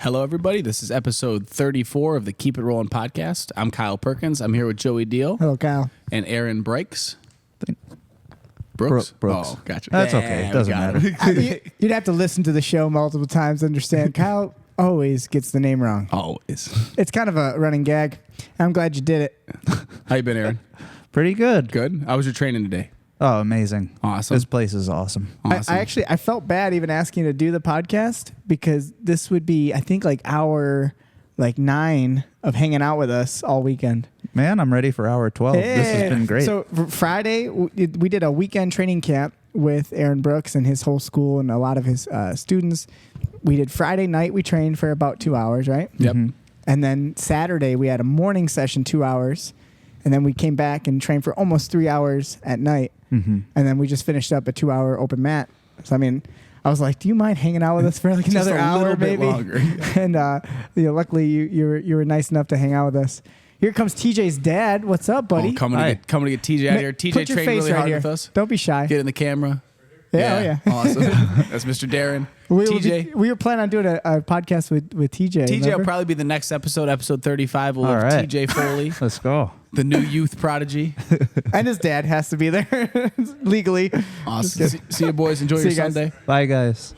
Hello, everybody. This is episode 34 of the Keep It Rolling podcast. I'm Kyle Perkins. I'm here with Joey Deal. Hello, Kyle. And Aaron Brooks. Brooks? Brooks. Oh, gotcha. That's okay. It doesn't matter. You'd have to listen to the show multiple times to understand. Kyle always gets the name wrong. Always. It's kind of a running gag. I'm glad you did it. How you been, Aaron? Pretty good. Good. How was your training today? Oh, amazing. Awesome. This place is awesome. I felt bad even asking you to do the podcast because this would be, I think, like hour 9 of hanging out with us all weekend. Man, I'm ready for hour 12. This has been great. So Friday, we did a weekend training camp with Aaron Brooks and his whole school and a lot of his students. We did Friday night. We trained for about 2 hours, right? Yep. Mhm. And then Saturday, we had a morning session, 2 hours. And then we came back and trained for almost 3 hours at night. Mm-hmm. And then we just finished up a 2-hour open mat. So, I mean, I was like, do you mind hanging out with us for like Just another a hour, little bit maybe? longer. And luckily, you were nice enough to hang out with us. Here comes TJ's dad. What's up, buddy? Coming to get TJ out of here. TJ Put your trained face really right hard here. with us. Don't be shy. Get in the camera. Yeah. Awesome. That's Mr. Darren. We were planning on doing a podcast with TJ. TJ remember? will probably be the next episode 35. We'll All have right. TJ Foley, Let's go. the new youth prodigy. And his dad has to be there legally. Awesome. See you, boys. Enjoy See your you guys. Sunday. Bye, guys.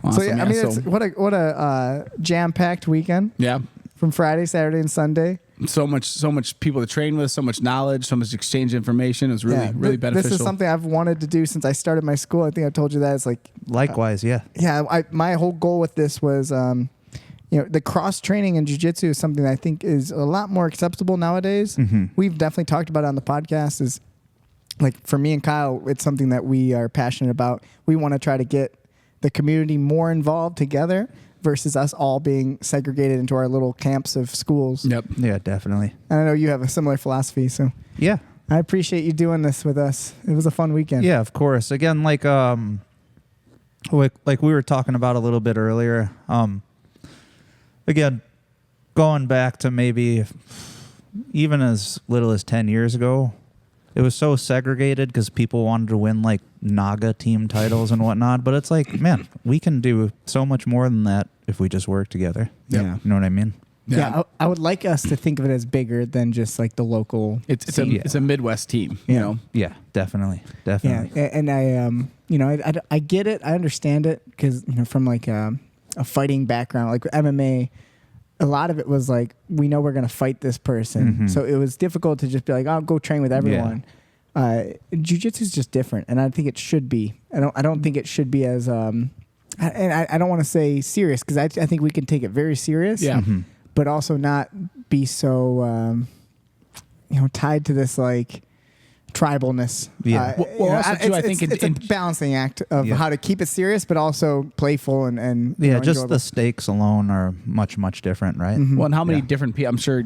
Awesome. So yeah, I mean, it's, what a jam-packed weekend yeah. from Friday, Saturday, and Sunday. So much people to train with, so much knowledge, so much exchange information. It was really beneficial. This is something I've wanted to do since I started my school. I think I told you that. It's like, Likewise, yeah. my whole goal with this was, the cross training in jiu-jitsu is something that I think is a lot more acceptable nowadays. Mm-hmm. We've definitely talked about it on the podcast. Is like for me and Kyle, it's something that we are passionate about. We want to try to get the community more involved together versus us all being segregated into our little camps of schools. Yep. Yeah, definitely. And I know you have a similar philosophy, so Yeah. I appreciate you doing this with us. It was a fun weekend. Yeah, of course. Again, like we were talking about a little bit earlier, again, going back to maybe even as little as 10 years ago, it was so segregated because people wanted to win like Naga team titles and whatnot. But it's like, man, we can do so much more than that if we just work together. Yeah. You know what I mean? Yeah, I would like us to think of it as bigger than just like the local. It's a Midwest team, you know. Yeah, definitely. Yeah, and I get it. I understand it because from like a fighting background, like MMA, a lot of it was like we know we're gonna fight this person, Mm-hmm. so it was difficult to just be like, I'll go train with everyone. Jiu-jitsu is just different, and I think it should be. I don't think it should be as and I don't want to say serious because I think we can take it very serious. Yeah. Mm-hmm. But also not be so, tied to this like tribalness. Yeah. Also, too, I think it's a balancing act of how to keep it serious, but also playful and yeah, just enjoyable. the stakes alone are much, much different, right? Mm-hmm. Well, and how many Yeah. different people? I'm sure.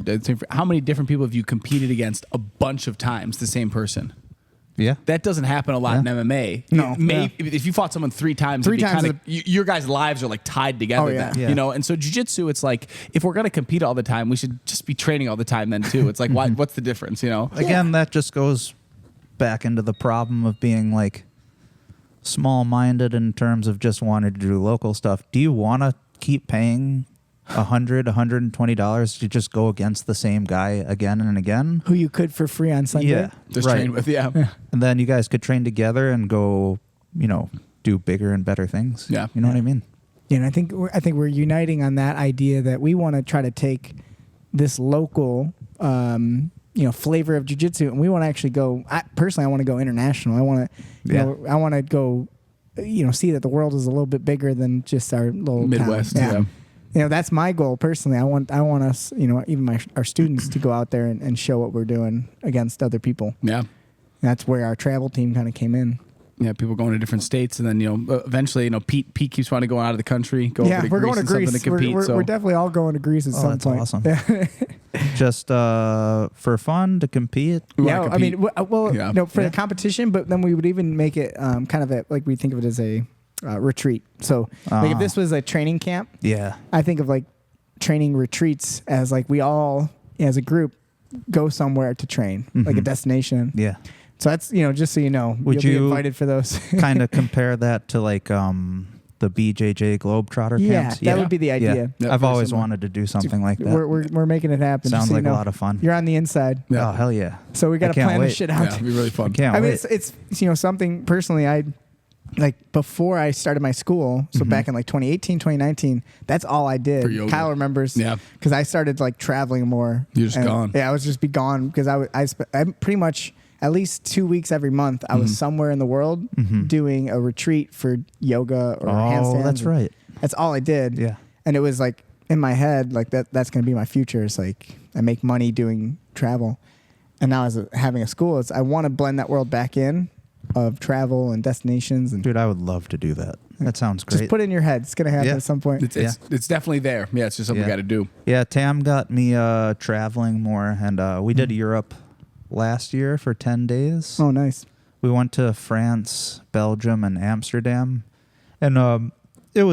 How many different people have you competed against a bunch of times? The same person. Yeah. That doesn't happen a lot in MMA. No. Maybe if you fought someone three times, your guys' lives are like tied together. Oh, yeah. Then, Yeah. And so jiu-jitsu, it's like if we're gonna compete all the time, we should just be training all the time then too. It's like what's the difference? Again, that just goes back into the problem of being like small-minded in terms of just wanting to do local stuff. Do you want to keep paying $120 to just go against the same guy again and again? who you could for free on Sunday. Yeah, Just train with And then you guys could train together and go, do bigger and better things. Yeah. You know what I mean? Yeah, and I think we're uniting on that idea that we want to try to take this local, flavor of jiu-jitsu, and we want to actually go. I want to go international. I want to, I want to go, see that the world is a little bit bigger than just our little Midwest. town. Yeah. That's my goal personally. I want us, even our students to go out there and show what we're doing against other people. Yeah. That's where our travel team kind of came in. Yeah, people going to different states, and then eventually, Pete keeps wanting to go out of the country. We're going to Greece. To compete, we're definitely all going to Greece at some that's point. awesome. Yeah. Just for fun to compete. wanna I mean, compete. for the competition, but then we would even make it kind of like we think of it as a retreat. So like if this was a training camp, Yeah. I think of like training retreats as like we all as a group go somewhere to train, like a destination. Yeah. So that's, just so you know, Would you'll be you invited for those. kind of compare that to like the BJJ Globetrotter Yeah, camps. that would be the idea. Yeah, I've very always similar. wanted to do something like that. We're making it happen. Sounds just so like you a know. lot of fun. You're on the inside. Yeah. Oh, hell yeah. So we got to can't plan wait. this shit out. Yeah, it'd be really fun. Can't I mean, wait. it's something personally. I like before I started my school. So back in like 2018, 2019, that's all I did. For yoga. Kyle remembers. Yeah. Because I started like traveling more. You're just And, gone. Yeah, I was just be gone because I pretty much at least 2 weeks every month. I was somewhere in the world doing a retreat for yoga or handstands. Oh, that's and right. That's all I did. Yeah. And it was like in my head, like that's going to be my future. It's like I make money doing travel. And now as having a school, I want to blend that world back in of travel and destinations. And Dude, I would love to do that. That sounds great. just put it in your head. It's going to happen Yeah. at some point. It's definitely there. Yeah, it's just something Yeah. we got to do. Yeah, Tam got me traveling more, and we did Europe last year for 10 days. Oh, nice. We went to France, Belgium, and Amsterdam, and it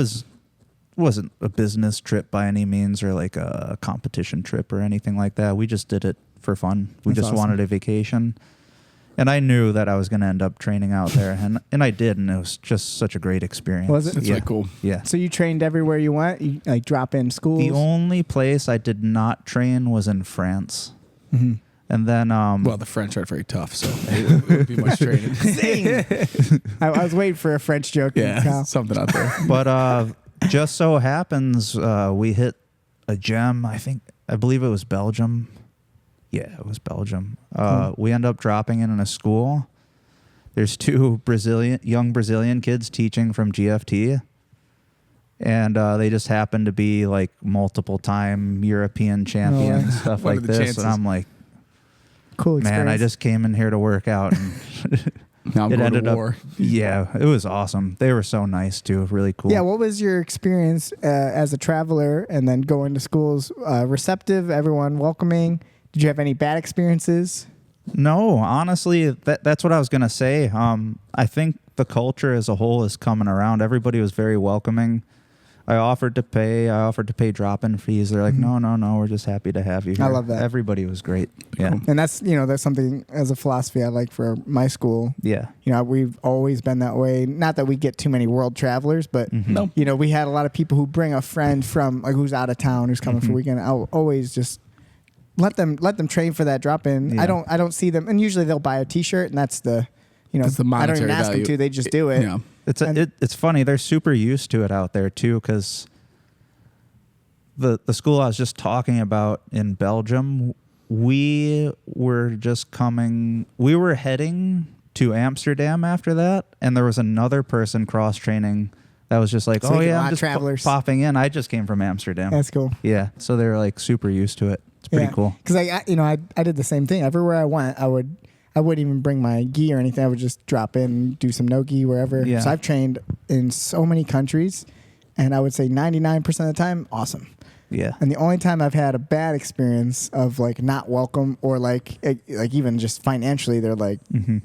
wasn't a business trip by any means or like a competition trip or anything like that. We just did it for fun. We That's just awesome. wanted a vacation. And I knew that I was going to end up training out there, and I did, and it was just such a great experience. Was it? It's Yeah. really cool. Yeah. So you trained everywhere you went? You like drop in schools? The only place I did not train was in France. Mhm. And then, Well, the French are very tough, so it would be much training. I was waiting for a French joke. Yeah, Kyle. something out there. but just so happens we hit a gem. I believe it was Belgium. Yeah, it was Belgium. We end up dropping in a school. There's two young Brazilian kids teaching from GFT. And they just happen to be like multiple time European champions, stuff What are like the this. chances? And I'm like, Cool experience. man, I just came in here to work out. And Now I'm it going ended to war. yeah, it was awesome. They were so nice too. Really cool. Yeah, what was your experience as a traveler and then going to schools? Receptive, everyone welcoming? Did you have any bad experiences? No, honestly, that's what I was gonna say. I think the culture as a whole is coming around. Everybody was very welcoming. I offered to pay drop-in fees. They're like, no, we're just happy to have you here. I love that. Everybody was great. Yeah, And that's something as a philosophy I like for my school. yeah, We've always been that way. Not that we get too many world travelers, but No. we had a lot of people who bring a friend from like who's out of town, who's coming for a weekend. I'll always just let them train for that drop in. Yeah. I don't see them, and usually they'll buy a T-shirt, and that's the That's the I don't even monetary ask value. them to. They just do it. Yeah. it's funny. They're super used to it out there too, because the school I was just talking about in Belgium, we were heading to Amsterdam after that, and there was another person cross training that was just like, So oh you get a yeah, lot I'm of just travelers. popping in. I just came from Amsterdam. That's cool. Yeah, so they're like super used to it. It's pretty cool. Because I did the same thing. Everywhere I went, I wouldn't even bring my gi or anything. I would just drop in, do some no gi wherever. Yeah. So I've trained in so many countries, and I would say 99% of the time, awesome. Yeah. And the only time I've had a bad experience of like not welcome or like even just financially, they're like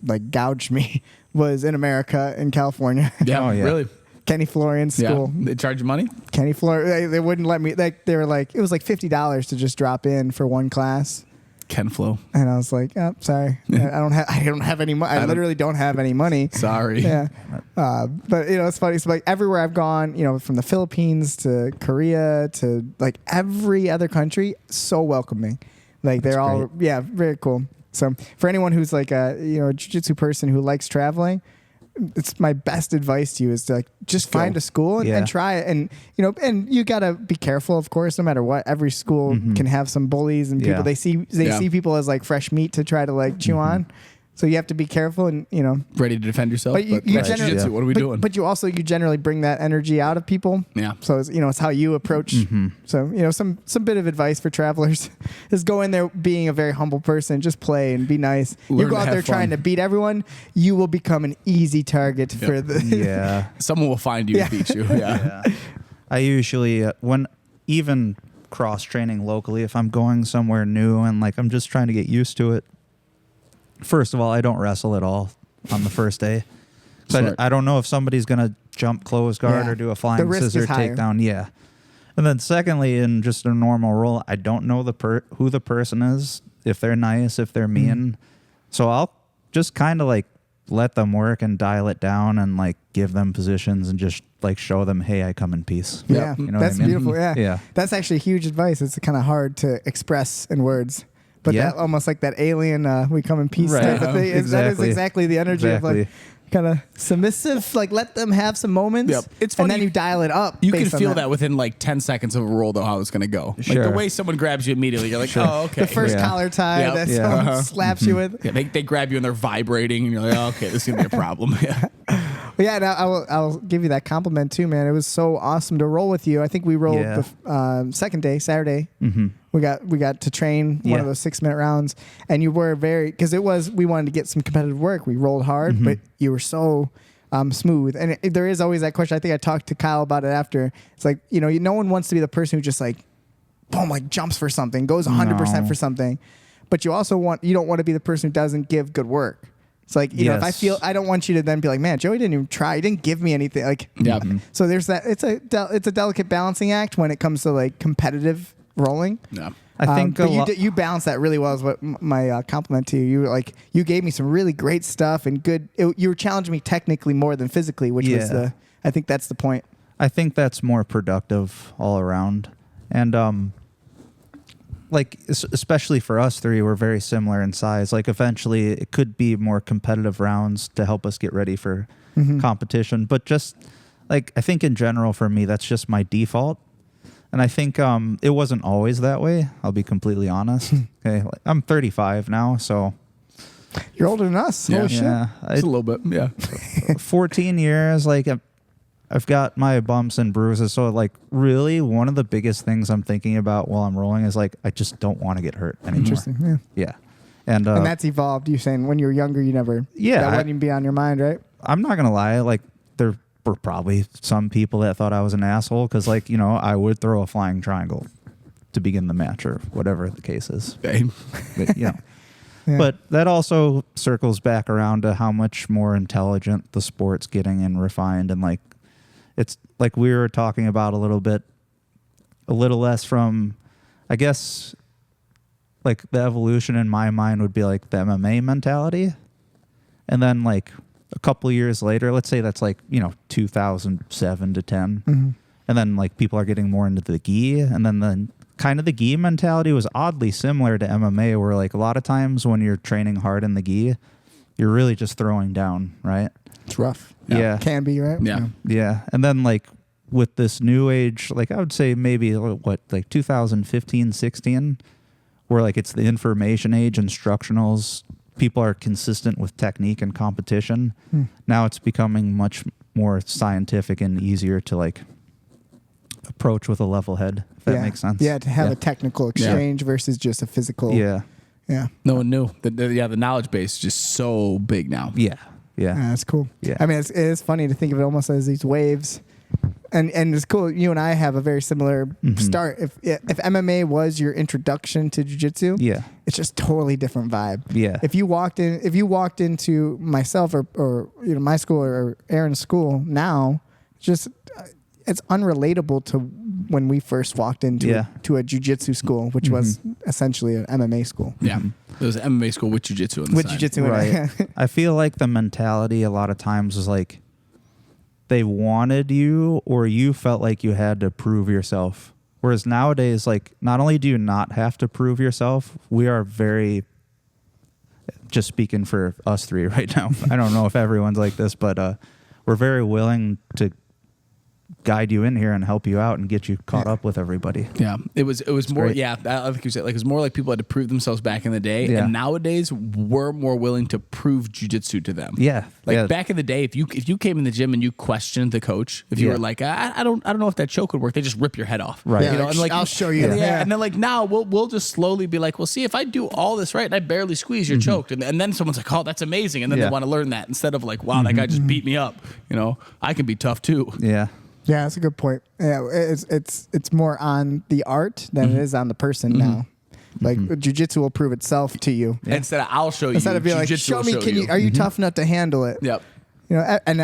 like gouged me was in America, in California. Yeah, Oh, yeah. really. Kenny Florian's school. Yeah. They charge you money? Kenny Florian, they wouldn't let me. Like they were like, it was like $50 to just drop in for one class. Ken Flo. And I was like, oh, sorry, I don't have any money. I literally don't have any money. Sorry. Yeah, but it's funny. So like everywhere I've gone, from the Philippines to Korea to like every other country, so welcoming. Like they're all very cool. So for anyone who's like a jiu-jitsu person who likes traveling, it's my best advice to you is to like just find a school and try it. And and you gotta be careful, of course, no matter what. Every school can have some bullies and people Yeah. they see people as like fresh meat to try to like chew on. So you have to be careful and Ready to defend yourself. But you that's generally- jiu-jitsu. What are we doing? But you generally bring that energy out of people. Yeah. So it's, it's how you approach. So some bit of advice for travelers is go in there being a very humble person, just play and be nice. Learn you go to out there have trying fun. to beat everyone, you will become an easy target for the. Yeah. Someone will find you and beat you. Yeah. Yeah. I usually, when even cross training locally, if I'm going somewhere new and like I'm just trying to get used to it, first of all, I don't wrestle at all on the first day. So Smart. I don't know if somebody's going to jump close guard Yeah. or do a The flying risk is scissor higher. takedown. Yeah. And then secondly, in just a normal roll, I don't know who the person is, if they're nice, if they're mean. So I'll just kind of like let them work and dial it down and like give them positions and just like show them, hey, I come in peace. Yeah, You know that's what I mean? beautiful. Yeah. Yeah. That's actually huge advice. It's kind of hard to express in words. But Yeah. that almost like that alien, we come in peace Right. type of thing. That is Exactly. exactly the energy of Exactly. like kind of submissive. Like let them have some moments. Yep. It's and funny. then you dial it up. You can based on feel that within like 10 seconds of a roll, though, how it's going to go. Like Sure. the way someone grabs you immediately, you're like, oh, okay. The first Yeah. collar tie Yep. that Yeah. someone slaps you with. Yeah, they grab you and they're vibrating, and you're like, oh, okay, this is going to be a problem. Yeah. But yeah, and I'll give you that compliment too, man. It was so awesome to roll with you. I think we rolled Yeah. the second day, Saturday. Mm-hmm. We got to train one Yeah. of those 6-minute rounds, and you were because we wanted to get some competitive work. We rolled hard, Mm-hmm. but you were so smooth. And there is always that question. I think I talked to Kyle about it after. It's like no one wants to be the person who just like boom, like jumps for something, goes 100% No. for something, but you don't want to be the person who doesn't give good work. It's like, if I feel, I don't want you to then be like, man, Joey didn't even try. He didn't give me anything. Like, Yeah. so there's that. It's a delicate balancing act when it comes to like competitive rolling. Yeah. I think but you balance that really well. Is what my compliment to you. You were like, you gave me some really great stuff and good. You were challenging me technically more than physically, which was Yeah. I think that's the point. I think that's more productive all around. And like especially for us three, we're very similar in size. Like eventually it could be more competitive rounds to help us get ready for competition. But just like I think in general for me, that's just my default. And I think it wasn't always that way. I'll be completely honest. Okay, I'm 35 now, so You're older than us. Yeah. Holy shit. yeah, Just a little bit. Yeah. 14 years. Like I've got my bumps and bruises. So like really one of the biggest things I'm thinking about while I'm rolling is like, I just don't want to get hurt anymore. Interesting. Yeah. Yeah. And that's evolved. You saying when you were younger, you never. Yeah, That I- wouldn't even be on your mind, right? I'm not going to lie. Like there were probably some people that thought I was an asshole. Cause like, I would throw a flying triangle to begin the match or whatever the case is. Okay. But, Yeah. But that also circles back around to how much more intelligent the sport's getting and refined. And like, it's like we were talking about a little less from, I guess, like the evolution in my mind would be like the MMA mentality. And then like a couple of years later, let's say that's like, 2007 to 10. Mm-hmm. And then like people are getting more into the gi. And then the gi mentality was oddly similar to MMA, where like a lot of times when you're training hard in the gi, you're really just throwing down, right? It's rough. Yeah. Can be, right? Yeah. Yeah. And then like with this new age, like I would say maybe like 2015, 16, where like it's the information age, instructionals, people are consistent with technique and competition. Now it's becoming much more scientific and easier to like approach with a level head, if that makes sense. Yeah, to have Yeah. a technical exchange versus just a physical. Yeah. Yeah. No one knew. The knowledge base is just so big now. Yeah. Yeah. That's cool. Yeah. I mean, it's funny to think of it almost as these waves. And it's cool. You and I have a very similar start. If MMA was your introduction to jiu-jitsu, Yeah. it's just totally different vibe. Yeah. If you walked into myself or my school or Aaron's school now, just it's unrelatable to when we first walked into to a jiu-jitsu school, which was essentially an MMA school. Yeah. There was an MMA school with jiu-jitsu on the With side. jiu-jitsu, in Right. it. I feel like the mentality a lot of times was like they wanted you or you felt like you had to prove yourself. Whereas nowadays, like not only do you not have to prove yourself, we are very, just speaking for us three right now, I don't know if everyone's like this, but we're very willing to guide you in here and help you out and get you caught up with everybody. Yeah, it was more. great. Yeah, I think you said like it was more like people had to prove themselves back in the day, Yeah. and nowadays we're more willing to prove jujitsu to them. Yeah. Like Yeah. back in the day, if you came in the gym and you questioned the coach, if you Yeah. were like, I don't know if that choke would work, they just rip your head off. Right. Yeah, You know, like, and like I'll show you. Yeah. Yeah. And then like now we'll just slowly be like, well, see if I do all this right and I barely squeeze, you're choked, and then someone's like, oh, that's amazing, and then Yeah. they want to learn that instead of like, wow, that guy just beat me up. You know, I can be tough too. Yeah. Yeah, that's a good point. Yeah, it's more on the art than it is on the person now. Like jiu-jitsu will prove itself to you. Instead of I'll show you. Instead of being like, jiu-jitsu show will me, are you tough enough to handle it? Yep. And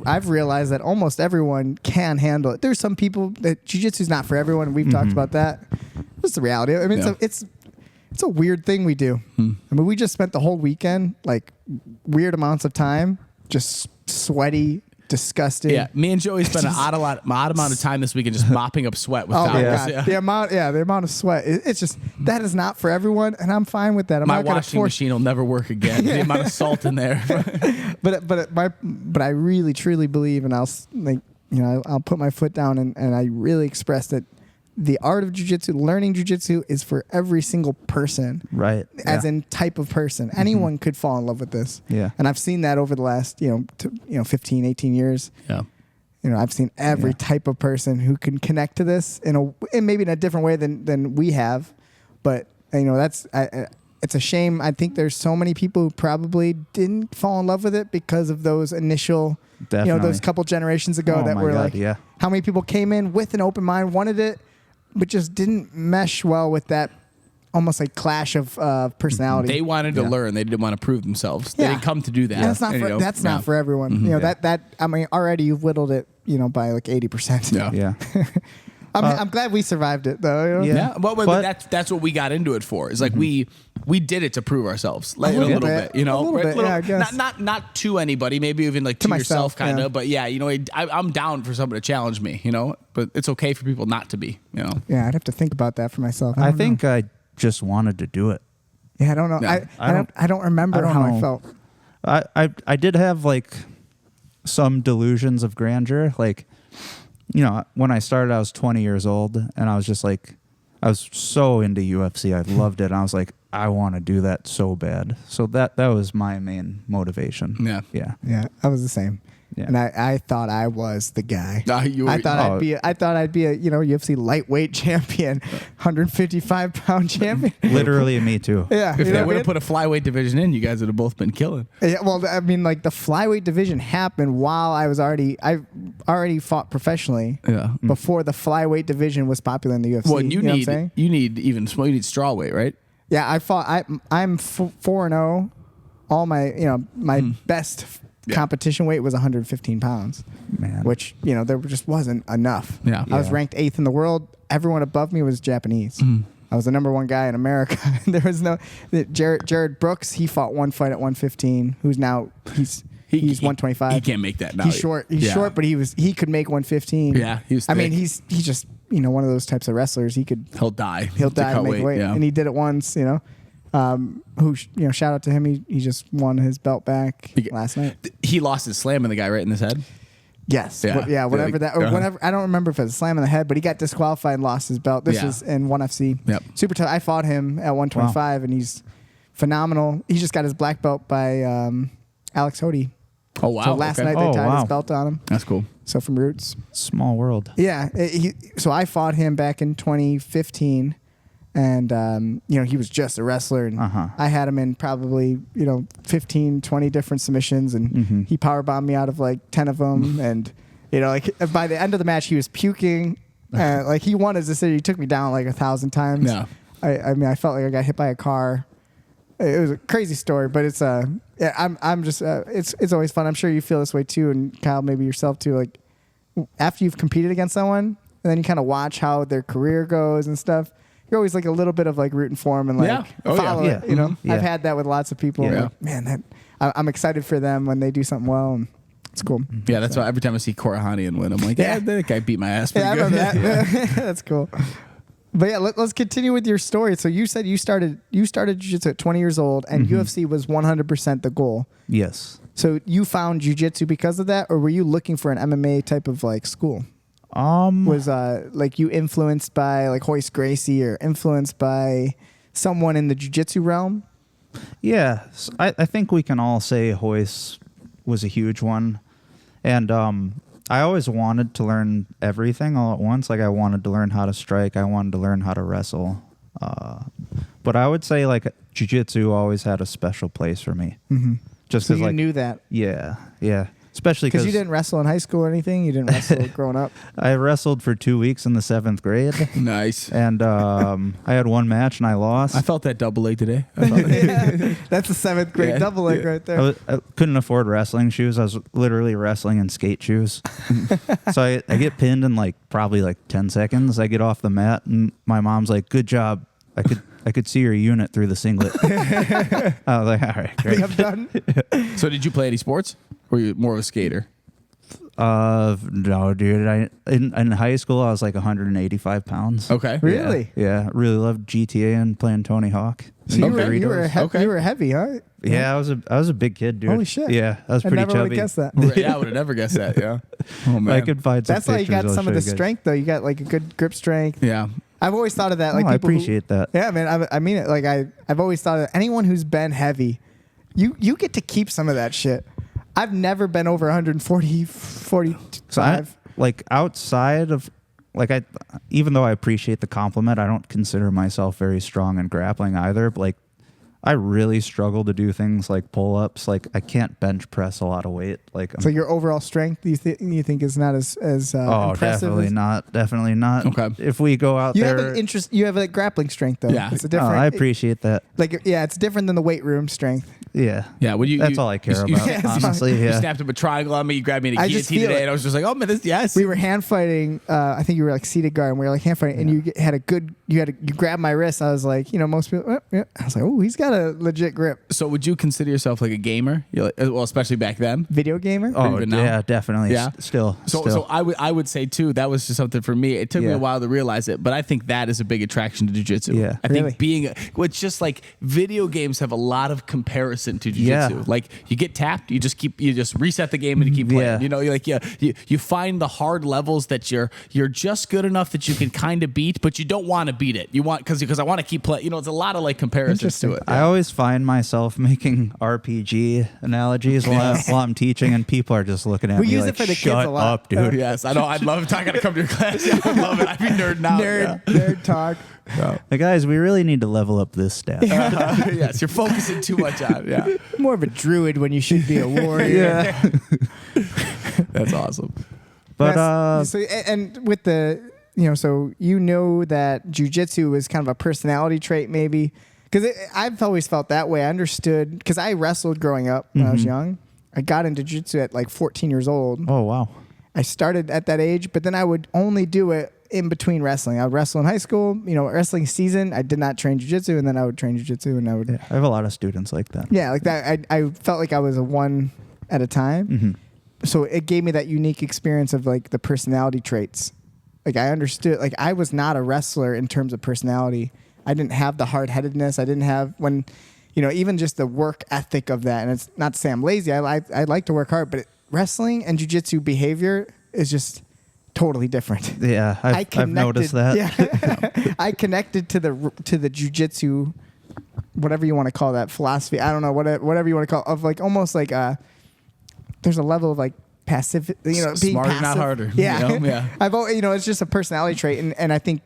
I've realized that almost everyone can handle it. There's some people that jiu-jitsu is not for everyone. We've talked about that. That's the reality. I mean, Yeah. it's it's a weird thing we do. I mean, we just spent the whole weekend, like weird amounts of time, just sweaty, disgusted. Yeah, me and Joey spent an odd amount of time this weekend just mopping up sweat with Oh my towels. God. Yeah. The amount of sweat. It's just, that is not for everyone, and I'm fine with that. I'm My not gonna washing machine will never work again. The amount of salt in there. But I really truly believe, and I'll put my foot down, and I really express that the art of jiu-jitsu, learning jiu-jitsu, is for every single person. Right. As in type of person. Anyone could fall in love with this. Yeah. And I've seen that over the last, 15, 18 years. Yeah. I've seen every type of person who can connect to this in maybe in a different way than we have. But, it's a shame. I think there's so many people who probably didn't fall in love with it because of those initial, those couple generations ago how many people came in with an open mind, wanted it, but just didn't mesh well with that almost like clash of personality. They wanted to learn. They didn't want to prove themselves. They didn't come to do that. And that's not for everyone. Already you've whittled it, by like 80%. Yeah. I'm glad we survived it though. Yeah. But that's what we got into it for. It's like we did it to prove ourselves, like a little bit, A little bit, I guess. Not to anybody, maybe even like to yourself, kind of. But I'm down for someone to challenge me, But it's okay for people not to be, Yeah, I'd have to think about that for myself. I think I just wanted to do it. Yeah, I don't know. No, I don't remember how I felt. I did have like some delusions of grandeur, like. When I started, I was 20 years old, and I was just like, I was so into UFC. I loved it. And I was like, I want to do that so bad. So that was my main motivation. Yeah. Yeah. Yeah, I was the same. Yeah. And I thought I was the guy. I thought I'd be a UFC lightweight champion, 155-pound champion. Literally me too. Yeah. If they would have put a flyweight division in, you guys would have both been killing. Yeah, well, I mean, like the flyweight division happened while I already fought professionally. Yeah. Before the flyweight division was popular in the UFC. Well, you know what I'm saying? you need straw weight, right? Yeah, I'm 4-0. All my best competition weight was 115 pounds, Man. which there just wasn't enough. Yeah. I was ranked 8th in the world. Everyone above me was Japanese. I was the number 1 guy in America. There was no Jared Brooks. He fought one fight at 115. Who's now he's 125. He can't make that now. He's short. He's short, but he could make 115. Yeah, he was thick. I mean, he's just one of those types of wrestlers. He'll die. He'll die and make weight, and he did it once. Shout out to him. He just won his belt back last night. He lost his slam in the guy right in his head. Yes. Yeah. Whatever. I don't remember if it was a slam in the head, but he got disqualified and lost his belt. This was in 1FC. Yep. Super tough. I fought him at 125, and he's phenomenal. He just got his black belt by Alex Hody. Oh wow! So last night they tied his belt on him. That's cool. So from Roots. Small world. Yeah. So I fought him back in 2015. And, he was just a wrestler. And I had him in probably, 15, 20 different submissions. And he powerbombed me out of like 10 of them. And, by the end of the match, he was puking. He won his decision. He took me down like 1,000 times. Yeah. I felt like I got hit by a car. It was a crazy story, but it's I'm just it's always fun. I'm sure you feel this way too, and Kyle, maybe yourself too. Like after you've competed against someone, and then you kind of watch how their career goes and stuff. You're always like a little bit of like rooting for them and like follow it. Yeah. I've had that with lots of people. Yeah. Like, man, I'm excited for them when they do something well, and it's cool. Yeah, that's why every time I see Korahanian win, I'm like, that guy beat my ass pretty I good. remember that. That's cool. But yeah, let's continue with your story. So you said you started jiu-jitsu at 20 years old, and UFC was 100% the goal. Yes. So you found jiu-jitsu because of that, or were you looking for an MMA type of like school? Was like you influenced by like Hoist Gracie or influenced by someone in the jiu-jitsu realm? Yeah, I think we can all say Hoist was a huge one, and I always wanted to learn everything all at once. Like I wanted to learn how to strike, I wanted to learn how to wrestle, but I would say like jiu-jitsu always had a special place for me. Just so because you knew that. Yeah. Especially because you didn't wrestle in high school or anything. You didn't wrestle growing up. I wrestled for 2 weeks in the 7th grade. Nice. And I had one match and I lost. I felt that double leg today. That's the 7th grade double leg right there. I couldn't afford wrestling shoes. I was literally wrestling in skate shoes. So I get pinned in probably 10 seconds. I get off the mat and my mom's like, "Good job." I could I could see your unit through the singlet. I was like, all right, I great. think I'm done. So did you play any sports? Or were you more of a skater? No, dude. In high school, I was like 185 pounds. Okay. Really? Yeah. Really loved GTA and playing Tony Hawk. So you were Okay. you were heavy, huh? Yeah, I was a big kid, dude. Holy shit. Yeah, I was I pretty never would chubby. have guessed that. Yeah, I would have never guessed that. Yeah. Oh man. I could find some That's why you pictures got I'll some of show the you guys. strength, though. You got like a good grip strength. Yeah. I've always thought of that. Like I people who- appreciate that. Yeah, man. I mean it. Like I've always thought of anyone who's been heavy, you get to keep some of that shit. I've never been over 140, 45. So I, like outside of like even though I appreciate the compliment, I don't consider myself very strong in grappling either. But like I really struggle to do things like pull-ups. Like I can't bench press a lot of weight. Like So your overall strength, you think is not as impressive? Definitely not. Okay. If we go out You there, have an interest. You have like grappling strength, though. Yeah. It's a Oh, different. I appreciate that. Like yeah, it's different than the weight room strength. Yeah. Yeah. When That's all I care about. Yeah, honestly, You yeah. snapped up a triangle on me. You grabbed me in a I just guillotine feel today, it. and I was just like, "Oh man, this yes." We were hand fighting. I think you were like seated guard, and we were like hand fighting, and you had a good. You grabbed my wrist. I was like, most people. Yeah. I was like, oh, he's got a legit grip. So would you consider yourself like a gamer? You're like, well, especially back then. Video gamer. Oh even now? yeah, definitely. Yeah? Still. So I would say too that was just something for me. It took me Yeah. a while to realize it, but I think that is a big attraction to jiu-jitsu. Yeah. I Really? think it's just like video games have a lot of comparison to jiu-jitsu. Yeah. Like you get tapped, you just reset the game and you keep playing. Yeah. You find the hard levels that you're just good enough that you can kind of beat, but you don't want to beat it. You want because I want to keep playing. It's a lot of like comparisons to it. I always find myself making RPG analogies while I'm teaching, and people are just looking at We me use it like, for the kids "Shut a lot." up, dude." Yes, I know. I'd love. I gotta come to your class. Yeah, I love it. I'd be nerding out. Nerd talk. Like, guys, we really need to level up this stat. Yes, you're focusing too much on. Yeah, More of a druid when you should be a warrior. that's awesome. But So and with the so that jiu-jitsu is kind of a personality trait maybe because I've always felt that way. I understood because I wrestled growing up when I was young. I got into jiu-jitsu at like 14 years old. oh wow, I started at that age, but then I would only do it in between wrestling. I would wrestle in high school, wrestling season. I did not train jiu-jitsu, and then I would train jiu-jitsu, and I would I have a lot of students like that. yeah, like that. I felt like I was a one at a time. So it gave me that unique experience of like the personality traits. Like I understood, like I was not a wrestler in terms of personality. I didn't have the hard-headedness. I didn't have even just the work ethic of that. And it's not to say I'm lazy. I like to work hard, but wrestling and jiu-jitsu behavior is just totally different. Yeah, I've noticed that. Yeah, I connected to the jiu-jitsu, whatever you want to call that philosophy. I don't know whatever you want to call of like almost like there's a level of like passive, being Smarter, passive. not harder. Yeah, Yeah. I've always, it's just a personality trait, and I think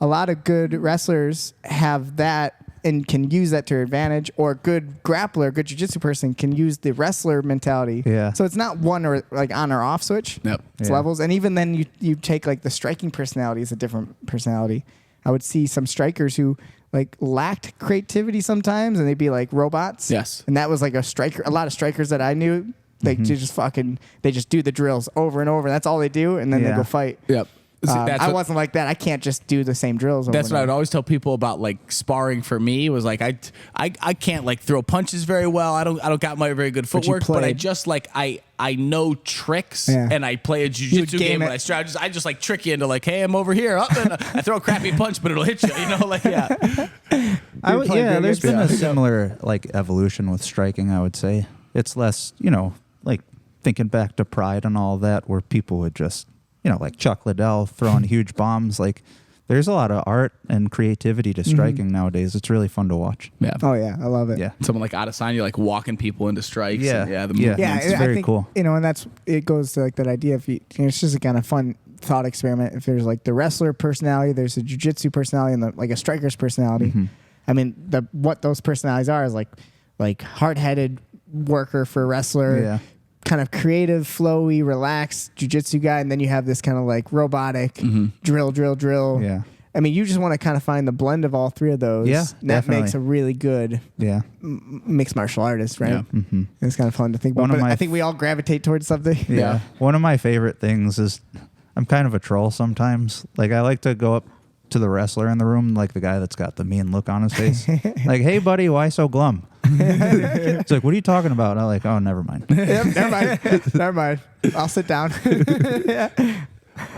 a lot of good wrestlers have that and can use that to their advantage, or a good grappler, good jiu-jitsu person can use the wrestler mentality. Yeah. So it's not one or like on or off switch. Yep. It's Yeah. levels, and even then you take like the striking personality is a different personality. I would see some strikers who like lacked creativity sometimes, and they'd be like robots. Yes. And that was like a lot of strikers that I knew. They just do the drills over and over. That's all they do, and then they Yeah. go fight. Yep. See, I wasn't like that. I can't just do the same drills. Over That's and what I over. would always tell people about like sparring. For me was like I can't like throw punches very well. I don't got my very good But you footwork, but I played. just like I know tricks, Yeah. and I play a jiu-jitsu game game it. when I strategize. I just like trick you into like, hey, I'm over here. And I throw a crappy punch, but it'll hit you. Like yeah. There's been Yeah. a similar like evolution with striking. I would say it's less, like thinking back to Pride and all that, where people would just, like Chuck Liddell throwing huge bombs. Like there's a lot of art and creativity to striking nowadays. It's really fun to watch. Yeah. Oh yeah, I love it. Yeah. Someone like Adesanya, like walking people into strikes. Yeah. And, the Yeah. movements. Yeah, It's I very think, cool. And it goes to like that idea. If it's just a kind of fun thought experiment. If there's like the wrestler personality, there's a jiu-jitsu personality, and like a striker's personality. I mean, what those personalities are is like hard-headed worker for a wrestler. Yeah. Kind of creative, flowy, relaxed jiu-jitsu guy, and then you have this kind of like robotic drill. Yeah. I mean, you just want to kind of find the blend of all three of those. Yeah, And that definitely. makes a really good Yeah. mixed martial artist, right? Yeah. It's kind of fun to think about. One of But my I think we all gravitate towards something. Yeah. One of my favorite things is I'm kind of a troll sometimes. Like I like to go up to the wrestler in the room, like the guy that's got the mean look on his face. Like, hey, buddy, why so glum? It's like, what are you talking about? I'm like, oh, never mind. Yep, never mind. Never mind. I'll sit down.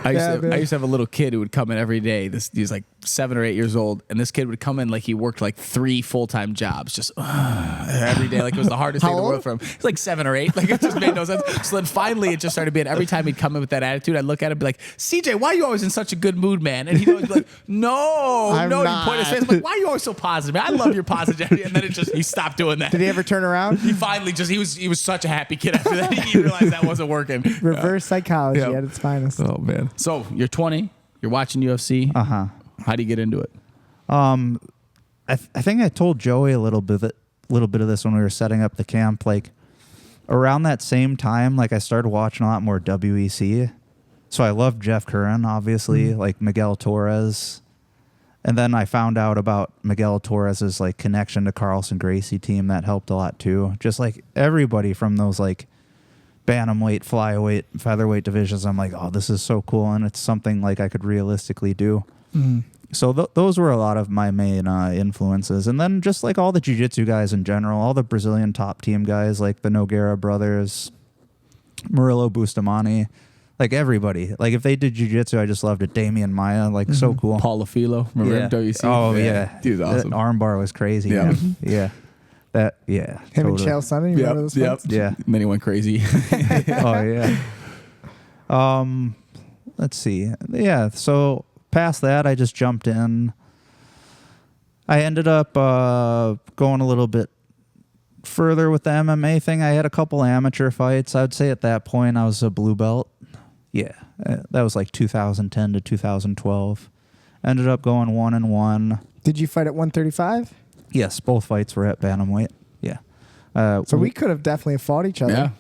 I used to have a little kid who would come in every day. He's like 7 or 8 years old, and this kid would come in like he worked like 3 full-time jobs, just every day. Like it was the hardest thing in the world for him. He's like 7 or 8. Like it just made no sense. So then finally, it just started being every time he'd come in with that attitude, I'd look at him and be like, CJ, why are you always in such a good mood, man? And he'd always be like, no. I'm You not. point his face. I'm like, why are you always so positive, man? I love your positivity. And then he stopped doing that. Did he ever turn around? He finally he was such a happy kid after that. He realized that wasn't working. Reverse psychology Yep. at its finest. Oh man. So you're 20. You're watching UFC. Uh-huh. How do you get into it? I think I told Joey a little bit of this when we were setting up the camp. Like around that same time, like I started watching a lot more WEC. So I loved Jeff Curran, obviously, like Miguel Torres. And then I found out about Miguel Torres's like connection to Carlson Gracie team. That helped a lot too. Just like everybody from those like bantamweight, flyweight, featherweight divisions. I'm like, oh, this is so cool. And it's something like I could realistically do. So those were a lot of my main influences. And then just like all the jiu-jitsu guys in general, all the Brazilian top team guys like the Nogueira brothers, Murilo Bustamante, like everybody. Like if they did jiu-jitsu, I just loved it. Damian Maia, like so cool. Paul Lafilo, remember him? WC? Oh, yeah. Dude's awesome. That armbar was crazy. Yeah. Man. Yeah. Him Totally. and Chael Sonnen, you remember those fights? Yeah. Many went crazy. Oh, yeah. Let's see. Yeah, so past that, I just jumped in. I ended up going a little bit further with the MMA thing. I had a couple amateur fights. I would say at that point, I was a blue belt. Yeah, that was like 2010 to 2012. Ended up going 1-1. Did you fight at 135? Yes, both fights were at bantamweight. Yeah. So we could have definitely fought each other. Yeah.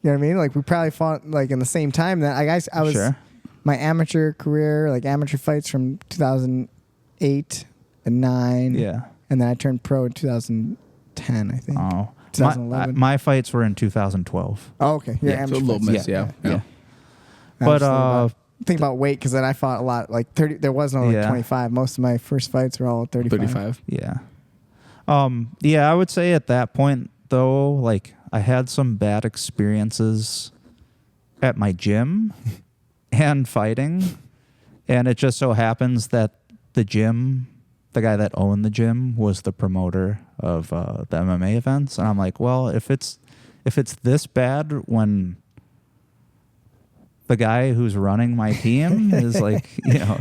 You know what I mean? Like we probably fought like in the same time. That I was Sure. my amateur career, like amateur fights from 2008 and 9. Yeah. And then I turned pro in 2010, I think. Oh. 2011. My fights were in 2012. Oh, okay. Yeah, So a amateur little fights. miss, yeah. But think about weight because then I fought a lot. Like 30. There was no like Yeah. 25. Most of my first fights were all 35. 35. yeah. Yeah, I would say at that point though, like I had some bad experiences at my gym and fighting, and it just so happens that the guy that owned the gym was the promoter of the MMA events, and I'm like, well, if it's this bad when the guy who's running my team is like,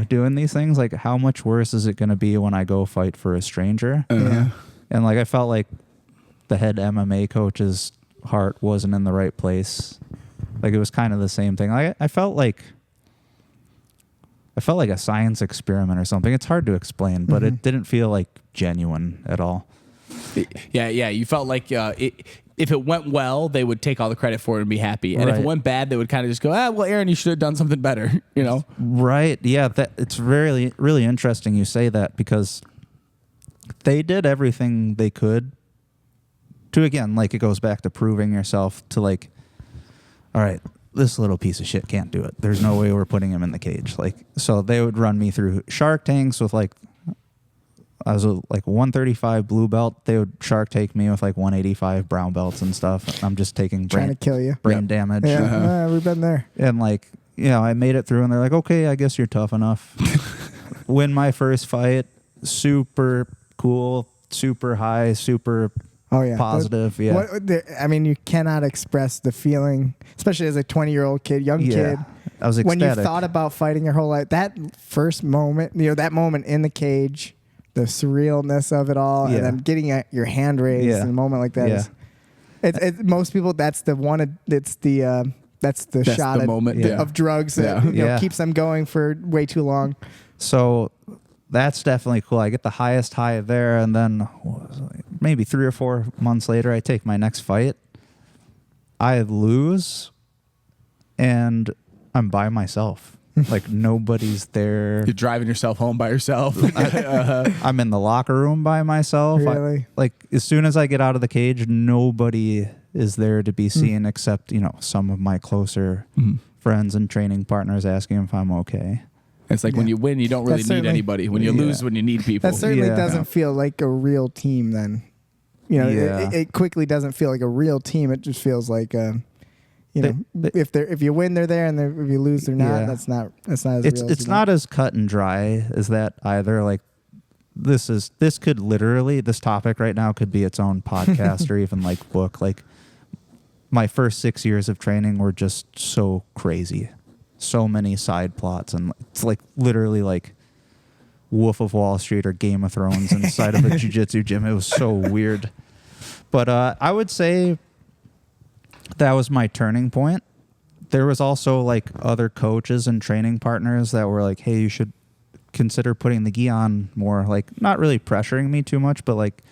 doing these things, like how much worse is it going to be when I go fight for a stranger? Uh-huh. And like I felt like the head MMA coach's heart wasn't in the right place. Like it was kind of the same thing. I felt like a science experiment or something. It's hard to explain, but it didn't feel like genuine at all. Yeah. You felt like if it went well, they would take all the credit for it and be happy. And if it Right. went bad, they would kind of just go, well, Aaron, you should have done something better, Right. Yeah. It's really, really interesting you say that because they did everything they could to, again, like it goes back to proving yourself to like, all right, this little piece of shit can't do it. There's no way we're putting him in the cage. Like, so they would run me through Shark Tanks with like, I was like 135 blue belt. They would Shark Tank me with like 185 brown belts and stuff. I'm just taking Trying to kill you. brain damage. Yeah, we've been there. And like, I made it through and they're like, okay, I guess you're tough enough. Win my first fight. Super cool, super high, super positive. I mean, you cannot express the feeling, especially as a 20-year-old kid, young kid. I was ecstatic. When you thought about fighting your whole life, that first moment, that moment in the cage, the surrealness of it all, and then getting your hand raised in a moment like that is. Most people, that's the one. It's the that's the shot the moment of drugs that keeps them going for way too long. So that's definitely cool. I get the highest high there, and then maybe 3 or 4 months later, I take my next fight. I lose, and I'm by myself. Like nobody's there. You're driving yourself home by yourself. I'm in the locker room by myself. Really? Like as soon as I get out of the cage, nobody is there to be seen except some of my closer friends and training partners asking if I'm okay. It's like when you win, you don't really need anybody. When you lose, when you need people. That certainly doesn't feel like a real team then. You know, it quickly doesn't feel like a real team. It just feels like, if you win, they're there, and if you lose, they're not. That's not as real. It's not as cut and dry as that either. Like this could literally, this topic right now could be its own podcast or even like book. Like my first 6 years of training were just so crazy, so many side plots, and it's like literally like Wolf of Wall Street or Game of Thrones inside of a jiu-jitsu gym. It was so weird. But I would say that was my turning point. There was also like other coaches and training partners that were like, hey, you should consider putting the gi on more, like not really pressuring me too much, but like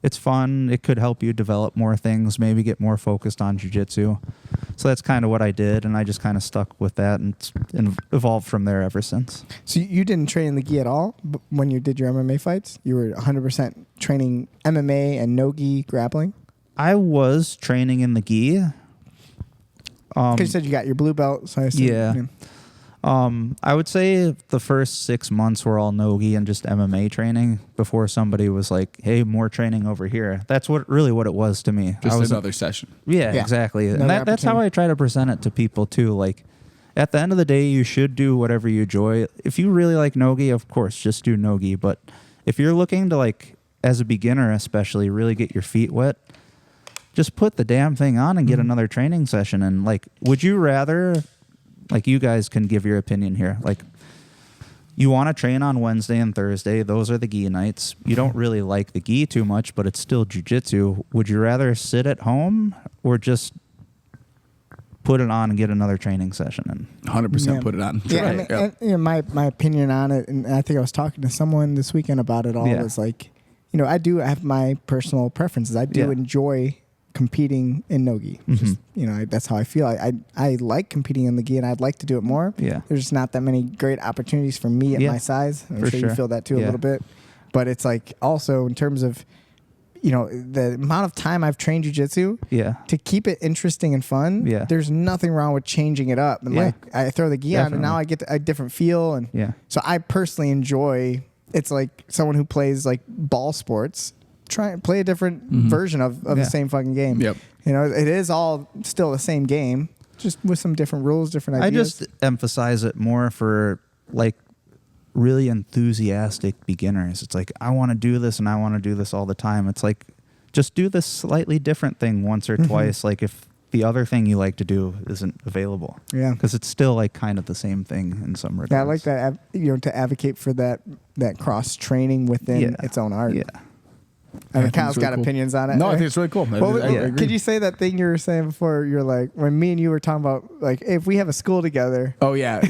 it's fun. It could help you develop more things, maybe get more focused on jiu-jitsu. So that's kind of what I did, and I just kind of stuck with that and evolved from there ever since. So you didn't train in the gi at all when you did your MMA fights? You were 100% training MMA and no gi grappling? I was training in the gi. Because you said you got your blue belt. So I assume, I would say the first 6 months were all no-gi and just MMA training before somebody was like, hey, more training over here. That's what it was to me. Just another session. Yeah, exactly. And that's how I try to present it to people too. Like at the end of the day, you should do whatever you enjoy. If you really like no-gi, of course, just do no-gi. But if you're looking to, like, as a beginner especially, really get your feet wet, just put the damn thing on and get another training session. And like, would you rather... Like, you guys can give your opinion here. Like, you want to train on Wednesday and Thursday. Those are the gi nights. You don't really like the gi too much, but it's still jiu-jitsu. Would you rather sit at home or just put it on and get another training session in? 100% put it on. Yeah, and my opinion on it, and I think I was talking to someone this weekend about it all, was like, I do have my personal preferences. I do enjoy competing in no-gi. Just, that's how I feel. I like competing in the gi, and I'd like to do it more. Yeah. There's just not that many great opportunities for me at my size. I'm sure you feel that too a little bit. But it's like also in terms of, the amount of time I've trained jiu-jitsu to keep it interesting and fun, there's nothing wrong with changing it up. And like I throw the gi on and now I get a different feel. And so I personally enjoy, it's like someone who plays like ball sports, try and play a different version of the same fucking game. Yep. It is all still the same game, just with some different rules, different ideas. I just emphasize it more for like really enthusiastic beginners. It's like, I want to do this and I want to do this all the time. It's like, just do this slightly different thing once or twice. Like if the other thing you like to do isn't available. Yeah. Because it's still like kind of the same thing in some regards. Yeah, I like that, to advocate for that cross training within its own art. Yeah. I mean, Kyle's got opinions on it. No, I think it's really cool. Could you say that thing you were saying before? You're like, when me and you were talking about, like, hey, if we have a school together. Oh, yeah.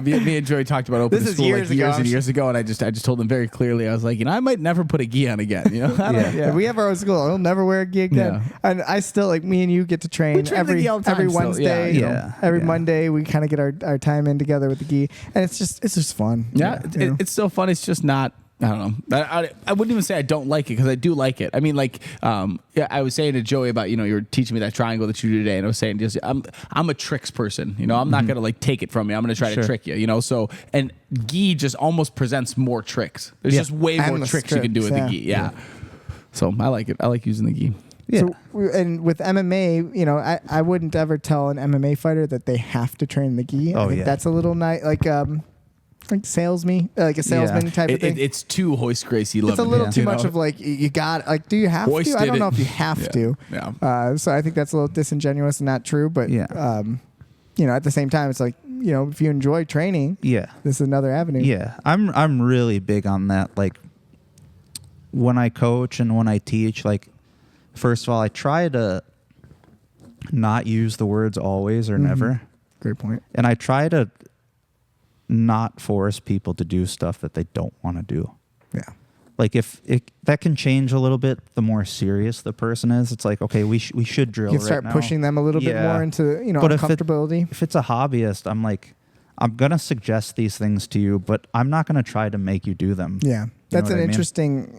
Me and Joey talked about opening school years and years ago, and I just told him very clearly, I was like, I might never put a gi on again. If we have our own school, I'll never wear a gi again. Yeah. And I still, like, me and you get to train every Wednesday. Every Monday, we kind of get our time in together with the gi. And it's just fun. Yeah, it's still fun. It's just not. I don't know. I wouldn't even say I don't like it because I do like it. I mean, like, I was saying to Joey about, you were teaching me that triangle that you do today, and I was saying, just I'm a tricks person. I'm not gonna like take it from you. I'm gonna try to trick you. So, and gi just almost presents more tricks. There's just way more tricks you can do with the gi. Yeah. So I like it. I like using the gi. Yeah. So, and with MMA, I wouldn't ever tell an MMA fighter that they have to train the gi. I think that's a little like a salesman type of thing. It's too Hoist Gracie level. It's a little too much of like, you got, like, do you have to? I don't know if you have to. Yeah. So I think that's a little disingenuous and not true. But at the same time, it's like, if you enjoy training, this is another avenue. Yeah, I'm really big on that. Like when I coach and when I teach, like, first of all, I try to not use the words always or never. Great point. And I try to not force people to do stuff that they don't want to do. Yeah. Like if that can change a little bit the more serious the person is. It's like, okay, we should drill you can start pushing them a little bit more into, but uncomfortability. If it's a hobbyist, I'm like, I'm going to suggest these things to you, but I'm not going to try to make you do them. Yeah. That's an interesting,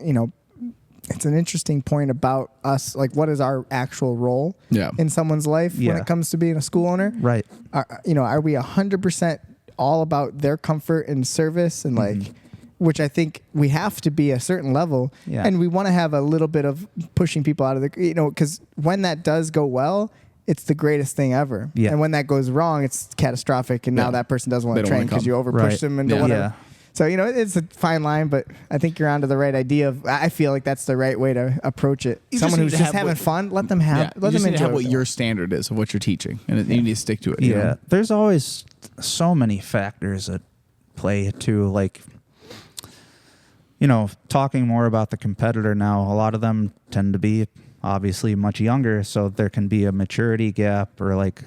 it's an interesting point about us. Like, what is our actual role in someone's life when it comes to being a school owner? Right. Are we 100% all about their comfort and service and like, which I think we have to be a certain level. Yeah. And we want to have a little bit of pushing people out of the, because when that does go well, it's the greatest thing ever. Yeah. And when that goes wrong, it's catastrophic. And now that person doesn't want They to don't train wanna because come. you overpush Right. them into Yeah. whatever. Yeah. So, it's a fine line, but I think you're onto the right idea of, I feel like that's the right way to approach it. You Someone just who's need to just have having what- fun, let them have, Yeah, let you them just need to enjoy have what it. your standard is of what you're teaching, and you need to stick to it. you Yeah. know? There's always so many factors at play too. Like, talking more about the competitor now, a lot of them tend to be obviously much younger. So there can be a maturity gap or like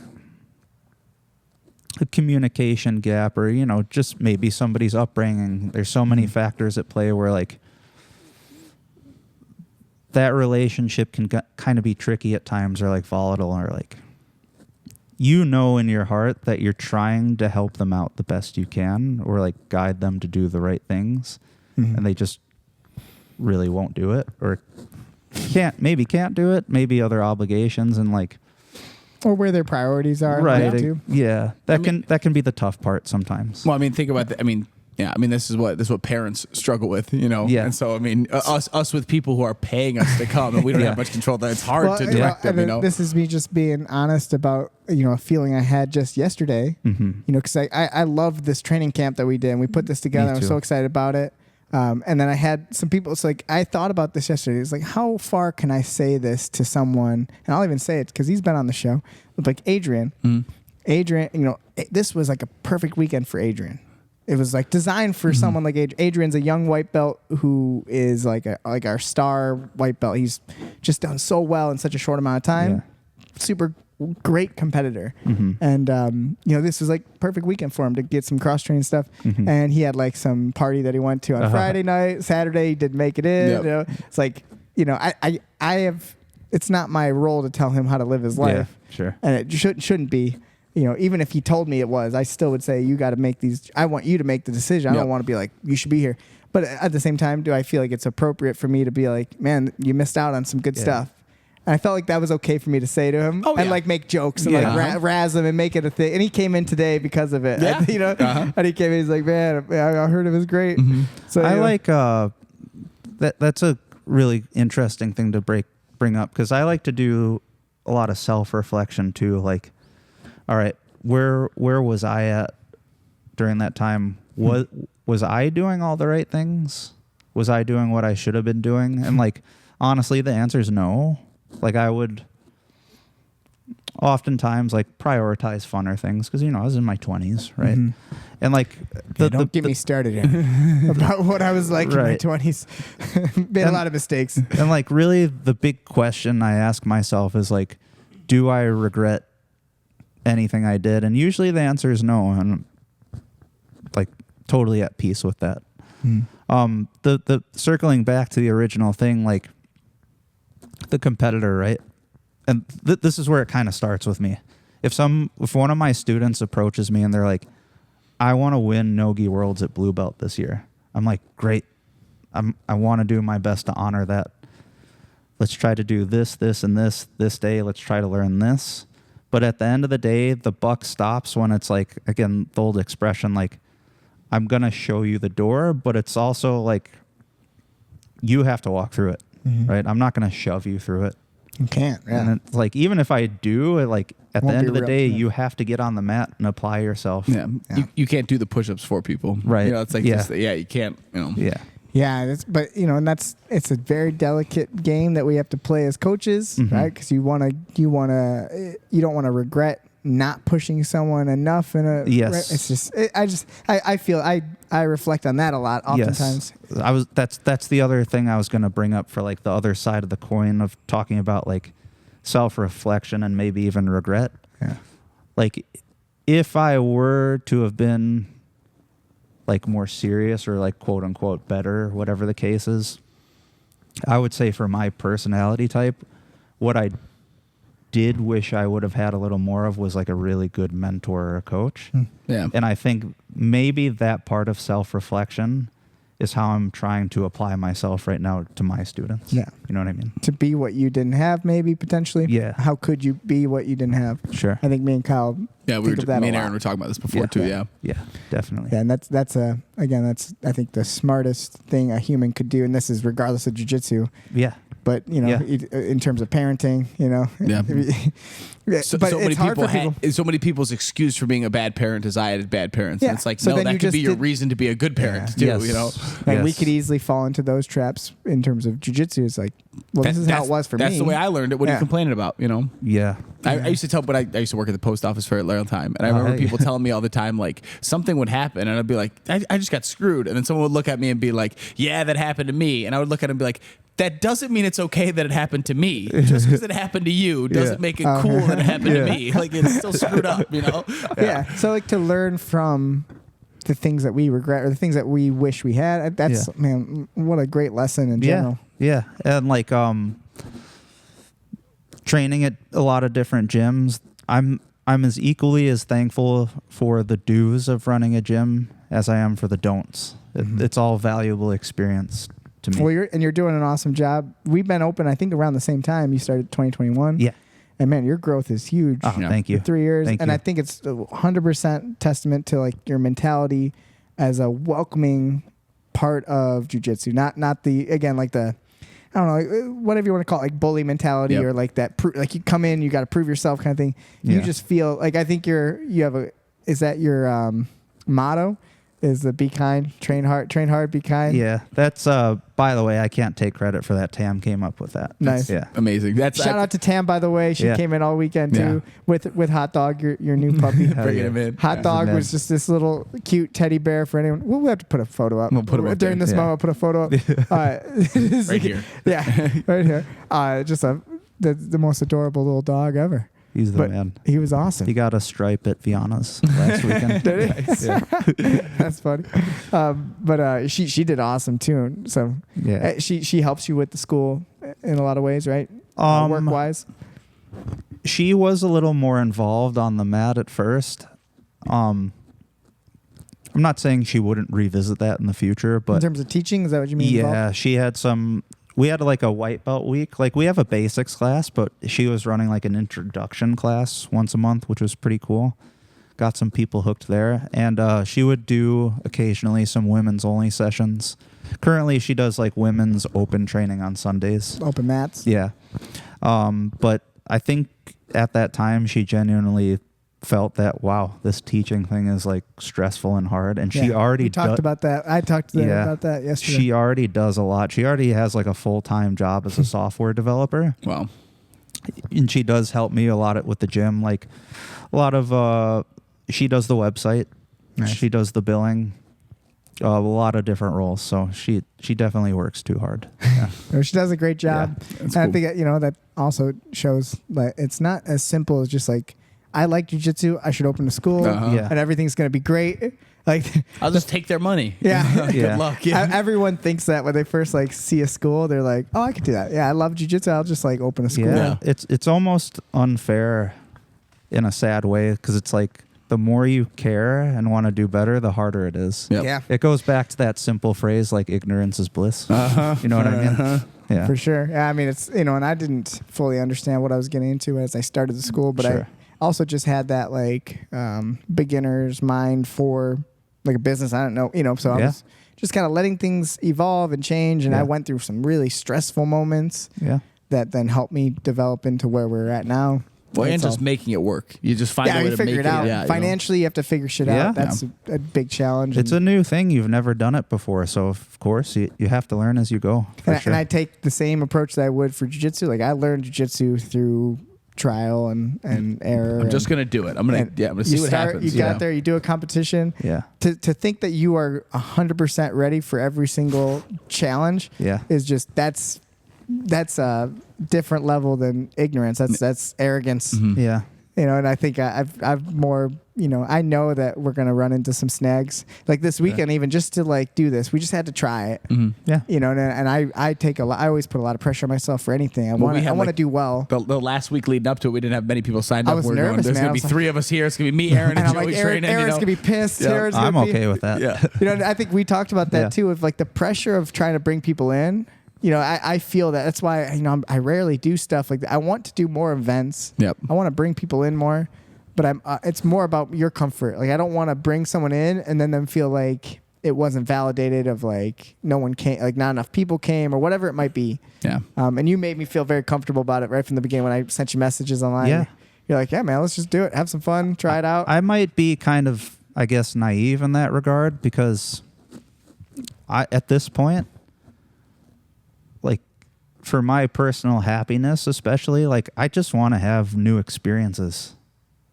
a communication gap or, just maybe somebody's upbringing. There's so many factors at play where like that relationship can kind of be tricky at times or like volatile or like, in your heart that you're trying to help them out the best you can or like guide them to do the right things and they just really won't do it or can't do it, maybe other obligations and like Or where their priorities are. right. Too. Yeah. That can be the tough part sometimes. Well, I mean, think about this is what parents struggle with, Yeah. And so, us with people who are paying us to come, and we don't Yeah. have much control. That it's hard to Well, direct them. and this is me just being honest about a feeling I had just yesterday. Because I loved this training camp that we did, and we put this together. I was too. so excited about it. And then I had some people. It's like I thought about this yesterday. It's like, how far can I say this to someone? And I'll even say it because he's been on the show. Like Adrian. Adrian, this was like a perfect weekend for Adrian. It was like designed for someone like Adrian. Adrian's a young white belt who is like our star white belt. He's just done so well in such a short amount of time. Yeah. Super great competitor. And, this was like perfect weekend for him to get some cross training stuff. And he had like some party that he went to on Friday night. Saturday, he didn't make it in. Yep. It's like, I have, it's not my role to tell him how to live his life. Yeah, sure. And it shouldn't be. Even if he told me it was, I still would say, you got to make these. I want you to make the decision. I don't want to be like, you should be here. But at the same time, do I feel like it's appropriate for me to be like, man, you missed out on some good stuff? And I felt like that was okay for me to say to him and like make jokes and like razz him and make it a thing. And he came in today because of it. Yeah. And he came in, he's like, man, I heard it was great. So I like that's a really interesting thing to bring up because I like to do a lot of self-reflection too. Like, all right, where was I at during that time? Was I doing all the right things? Was I doing what I should have been doing? And like, honestly, the answer is no. Like I would oftentimes like prioritize funner things because I was in my 20s, right? And like don't get me started about what I was like in my 20s. Made a lot of mistakes. And like really the big question I ask myself is like, do I regret anything I did? And usually the answer is no. And I'm like totally at peace with that. The circling back to the original thing, like the competitor, right? And this is where it kind of starts with me. If one of my students approaches me and they're like, I want to win Nogi Worlds at Blue Belt this year. I'm like, great. I want to do my best to honor that. Let's try to do this, and this day. Let's try to learn this. But at the end of the day, the buck stops when it's like, again, the old expression, like, I'm going to show you the door, but it's also like, you have to walk through it, right? I'm not going to shove you through it. You can't. Yeah. And it's like, even if I do, like, at the Won't end be of the real, day, yeah. you have to get on the mat and apply yourself. Yeah. You can't do the push-ups for people. Right. It's like, you can't, Yeah. Yeah, and it's a very delicate game that we have to play as coaches, right? Because you don't want to regret not pushing someone enough Yes. Right? It's just I feel I reflect on that a lot oftentimes. Yes. That's the other thing I was going to bring up for like the other side of the coin of talking about like self-reflection and maybe even regret. Yeah. Like if I were to have been like more serious or like quote unquote better, whatever the case is, I would say for my personality type, what I did wish I would have had a little more of was like a really good mentor or a coach. Yeah. And I think maybe that part of self-reflection is how I'm trying to apply myself right now to my students. Yeah. You know what I mean? To be what you didn't have, maybe potentially. Yeah. How could you be what you didn't have? Sure. I think me and Kyle. Yeah, think of that me a and Aaron lot. were talking about this before too. Yeah. Yeah, definitely. Yeah, and that's I think the smartest thing a human could do, and this is regardless of jiu-jitsu. Yeah. But in terms of parenting, Yeah. but it's hard for people. So many people's excuse for being a bad parent is I had bad parents. Yeah. And it's like, So no, then that you could just be your did- reason to be a good parent too. Yes. You know, And we Yes. could easily fall into those traps in terms of jiu-jitsu. It's like, well, this is how it was for me. That's the way I learned it. What are you Yeah. complaining about? You know. Yeah. I used to tell, but I used to work at the post office for a long time, and I remember hey. people telling me all the time, like something would happen, and I'd be like, I just got screwed, and then someone would look at me and be like, yeah, that happened to me, and I would look at him and be like, that doesn't mean it's okay that it happened to me. Just because it happened to you doesn't make it cool that it happened to me. Like it's still screwed up, you know? Yeah. So like to learn from the things that we regret or the things that we wish we had. That's man, what a great lesson in general. Yeah. And like training at a lot of different gyms, I'm as equally as thankful for the do's of running a gym as I am for the don'ts. It's all valuable experience to me. Well, you're doing an awesome job. We've been open, I think, around the same time. You started 2021. Yeah. And man, your growth is huge. Oh, thank you. 3 years. Thank and you. I think it's 100% testament to like your mentality as a welcoming part of jiu-jitsu. Not the, again, like the, I don't know, like, whatever you want to call it, like bully mentality or like that, like you come in, you got to prove yourself kind of thing. You Yeah. just feel like, I think is that your motto? Is the be kind, train hard, be kind? Yeah. That's, by the way, I can't take credit for that. Tam came up with that. Nice. Yeah. Amazing. Shout out to Tam, by the way. She came in all weekend too with Hot Dog, your new puppy. Bringing him in. Hot Dog was just this little cute teddy bear for anyone. We'll have to put a photo up. We'll put him up during there. this moment. I'll put a photo up. Right here. Yeah, right here. Just the most adorable little dog ever. He's the But man. he was awesome. He got a stripe at Viana's last weekend. Did he? Yeah. That's funny. But she did awesome too. So Yeah. she helps you with the school in a lot of ways, right? Work wise. She was a little more involved on the mat at first. I'm not saying she wouldn't revisit that in the future, In but terms of teaching, is that what you mean? yeah, involved? she had some. We had like a white belt week. Like we have a basics class, but she was running like an introduction class once a month, which was pretty cool. Got some people hooked there, and she would do occasionally some women's only sessions. Currently, she does like women's open training on Sundays. Open mats. Yeah. But I think at that time she genuinely felt that, wow, this teaching thing is like stressful and hard. And she already we talked about that. I talked to them about that yesterday. She already does a lot. She already has like a full-time job as a software developer. Wow. And she does help me a lot with the gym. Like a lot of, she does the website. Nice. She does the billing. A lot of different roles. So she definitely works too hard. Yeah. She does a great job. Yeah, And that's I cool. think that also shows that it's not as simple as just like, I like jiu-jitsu, I should open a school, Yeah. and everything's going to be great. Like, I'll just take their money. yeah. Yeah. Good luck. Yeah. Everyone thinks that when they first like see a school, they're like, "Oh, I could do that. Yeah, I love jiu-jitsu. I'll just like open a school." Yeah. It's almost unfair in a sad way because it's like the more you care and want to do better, the harder it is. Yep. Yeah, It goes back to that simple phrase like ignorance is bliss. Uh-huh. You know what I mean? Yeah. for sure. Yeah, I mean, it's and I didn't fully understand what I was getting into as I started the school, but Sure. I also just had that like beginner's mind for like a business. I don't know, so I was just kind of letting things evolve and change, and I went through some really stressful moments Yeah. that then helped me develop into where we're at now. Well, and That's just all. making it work. You just find a way you to figure make it out. Yeah, Financially, you have to figure shit Yeah. out. That's a big challenge. It's a new thing. You've never done it before. So, of course, you have to learn as you go. For and, sure. and I take the same approach that I would for jiu-jitsu. Like I learned jiu-jitsu through trial and error. I'm just gonna do it. I'm gonna see what happens. You get out there, you do a competition. Yeah. To think that you are 100% ready for every single challenge Yeah. is just that's a different level than ignorance. That's arrogance. Yeah. And I think I've more, I know that we're going to run into some snags like this weekend, even just to like do this. We just had to try it. Mm-hmm. Yeah. And I take I always put a lot of pressure on myself for anything. I want to do well. The last week leading up to it, we didn't have many people signed up. I was nervous, There's going to be 3 of us here. It's going to be me, Aaron, and Joey like, training. Aaron's going to be pissed. Yeah. I'm okay with that. Yeah. I think we talked about that too, of like the pressure of trying to bring people in. I feel that. That's why, I rarely do stuff like that. I want to do more events. Yep. I want to bring people in more, but it's more about your comfort. Like, I don't want to bring someone in and then them feel like it wasn't validated, of like no one came, like not enough people came or whatever it might be. Yeah. And you made me feel very comfortable about it right from the beginning when I sent you messages online. Yeah. You're like, yeah, man, let's just do it. Have some fun. Try it out. I might be kind of, I guess, naive in that regard, because at this point, like, for my personal happiness especially, like, I just want to have new experiences.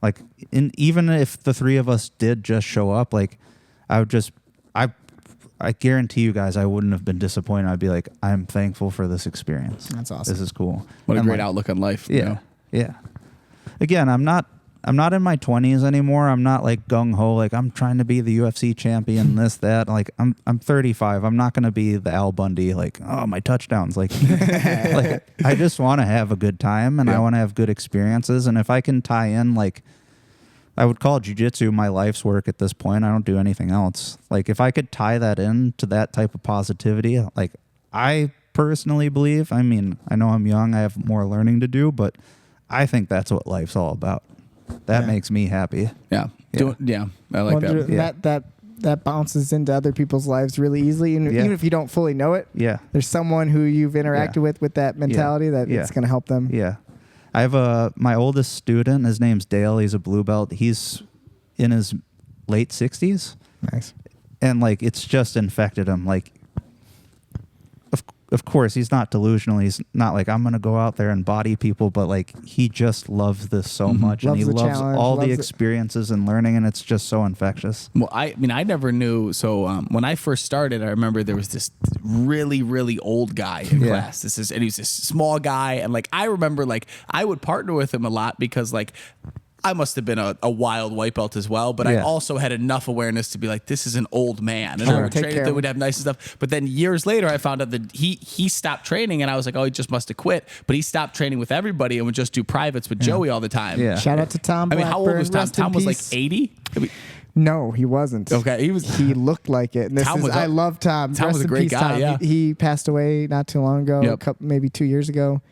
Like, even if the 3 of us did just show up, like, I guarantee you guys I wouldn't have been disappointed. I'd be like, I'm thankful for this experience. That's awesome. This is cool. What a And great outlook on life. Yeah. Yeah. Again, I'm not in my 20s anymore. I'm not like gung ho, like I'm trying to be the UFC champion, this, that. Like I'm 35. I'm not going to be the Al Bundy, like, oh, my touchdowns. Like, like I just want to have a good time, and I want to have good experiences. And if I can tie in, like, I would call jiu-jitsu my life's work at this point. I don't do anything else. Like, if I could tie that in to that type of positivity, like, I personally believe, I mean, I know I'm young, I have more learning to do, but I think that's what life's all about. That makes me happy. Yeah. Yeah. I like that. Yeah. That bounces into other people's lives really easily. And even if you don't fully know it, there's someone who you've interacted with that mentality that it's going to help them. Yeah. I have my oldest student, his name's Dale. He's a blue belt. He's in his late 60s. Nice. And like, it's just infected him. Like, of course, he's not delusional. He's not like, I'm going to go out there and body people, but like, he just loves this so much. And he loves all the experiences and learning, and it's just so infectious. Well, I mean, I never knew. So when I first started, I remember there was this really, really old guy in class. And he was this small guy. And like, I remember like, I would partner with him a lot because like, I must have been a wild white belt as well, but I also had enough awareness to be like, this is an old man. And I would train with him, we'd have nice stuff. But then years later, I found out that he stopped training, and I was like, oh, he just must have quit. But he stopped training with everybody and would just do privates with Joey all the time. Yeah. Shout out to Tom. I mean, how old was Tom? Rest Tom was like peace. 80? No, he wasn't. Okay, He looked like it. And I love Tom. Tom was a in great peace, guy, Tom. yeah. He passed away not too long ago, maybe 2 years ago.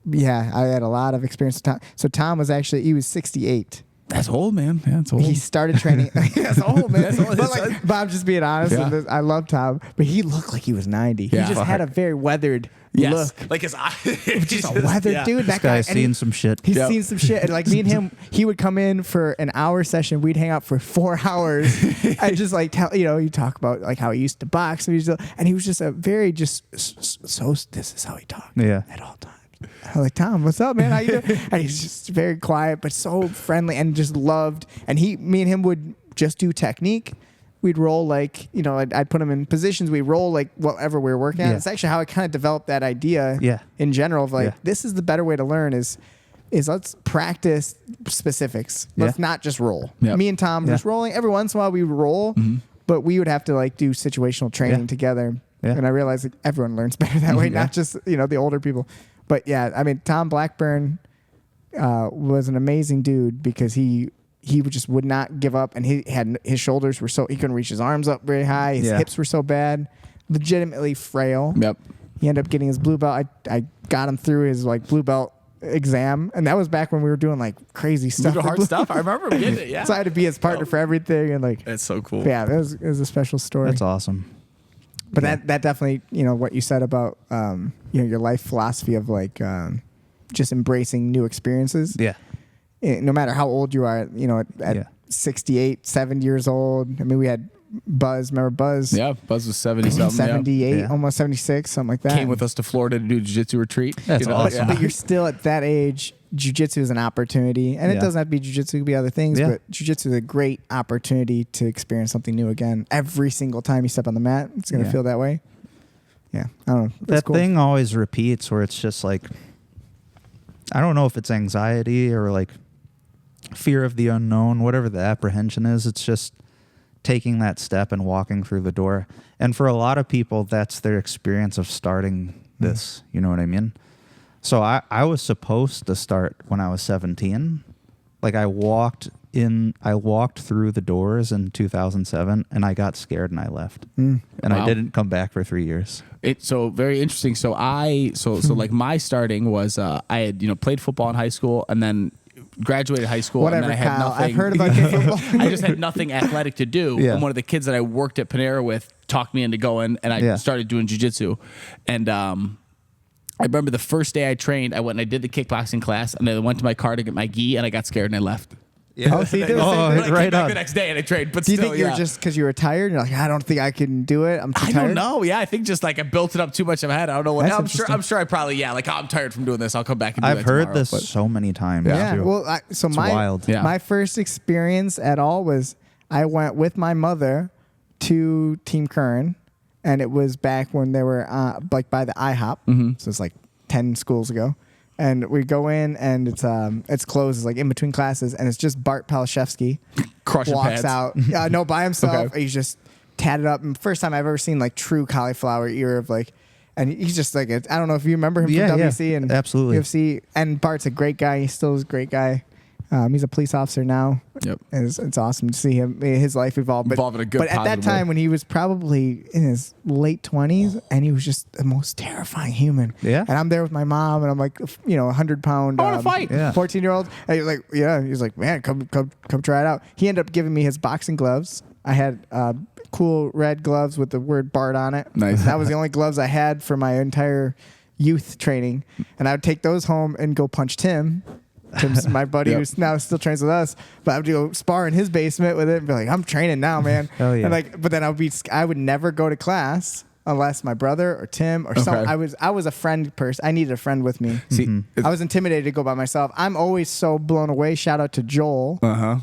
Yeah, I had a lot of experience with Tom. So Tom was 68. That's old, man. Yeah, that's old. He started training. That's old, man. That's old. But I'm just being honest. Yeah. I love Tom, but he looked like he was 90. Yeah. He just had a very weathered look. Like his eye. Just a weathered dude. This guy's seen some shit. He's seen some shit. And like me and him, he would come in for an hour session. We'd hang out for 4 hours. I just like tell you talk about like how he used to box, and he was just a very this is how he talked. At all times. I'm like, Tom, what's up, man? How you doing? And he's just very quiet, but so friendly, and just loved. And me and him would just do technique. We'd roll like, I'd put him in positions. We'd roll like whatever we were working on. It's actually how I kind of developed that idea in general of like, this is the better way to learn is let's practice specifics. Let's not just roll. Yep. Me and Tom just rolling. Every once in a while we would roll, but we would have to like do situational training together. Yeah. And I realized that everyone learns better that way, not just, the older people. But yeah, I mean, Tom Blackburn was an amazing dude because he just would not give up, and his shoulders were he couldn't reach his arms up very high. His hips were so bad, legitimately frail. Yep. He ended up getting his blue belt. I got him through his like blue belt exam, and that was back when we were doing like crazy stuff, hard stuff. I remember him getting it. Yeah. So I had to be his partner for everything, and like that's so cool. Yeah, it was a special story. That's awesome. But that definitely, what you said about, your life philosophy of like just embracing new experiences. Yeah. No matter how old you are, at 68, 70 years old. I mean, we had Buzz. Remember Buzz? Yeah, Buzz was 70-something. 78, Yeah. almost 76, something like that. Came with us to Florida to do jiu-jitsu retreat. That's awesome. But you're still at that age. Jiu-jitsu is an opportunity. And it doesn't have to be jiu-jitsu. It could be other things. Yeah. But jiu-jitsu is a great opportunity to experience something new again. Every single time you step on the mat, it's going to feel that way. Yeah. I don't know. That's that cool. thing always repeats where it's just like, I don't know if it's anxiety or like fear of the unknown, whatever the apprehension is. It's just taking that step and walking through the door. And for a lot of people, that's their experience of starting this. You know what I mean? So I was supposed to start when I was 17. Like I walked through the doors in 2007 and I got scared and I left. And Wow. I didn't come back for 3 years. So very interesting. So like my starting was I had played football in high school and then graduated high school. Whatever, and then I had Kyle. nothing. I've heard about your football. I just had nothing athletic to do. Yeah. And one of the kids that I worked at Panera with talked me into going, and I started doing jiu-jitsu. And I remember the first day I trained, I went and I did the kickboxing class, and I went to my car to get my gi, and I got scared and I left. Yeah. Oh, so you did the same Oh, thing? But I right came back on. the next day and I trained. But Do you still, think you're yeah. just because you were tired? You're like, I don't think I can do it. I'm too I tired. don't know. Yeah, I think just like I built it up too much in my head. I don't know what. That's I'm sure I probably like I'm tired from doing this. I'll come back and do I've that heard tomorrow, this but- so many times. Yeah. too. Well, wild. Yeah. my first experience at all was I went with my mother to Team Curran, and it was back when they were like by the IHOP. Mm-hmm. So it's like 10 schools ago. And we go in and it's closed. It's like in between classes, and it's just Bart Palashevsky Crushing walks pads. out. No, by himself. Okay. He's just tatted up. And first time I've ever seen like true cauliflower ear of like, and he's just like I don't know if you remember him Yeah, from yeah. WC and Absolutely. UFC. And Bart's a great guy. He still is a great guy. He's a police officer now. Yep. And it's awesome to see him, his life evolve. But, Evolve in a good, but at that positive time way. when he was probably in his late 20s, and he was just the most terrifying human. Yeah. And I'm there with my mom, and I'm like, 100-pound I wanna fight. Yeah. 14-year-old. And he's like, he's like, man, come try it out. He ended up giving me his boxing gloves. I had cool red gloves with the word Bart on it. Nice. That was the only gloves I had for my entire youth training, and I would take those home and go punch Tim. Tim's my buddy Yep. who's now still trains with us, but I would go spar in his basement with it and be like, I'm training now, man. Hell yeah. And but then I would never go to class unless my brother or Tim or Okay. I was a friend person. I needed a friend with me. See, I was intimidated to go by myself. I'm always so blown away. Shout out to Joel.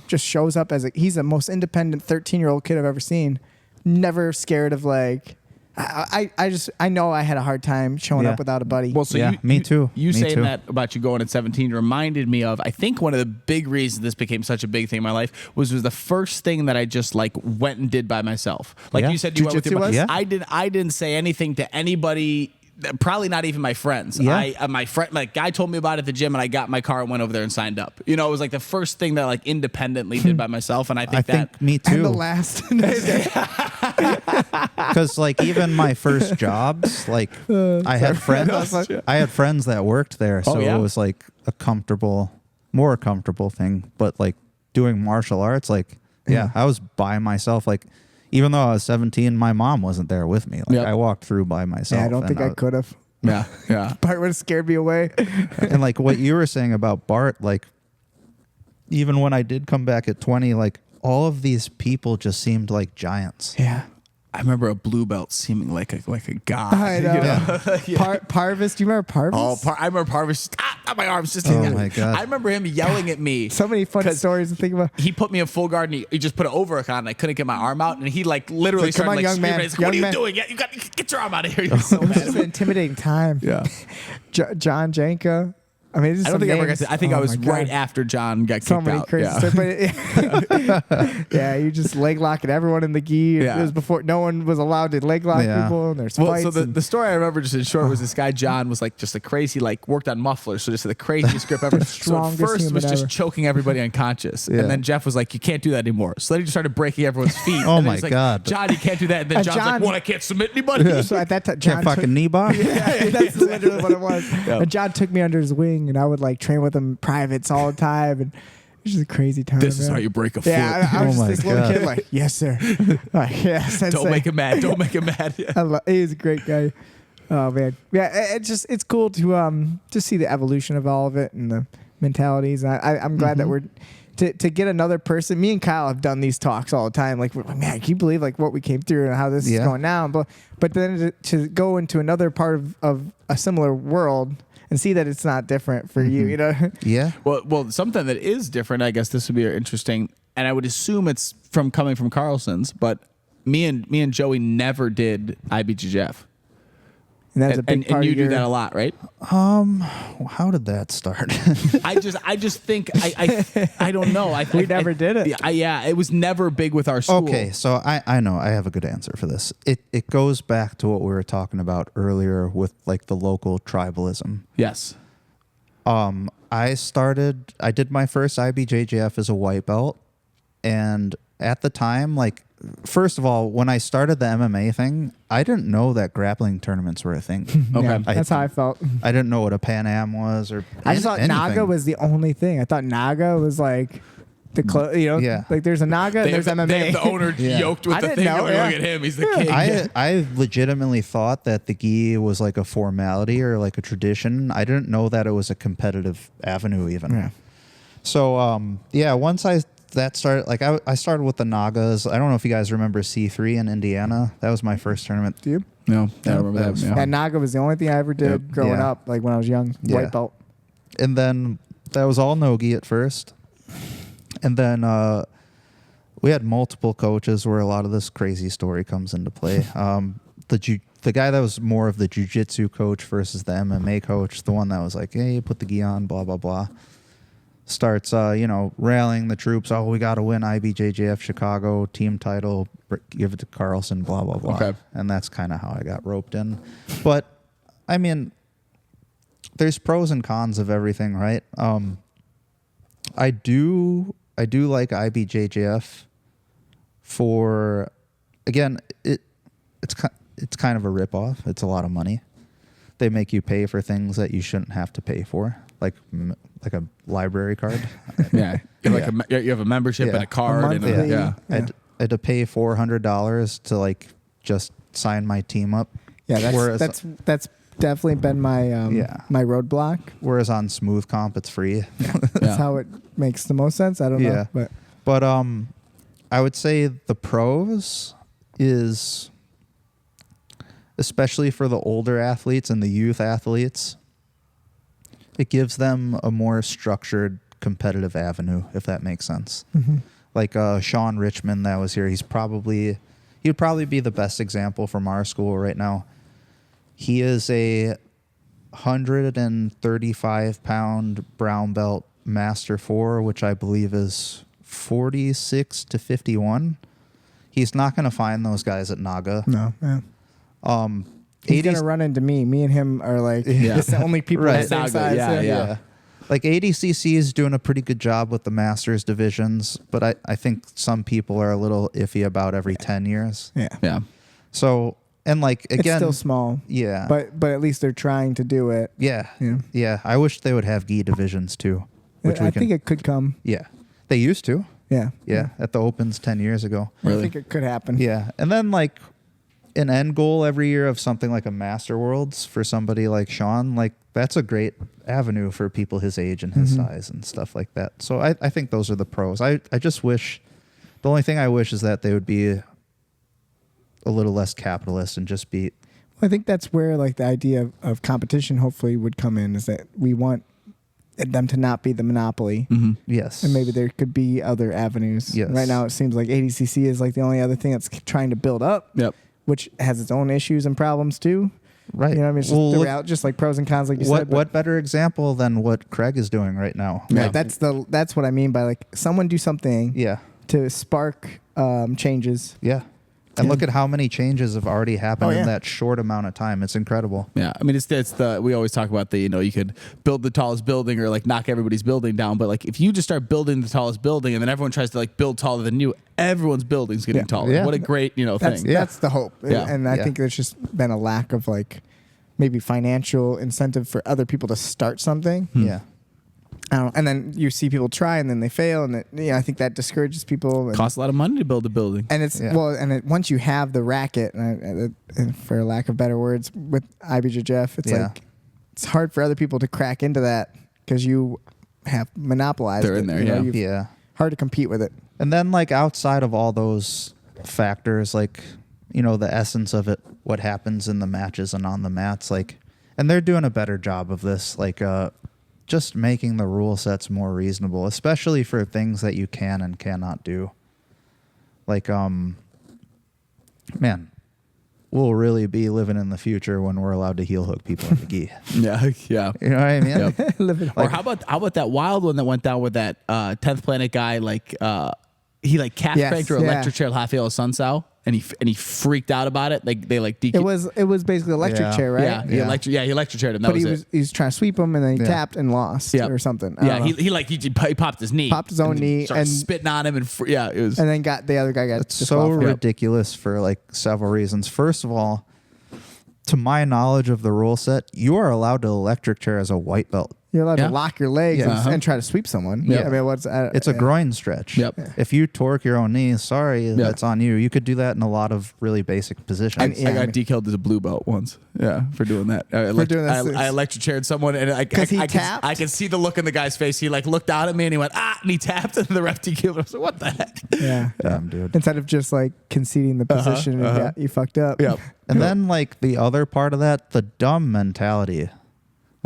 Just shows up as he's the most independent 13-year-old kid I've ever seen. Never scared of like. I know I had a hard time showing Yeah. up without a buddy. Well, so Yeah, me too. You Me saying too. that about you going at 17 reminded me of, I think one of the big reasons this became such a big thing in my life was the first thing that I just like went and did by myself. Like Yeah. you said, you went with your Jiu-jitsu buddy. was? I didn't say anything to anybody. Probably not even my friends. Yeah. My friend, like guy told me about it at the gym, and I got in my car and went over there and signed up. It was like the first thing that I like independently did by myself, and I think me and too. the last. Because like even my first jobs, like I had friends. I had friends that worked there, so yeah? it was like a more comfortable thing. But like doing martial arts, like I was by myself. Like even though I was 17, my mom wasn't there with me. Like Yep. I walked through by myself. Yeah, I don't and think I could have. yeah. Bart would have scared me away. And like what you were saying about Bart, like even when I did come back at 20, like all of these people just seemed like giants. Yeah. I remember a blue belt seeming like a god. I know. Parvis, do you remember Parvis? Oh, I remember Parvis. My arms just. Oh, my God. I remember him yelling at me. So many fun 'cause stories to think about. He put me in full guard and he just put an overhook on and I couldn't get my arm out and he like literally It's like, come started on, like young screaming. man, He's like, what are young you man." doing? Yeah, you got get your arm out of here. He was so It was just an mad. intimidating time. Yeah. John Janka. I mean, I don't think I ever got to. I think I was right after John got So kicked many out. crazy Yeah. stories, but yeah, you just leg locking everyone in the gi. Yeah. It was before no one was allowed to leg lock Yeah. people, and there's Well, fights. so and- the story I remember just in short was this guy John was like just a crazy like worked on mufflers, so just the craziest grip ever. So at strongest first human was just ever. choking everybody unconscious, Yeah. and then Jeff was like, "You can't do that anymore." So then he just started breaking everyone's feet. Oh and then my he's like, God. John, you can't do that. And then And John's like, John- "What? I can't submit anybody." so at that time, John Can't fucking knee bar? yeah, that's literally what it was. Yeah. And John took me under his wing, and I would like train with him privates all the time, and it was just a crazy time. This is man. how you break a foot. Yeah, I was Oh just my this little God. kid, like, yes, sir. Like, yeah, sensei. Don't make him mad. Don't make him mad. Yeah. He's a great guy. Oh man, yeah. It's cool to see the evolution of all of it and the mentalities. And I'm glad that we're to get another person. Me and Kyle have done these talks all the time. Like, man, can you believe like what we came through and how this is going now? But then to go into another part of a similar world and see that it's not different for you. You know. Yeah. Well, something that is different. I guess this would be interesting, and I would assume it's coming from Carlson's. But me and Joey never did IBJJF. And that's a big and part you of your, do that a lot, right? How did that start? I just think I don't know. We never did it. Yeah, it was never big with our school. Okay, so I know I have a good answer for this. It goes back to what we were talking about earlier with like the local tribalism. Yes. I did my first IBJJF as a white belt, and at the time, like, first of all, when I started the MMA thing, I didn't know that grappling tournaments were a thing. Okay. Yeah, that's how I felt. I didn't know what a Pan Am was, or I just thought anything. Naga was the only thing. I thought Naga was like Yeah. like there's a Naga and there's MMA. They have the owner Yeah. yoked with I the didn't thing. know, And yeah. look at him. He's the king. I legitimately thought that the gi was like a formality or like a tradition. I didn't know that it was a competitive avenue even. Yeah. So once that started, like I started with the Nagas. I don't know if you guys remember C3 in Indiana. That was my first tournament. Do you? No, I don't remember that that. was Yeah. fun. And Naga was the only thing I ever did Yep. growing Yeah. up, like when I was young, Yeah. white belt. And then that was all no-gi at first. And then we had multiple coaches where a lot of this crazy story comes into play. The guy that was more of the jiu-jitsu coach versus the MMA coach, the one that was like, hey, put the gi on, blah, blah, blah, starts, rallying the troops. Oh, we got to win IBJJF Chicago team title, give it to Carlson, blah, blah, blah. Okay. And that's kind of how I got roped in. But, I mean, there's pros and cons of everything, right? I do like IBJJF for, again, it's kind of a ripoff. It's a lot of money. They make you pay for things that you shouldn't have to pay for, like a library card. Yeah. You have a membership Yeah. and a card. A monthly- yeah. I had to pay $400 to like just sign my team up. Yeah, Whereas- that's definitely been my my roadblock. Whereas on Smooth Comp, it's free. That's Yeah. how it makes the most sense. I don't Yeah. know, but But I would say the pros is, especially for the older athletes and the youth athletes, it gives them a more structured competitive avenue, if that makes sense. Mm-hmm. Like Sean Richmond that was here, he'd probably be the best example from our school right now. He is a 135-pound brown belt master 4, which I believe is 46 to 51. He's not going to find those guys at Naga. no, yeah. He's 80s gonna run into me. Me and him are like Yeah. the only people Right. the same Naga, size. yeah. Like ADCC is doing a pretty good job with the masters divisions, but I think some people are a little iffy about every 10 years. Yeah. Yeah. So, and like, It's again, still small. yeah. But at least they're trying to do it. yeah. Yeah. Yeah. I wish they would have gi divisions too. I think it could come. Yeah. They used to. Yeah. Yeah. At the Opens 10 years ago. Really? I think it could happen. Yeah. And then like an end goal every year of something like a Master Worlds for somebody like Sean, like that's a great avenue for people his age and his size and stuff like that. So I think those are the pros. I just wish, the only thing I wish is that they would be a little less capitalist and just be, I think that's where like the idea of competition hopefully would come in, is that we want them to not be the monopoly. yes. And maybe there could be other avenues. Yes. Right now it seems like ADCC is like the only other thing that's trying to build up, Yep. which has its own issues and problems too. Right. You know what I mean? It's just, Well, the look- reality, just like pros and cons, like you what said. but- what better example than what Craig is doing right now? Yeah, Yeah. that's what I mean by like someone do something Yeah. to spark changes. Yeah. And Yeah. look at how many changes have already happened Oh, yeah. in that short amount of time. It's incredible. Yeah, I mean, it's the we always talk about you could build the tallest building or like knock everybody's building down, but like if you just start building the tallest building and then everyone tries to like build taller than you, everyone's building's getting Yeah. taller. Yeah. What a great That's thing. Yeah. that's the hope. Yeah. And I Yeah. think there's just been a lack of like maybe financial incentive for other people to start something. Yeah. I don't know. And then you see people try and then they fail, and I think that discourages people. And, Costs a lot of money to build a building. and it's Yeah. once you have the racket, and for lack of better words, with IBJJF, it's Yeah. like it's hard for other people to crack into that because you have monopolized. They're it, in there, you know, yeah. you've- Yeah. hard to compete with it. And then like outside of all those factors, like, the essence of it, what happens in the matches and on the mats, like, and they're doing a better job of this, like, just making the rule sets more reasonable, especially for things that you can and cannot do. Like, man, we'll really be living in the future when we're allowed to heel hook people in the gi. Yeah, yeah. You know what I mean? Yep. Or how about that wild one that went down with that 10th Planet guy? Like he like calf cranked or electric chair Rafael Sunsao, and he freaked out about it. Like they like it was basically electric chair, right? Yeah, he electric chaired him. That but he was trying to sweep him, and then he tapped and lost or something. He popped his knee, popped his own knee, started and spitting on him, and it was. And then the other guy got it's so ridiculous for like several reasons. First of all, to my knowledge of the rule set, you are allowed to electric chair as a white belt. You're allowed to lock your legs and try to sweep someone. Yeah. I mean, it's a groin stretch. Yep. If you torque your own knee, that's on you. You could do that in a lot of really basic positions. I got decaled as a blue belt once. Yeah, for doing that. I electric chaired someone, and I could see the look in the guy's face. He like looked out at me and he went and he tapped, and the ref DQ'd. I was like, what the heck? Yeah, damn, dude. Instead of just like conceding the position, you fucked up. Yep. And then like the other part of that, the dumb mentality.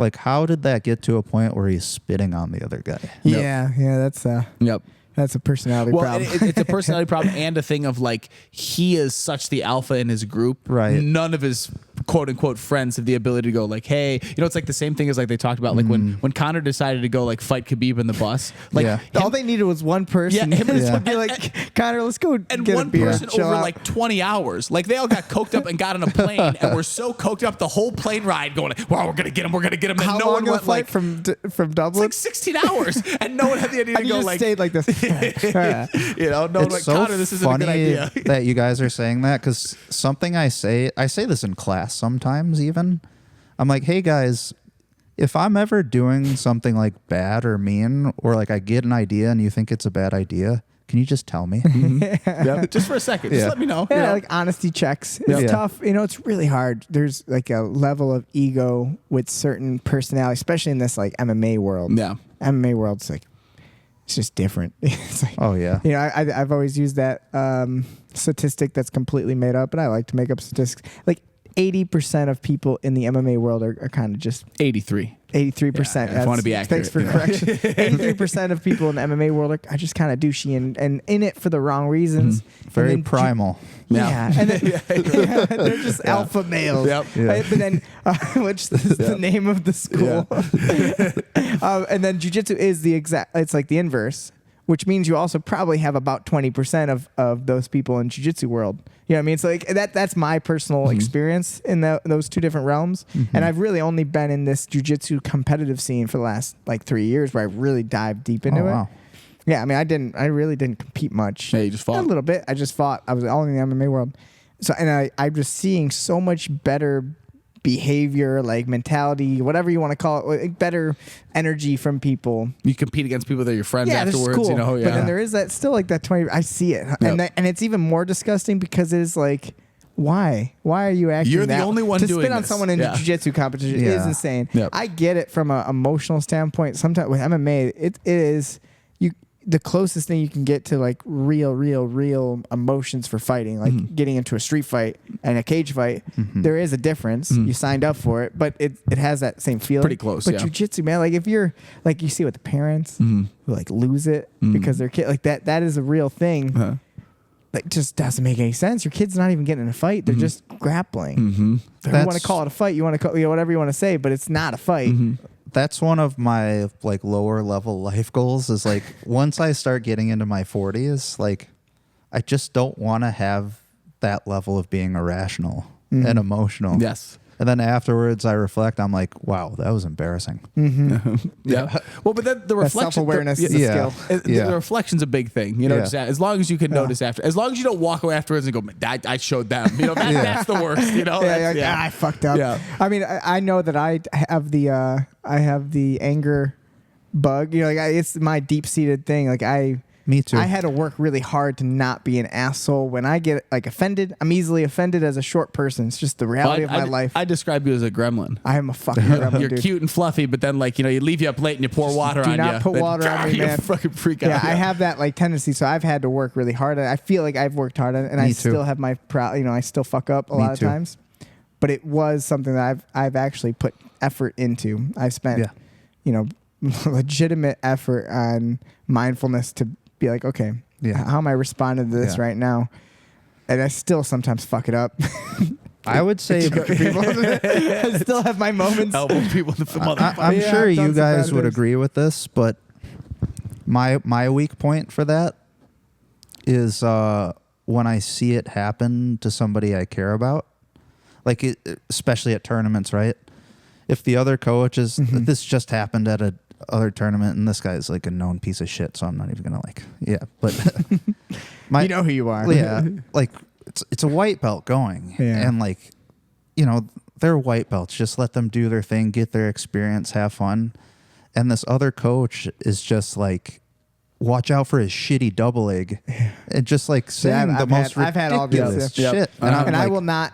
Like, how did that get to a point where he's spitting on the other guy? Yeah, that's that's a personality problem. It's a personality problem and a thing of like he is such the alpha in his group. Right. None of his quote unquote friends have the ability to go like, hey, it's like the same thing as like they talked about like when Conor decided to go like fight Khabib in the bus. Like all they needed was one person. Yeah, would be like, Conor, let's go and get one a beer, person over like 20 hours. Like they all got coked up and got on a plane and were so coked up the whole plane ride going, wow, we're gonna get him. And how no long one went flight like from Dublin? It's like 16 hours, and no one had the idea to and go just like stayed like this. no one It's like so Conor, this isn't a funny good idea. that you guys are saying that, because something I say this in class sometimes even. I'm like, hey guys, if I'm ever doing something like bad or mean, or like I get an idea and you think it's a bad idea, can you just tell me? Just for a second, just let me know. Yeah, like honesty checks. It's tough. It's really hard. There's like a level of ego with certain personality, especially in this like MMA world. Yeah, MMA world's like, it's just different. It's like, oh yeah. I've always used that statistic that's completely made up, and I like to make up statistics. Like 80% of people in the MMA world are kind of just 83%. I want to be accurate. Thanks for correction. 83% of people in the MMA world are just kind of douchey and in it for the wrong reasons. Very primal. Yeah, and then, they're just alpha males. Yep. Right? But then, which is the name of the school. And then jiu-jitsu is it's like the inverse, which means you also probably have about 20% of those people in jiu-jitsu world. You know what I mean? So like that's my personal experience in those two different realms. And I've really only been in this jiu-jitsu competitive scene for the last like 3 years where I really dived deep into it. Wow. Yeah, I mean, I really didn't compete much. Yeah, you just fought. A little bit. I just fought. I was all in the MMA world. So, and I'm just seeing so much better behavior, like mentality, whatever you want to call it, like better energy from people. You compete against people that are your friends afterwards. Cool. But then there is that still like that 20. I see it, and it's even more disgusting because it is like, why? Why are you acting? You're that the only one to doing spit on this. someone in a jiu-jitsu competition is insane. Yep. I get it from an emotional standpoint. Sometimes with MMA, it is the closest thing you can get to like real emotions for fighting, like getting into a street fight and a cage fight. There is a difference. You signed up for it, but it has that same feeling. Pretty close. But jiu-jitsu, man, like if you're like you see with the parents who like lose it because their kid like that is a real thing. That just doesn't make any sense. Your kid's not even getting in a fight; they're just grappling. You want to call it a fight, you want to call whatever you want to say, but it's not a fight. That's one of my like lower level life goals is like once I start getting into my 40s, like I just don't want to have that level of being irrational and emotional. Yes. And then afterwards I reflect, I'm like, wow, that was embarrassing. Yeah. Well, but then the reflection, self-awareness is a skill. The reflection's a big thing. Just as long as you can notice after, as long as you don't walk away afterwards and go, I showed them. That's the worst. I fucked up. Yeah. I mean, I know that I have the anger bug. It's my deep seated thing. Like Me too. I had to work really hard to not be an asshole. When I get like offended, I'm easily offended as a short person. It's just the reality of my life. I describe you as a gremlin. I am a fucking gremlin. You're dude. Cute and fluffy, but then like you leave you up late and you pour water on you. Do not put water on me, man. You fucking freak out. Yeah, I have that like tendency, so I've had to work really hard. I feel like I've worked hard, and I still have my I still fuck up a lot of times. But it was something that I've actually put effort into. I've spent legitimate effort on mindfulness to be like, okay. Yeah. How am I responding to this right now? And I still sometimes fuck it up. I would say I still have my moments. Elbow people in the motherfucker. I'm Yeah, sure I've done you some bad guys would things. agree with this, but my weak point for that is when I see it happen to somebody I care about, like especially at tournaments, right? If the other coach is, this just happened at a other tournament, and this guy's like a known piece of shit, so I'm not even gonna but You know who you are. yeah, like it's a white belt going, and like, they're white belts. Just let them do their thing, get their experience, have fun. And this other coach is just like, watch out for his shitty double leg, and just like saying I've had all these ridiculous shit. shit. And I will not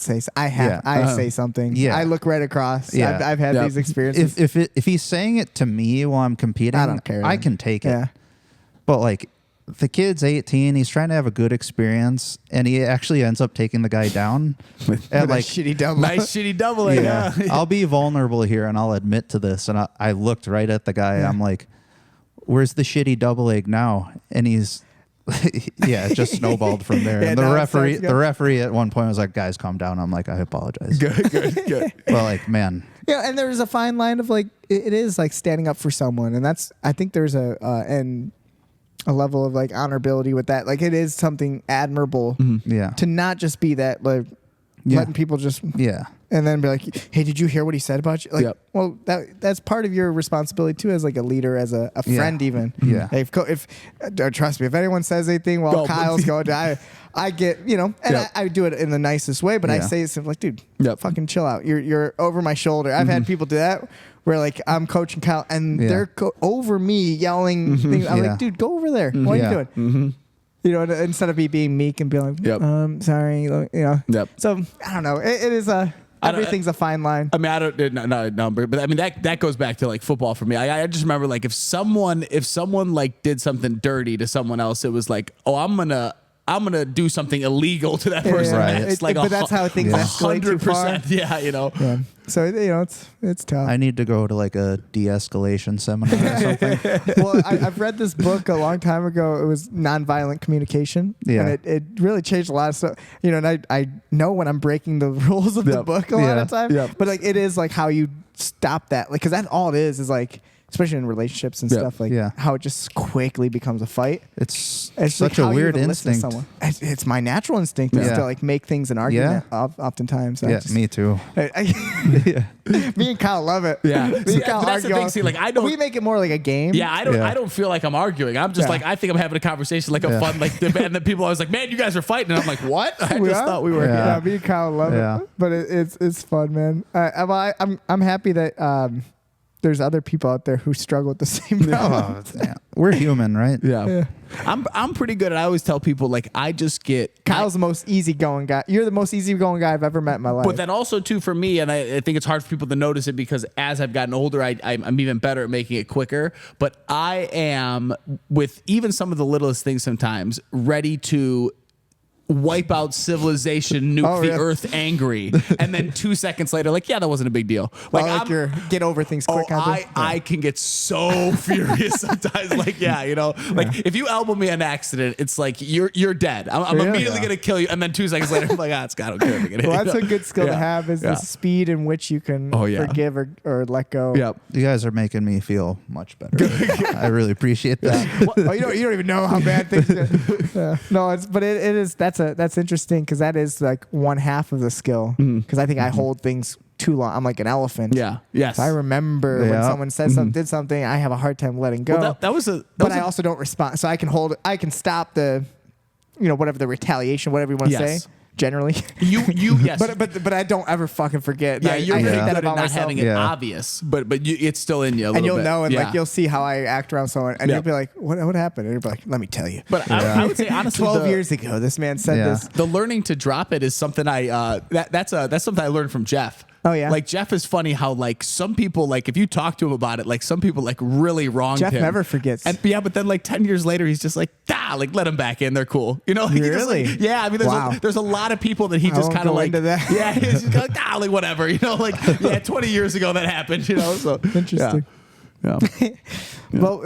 say. I say something. Yeah. I look right across. Yeah. I've had these experiences. If he's saying it to me while I'm competing, I don't care. I can take it. Yeah. But like, the kid's 18, he's trying to have a good experience, and he actually ends up taking the guy down at like shitty double. Nice shitty double. Yeah. I'll be vulnerable here, and I'll admit to this. And I looked right at the guy. I'm like, "Where's the shitty double leg now?" And he's, it just snowballed from there. And the referee at one point was like, "Guys, calm down." I'm like, "I apologize." Good. Well, like, man, Yeah, and there's a fine line of like it is like standing up for someone, and I think there's a level of like honorability with that. Like it is something admirable yeah, to not just be that like letting people just yeah, and then be like, hey, did you hear what he said about you? Like, well, that's part of your responsibility too, as like a leader, as a friend, even. Yeah. If trust me, if anyone says anything while Kyle's going, I get, and I do it in the nicest way, but I say something like, dude, fucking chill out. You're over my shoulder. I've had people do that where like I'm coaching Kyle and they're over me yelling things. I'm like, dude, go over there. What are you doing? Instead of me being meek and being like, sorry, So I don't know. It is everything's a fine line. I mean, I don't not a number, but I mean that goes back to like football for me. I just remember like if someone like did something dirty to someone else, it was like, oh, I'm gonna do something illegal to that person. Right. It's like but that's how things escalate too far. 100%. Yeah. So it's tough. I need to go to like a de-escalation seminar or something. Well, I've read this book a long time ago. It was Nonviolent Communication. Yeah. And it really changed a lot of stuff. And I know when I'm breaking the rules of the book a lot of time. But like it is like how you stop that. Like, because that's all it is like, especially in relationships and stuff, like how it just quickly becomes a fight. It's like such a how you weird even listen to instinct. someone. It's my natural instinct is to like make things an argument oftentimes. Me too. Me and Kyle love it. Yeah. Me and Kyle But that's the argue thing. See, like I don't. we make it more like a game. Yeah, I don't feel like I'm arguing. I'm just like I think I'm having a conversation, like a fun like debate, and then people are always like, "Man, you guys are fighting," and I'm like, "What?" I just thought we were. Yeah, me and Kyle love it. But it's fun, man. I'm happy that there's other people out there who struggle with the same problem. We're human, right? Yeah. I'm pretty good. And I always tell people like I just get Kyle's the most easygoing guy. You're the most easygoing guy I've ever met in my life. But then also too for me, and I think it's hard for people to notice it because as I've gotten older, I'm even better at making it quicker. But I am with even some of the littlest things sometimes ready to wipe out civilization, nuke the earth angry, and then 2 seconds later, like, that wasn't a big deal. Like, get over things quick. I can get so furious sometimes. Like, if you elbow me on accident, it's like you're dead. I'm immediately gonna kill you, and then 2 seconds later, I'm like, I don't care. Well, that's a good skill to have is the speed in which you can forgive or let go. Yep. You guys are making me feel much better. I really appreciate that. You don't even know how bad things are. No, that's interesting because that is like one half of the skill. Because I think I hold things too long. I'm like an elephant. Yeah. Yes. If I remember when someone said something, did something, I have a hard time letting go. Well, but I also don't respond. So I can stop the, whatever the retaliation, whatever you want to say. Generally, yes, but I don't ever fucking forget. Yeah, you're really that good at about not myself. having it obvious, but it's still in you. And you'll bit. know, and like you'll see how I act around someone, and you'll be like, "What happened?" And you'll be like, "Let me tell you." But I would say honestly, 12 years ago, this man said this. The learning to drop it is something that's something I learned from Jeff. Oh yeah, like Jeff is funny how like some people like if you talk to him about it, like some people like really wronged him. Jeff never forgets. And but then like 10 years later, he's just like like let him back in. They're cool. Like, really? I mean, there's a lot of people that he just kind of like into that. Yeah, he's just like whatever. 20 years ago that happened. So interesting. Yeah. Well,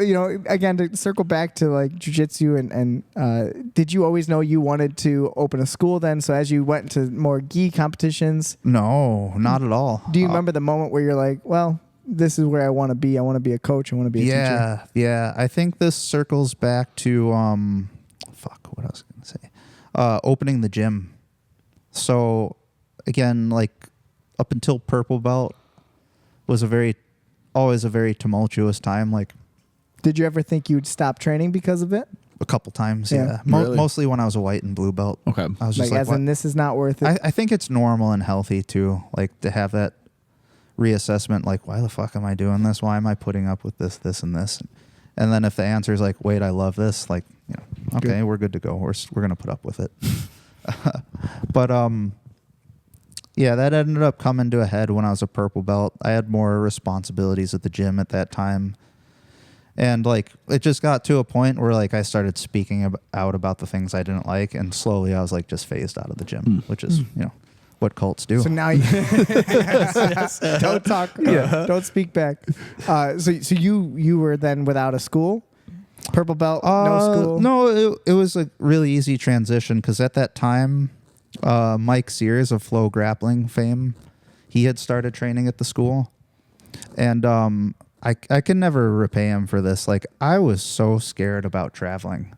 again, to circle back to like jiu-jitsu and did you always know you wanted to open a school then? So as you went to more gi competitions, No, not at all. do you remember the moment where you're like, well, this is where I want to be. I want to be a coach. I want to be a teacher. Yeah. I think this circles back to what I was going to say. Opening the gym. So again, like up until purple belt was always a very tumultuous time. Like, did you ever think you'd stop training because of it? a couple times, Yeah. yeah. Really? Mostly when I was a white and blue belt. Okay. I was just Like, like, as in, this is not worth it. I think it's normal and healthy too, like to have that reassessment. Like, why the fuck am I doing this? Why am I putting up with this, this, and this? And then if the answer is like, wait, I love this, like, okay, Good. we're good to go. We're gonna put up with it. But yeah, that ended up coming to a head when I was a purple belt. I had more responsibilities at the gym at that time. And like it just got to a point where like I started speaking out about the things I didn't like, and slowly I was like just phased out of the gym, which is what cults do. So now you don't talk, don't speak back. So you were then without a school, purple belt, no school. No, it was a really easy transition because at that time, Mike Sears of Flow Grappling fame, he had started training at the school, and I can never repay him for this. Like, I was so scared about traveling,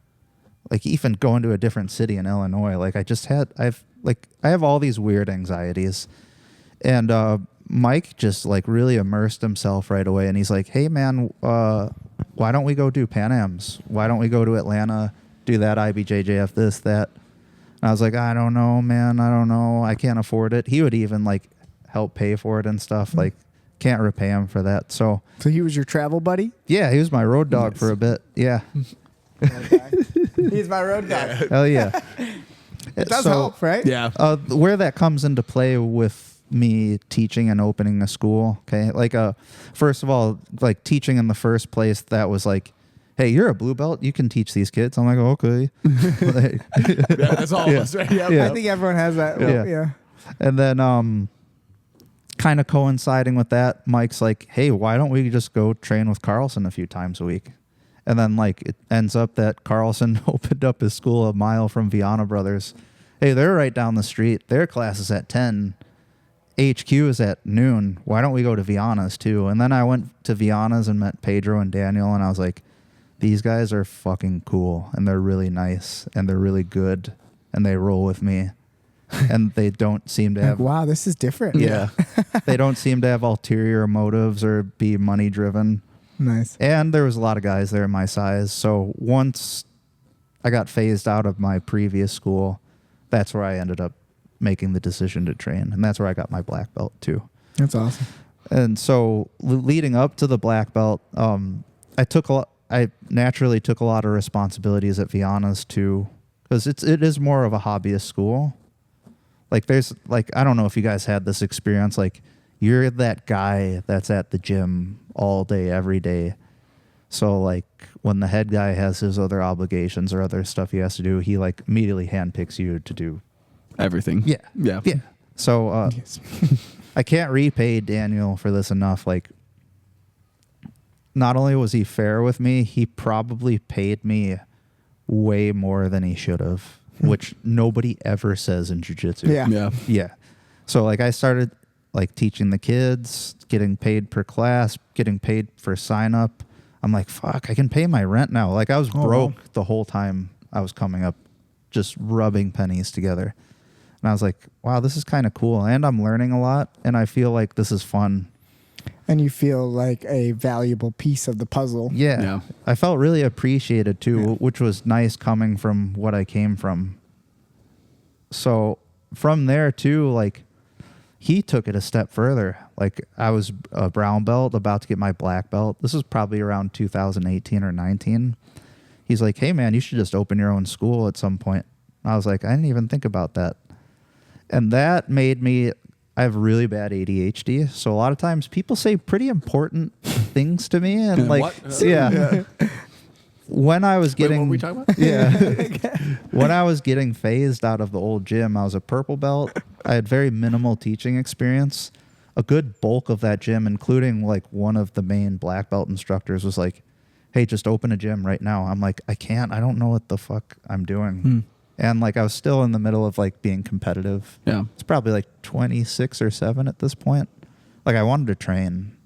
like even going to a different city in Illinois. Like I have all these weird anxieties, and Mike just like really immersed himself right away. And he's like, hey man, why don't we go do Pan Ams? Why don't we go to Atlanta, do that IBJJF, this, that? And I was like, I don't know, man. I don't know. I can't afford it. He would even like help pay for it and stuff. Like, can't repay him for that. So he was your travel buddy? yeah, he was my road dog for a bit. Yeah. He's my road dog. Hell yeah. It does help, right? Yeah. Where that comes into play with me teaching and opening a school, okay? Like, first of all, like teaching in the first place, that was like, hey, you're a blue belt, you can teach these kids. I'm like, oh, okay. That's all of us, right? Yeah. I think everyone has that. Yeah. And then kind of coinciding with that, Mike's like, hey, why don't we just go train with Carlson a few times a week? And then like it ends up that Carlson opened up his school a mile from Viana Brothers. Hey, they're right down the street. Their class is at 10. HQ is at noon. Why don't we go to Viana's too? And then I went to Viana's and met Pedro and Daniel, and I was like, these guys are fucking cool, and they're really nice, and they're really good, and they roll with me. And they don't seem to have... Wow, this is different. Yeah. They don't seem to have ulterior motives or be money driven. Nice. And there was a lot of guys there my size. So once I got phased out of my previous school, that's where I ended up making the decision to train. And that's where I got my black belt too. That's awesome. And so leading up to the black belt, I naturally took a lot of responsibilities at Viana's too, because it is more of a hobbyist school. Like there's like, I don't know if you guys had this experience, like you're that guy that's at the gym all day, every day. So like when the head guy has his other obligations or other stuff he has to do, he like immediately handpicks you to do everything. Yeah. Yeah. Yeah. So Yes. I can't repay Daniel for this enough. Like, not only was he fair with me, he probably paid me way more than he should have, which nobody ever says in jiu-jitsu. Yeah. Yeah. Yeah. So like I started like teaching the kids, getting paid per class, getting paid for sign up. I'm like, fuck, I can pay my rent now. Like I was broke the whole time I was coming up, just rubbing pennies together. And I was like, wow, this is kind of cool. And I'm learning a lot. And I feel like this is fun. And you feel like a valuable piece of the puzzle. Yeah. Yeah. I felt really appreciated too, which was nice coming from what I came from. So from there too, like he took it a step further. Like I was a brown belt, about to get my black belt. This was probably around 2018 or 19. He's like, hey man, you should just open your own school at some point. I was like, I didn't even think about that. And that made me, I have really bad ADHD. So a lot of times people say pretty important things to me. And like, What? yeah. When I was getting, Wait, what were we talking about? yeah, when I was getting phased out of the old gym, I was a purple belt. I had very minimal teaching experience. a good bulk of that gym, including like one of the main black belt instructors, was like, hey, just open a gym right now. I'm like, I can't. I don't know what the fuck I'm doing. And like I was still in the middle of like being competitive. Yeah. It's probably like 26 or 7 at this point. Like I wanted to train.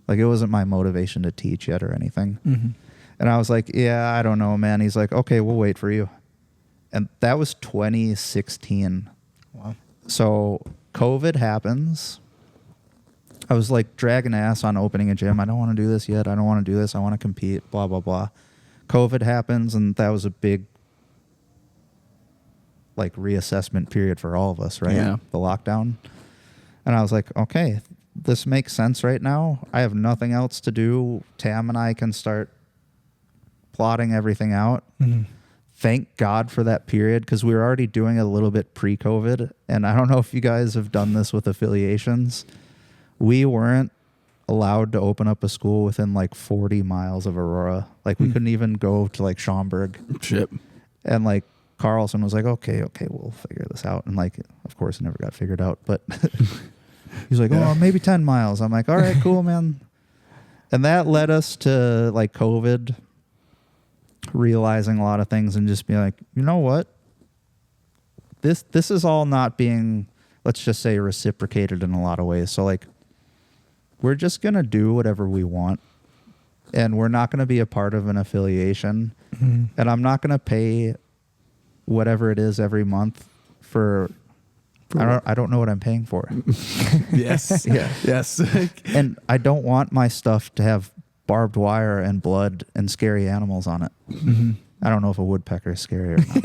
Like it wasn't my motivation to teach yet or anything. And I was like, yeah, I don't know, man. He's like, okay, we'll wait for you. And that was 2016. Wow. So COVID happens. I was like dragging ass on opening a gym. I don't want to do this yet. I don't want to do this. I want to compete, blah, blah, blah. COVID happens, and that was a big like reassessment period for all of us, right? Yeah. The lockdown. And I was like, okay, this makes sense right now. I have nothing else to do. Tam and I can start plotting everything out. Thank God for that period, because we were already doing it a little bit pre-COVID. And I don't know if you guys have done this with affiliations. We weren't allowed to open up a school within like 40 miles of Aurora. Like we couldn't even go to like Schaumburg. Shit. And like Carlson was like, okay, we'll figure this out. And like, of course, it never got figured out. But he's like, oh, maybe 10 miles. I'm like, all right, cool, man. And that led us to like COVID, realizing a lot of things and just being like, you know what? This is all not being, let's just say, reciprocated in a lot of ways. So like, we're just going to do whatever we want, and we're not going to be a part of an affiliation. And I'm not going to pay whatever it is every month for I don't know what I'm paying for. Yes. Yeah. Yes. And I don't want my stuff to have barbed wire and blood and scary animals on it. I don't know if a woodpecker is scary or not.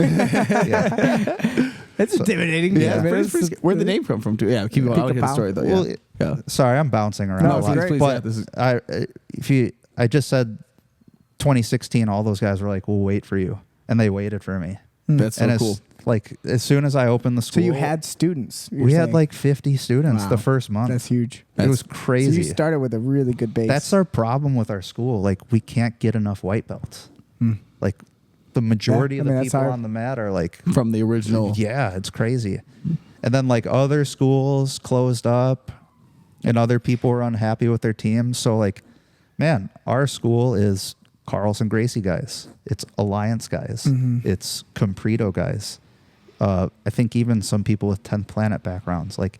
Yeah. It's intimidating. Yeah. Man. Where'd the name come from too? Yeah. Keep going. I want to hear the story though. Well, Yeah. Sorry, I'm bouncing around No, a lot. please, But yeah, this is- I just said 2016, all those guys were like, we'll wait for you. And they waited for me. That's so And cool. like as soon as I opened the So school, you had students. we had like 50 students Wow. the first month. That's huge. It was So crazy. you started with a really good base. That's our problem with our school. Like we can't get enough white belts. Like the majority Yeah, of I the mean, that's people our- on the mat are like, From the original. yeah, it's crazy. And then like other schools closed up and other people were unhappy with their teams. So like, man, our school is Carlson Gracie guys. It's Alliance guys. It's Compredo guys. I think even some people with 10th Planet backgrounds, like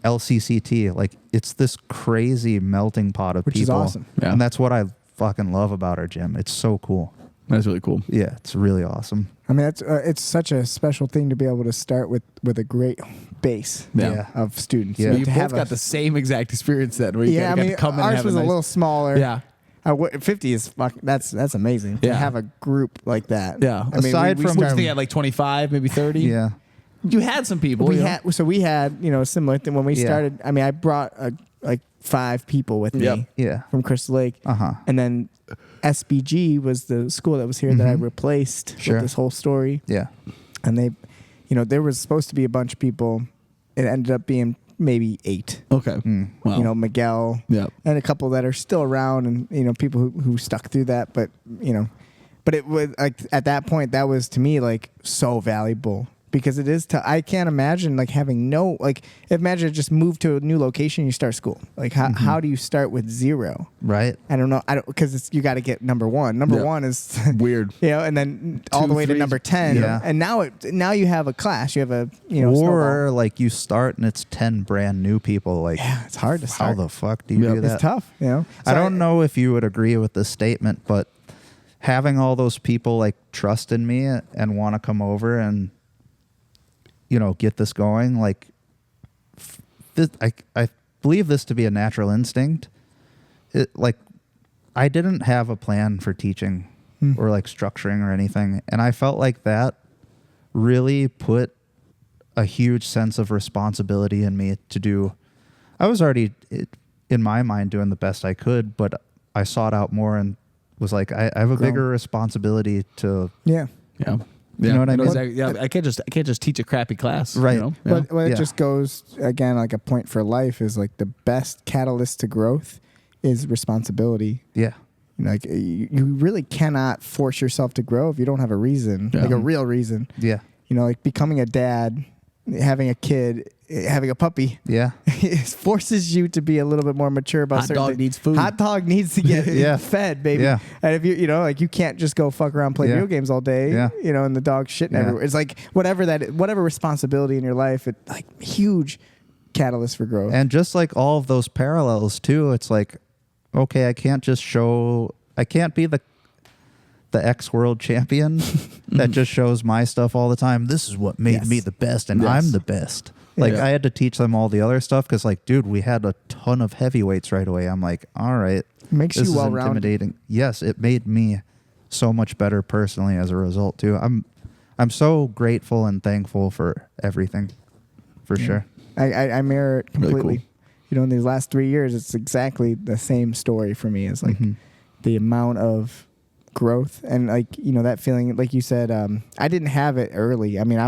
LCCT, like it's this crazy melting pot of Which is people. awesome. Yeah. And that's what I fucking love about our gym. It's so cool. That's really cool. Yeah, it's really awesome. I mean, that's it's such a special thing to be able to start with a great base Yeah. of students. Yeah. You know, You to both have got the same exact experience then. Where you yeah, I got mean, to come in and ours have was a nice- little smaller. Yeah. 50 is that's amazing to Yeah. have a group like that. Yeah. I mean, Aside we from- Which started- they had like 25, maybe 30. Yeah. You had some people. we you know? had a similar thing when we Yeah. started. I mean, I brought like 5 people with me Yep. Yeah. from Crystal Lake, Uh-huh. and then SBG was the school that was here that I replaced Sure. with this whole story. Yeah. And they, there was supposed to be a bunch of people. It ended up being maybe 8. Okay. Wow. Miguel, Yep. and a couple that are still around, and people who stuck through that. But but it was like at that point that was to me like so valuable because it is. I can't imagine like having no like. Imagine just move to a new location, you start school. Like how do you start with 0? Right. I don't know. Because you got to get number 1. Number Yeah. 1 is Weird. and then all the way to 3s. number 10. Yeah. And now you have a class. You have a Or snowball. like you start and it's 10 brand new people. Like, Yeah, it's hard to how start. the fuck do you do that? It's tough. I don't know if you would agree with this statement, but having all those people like trust in me and want to come over and get this going, like I believe this to be a natural instinct. Like I didn't have a plan for teaching or like structuring or anything, and I felt like that really put a huge sense of responsibility in me to do. I was already in my mind doing the best I could, but I sought out more and was like, I have a bigger responsibility to. Yeah. Yeah. You know what I mean? Exactly. Yeah, I can't just teach a crappy class. Right. You know? But Yeah. it just goes again like a point for life is like the best catalyst to growth is responsibility. Yeah. Like you really cannot force yourself to grow if you don't have a reason, Yeah. like a real reason. Yeah. Like becoming a dad, having a kid having a puppy. Yeah. It forces you to be a little bit more mature about Hot certain dog things. needs food. Hot dog needs to get fed, baby. Yeah. And if you know, like you can't just go fuck around, play video games all day, and the dog's shitting everywhere. It's like whatever responsibility in your life, it like huge catalyst for growth. And just like all of those parallels too, it's like, okay, I can't be the ex-world champion that just shows my stuff all the time. This is what made me the best, and I'm the best. Like I had to teach them all the other stuff because, like, dude, we had a ton of heavyweights right away. I'm like, all right, it makes this you is well-rounded. intimidating. Yes, it made me so much better personally as a result too. I'm so grateful and thankful for everything, for sure. I mirror it completely. Really cool. You know, in these last 3 years, it's exactly the same story for me. It's like the amount of growth and like, you know, that feeling, like you said, I didn't have it early. I mean,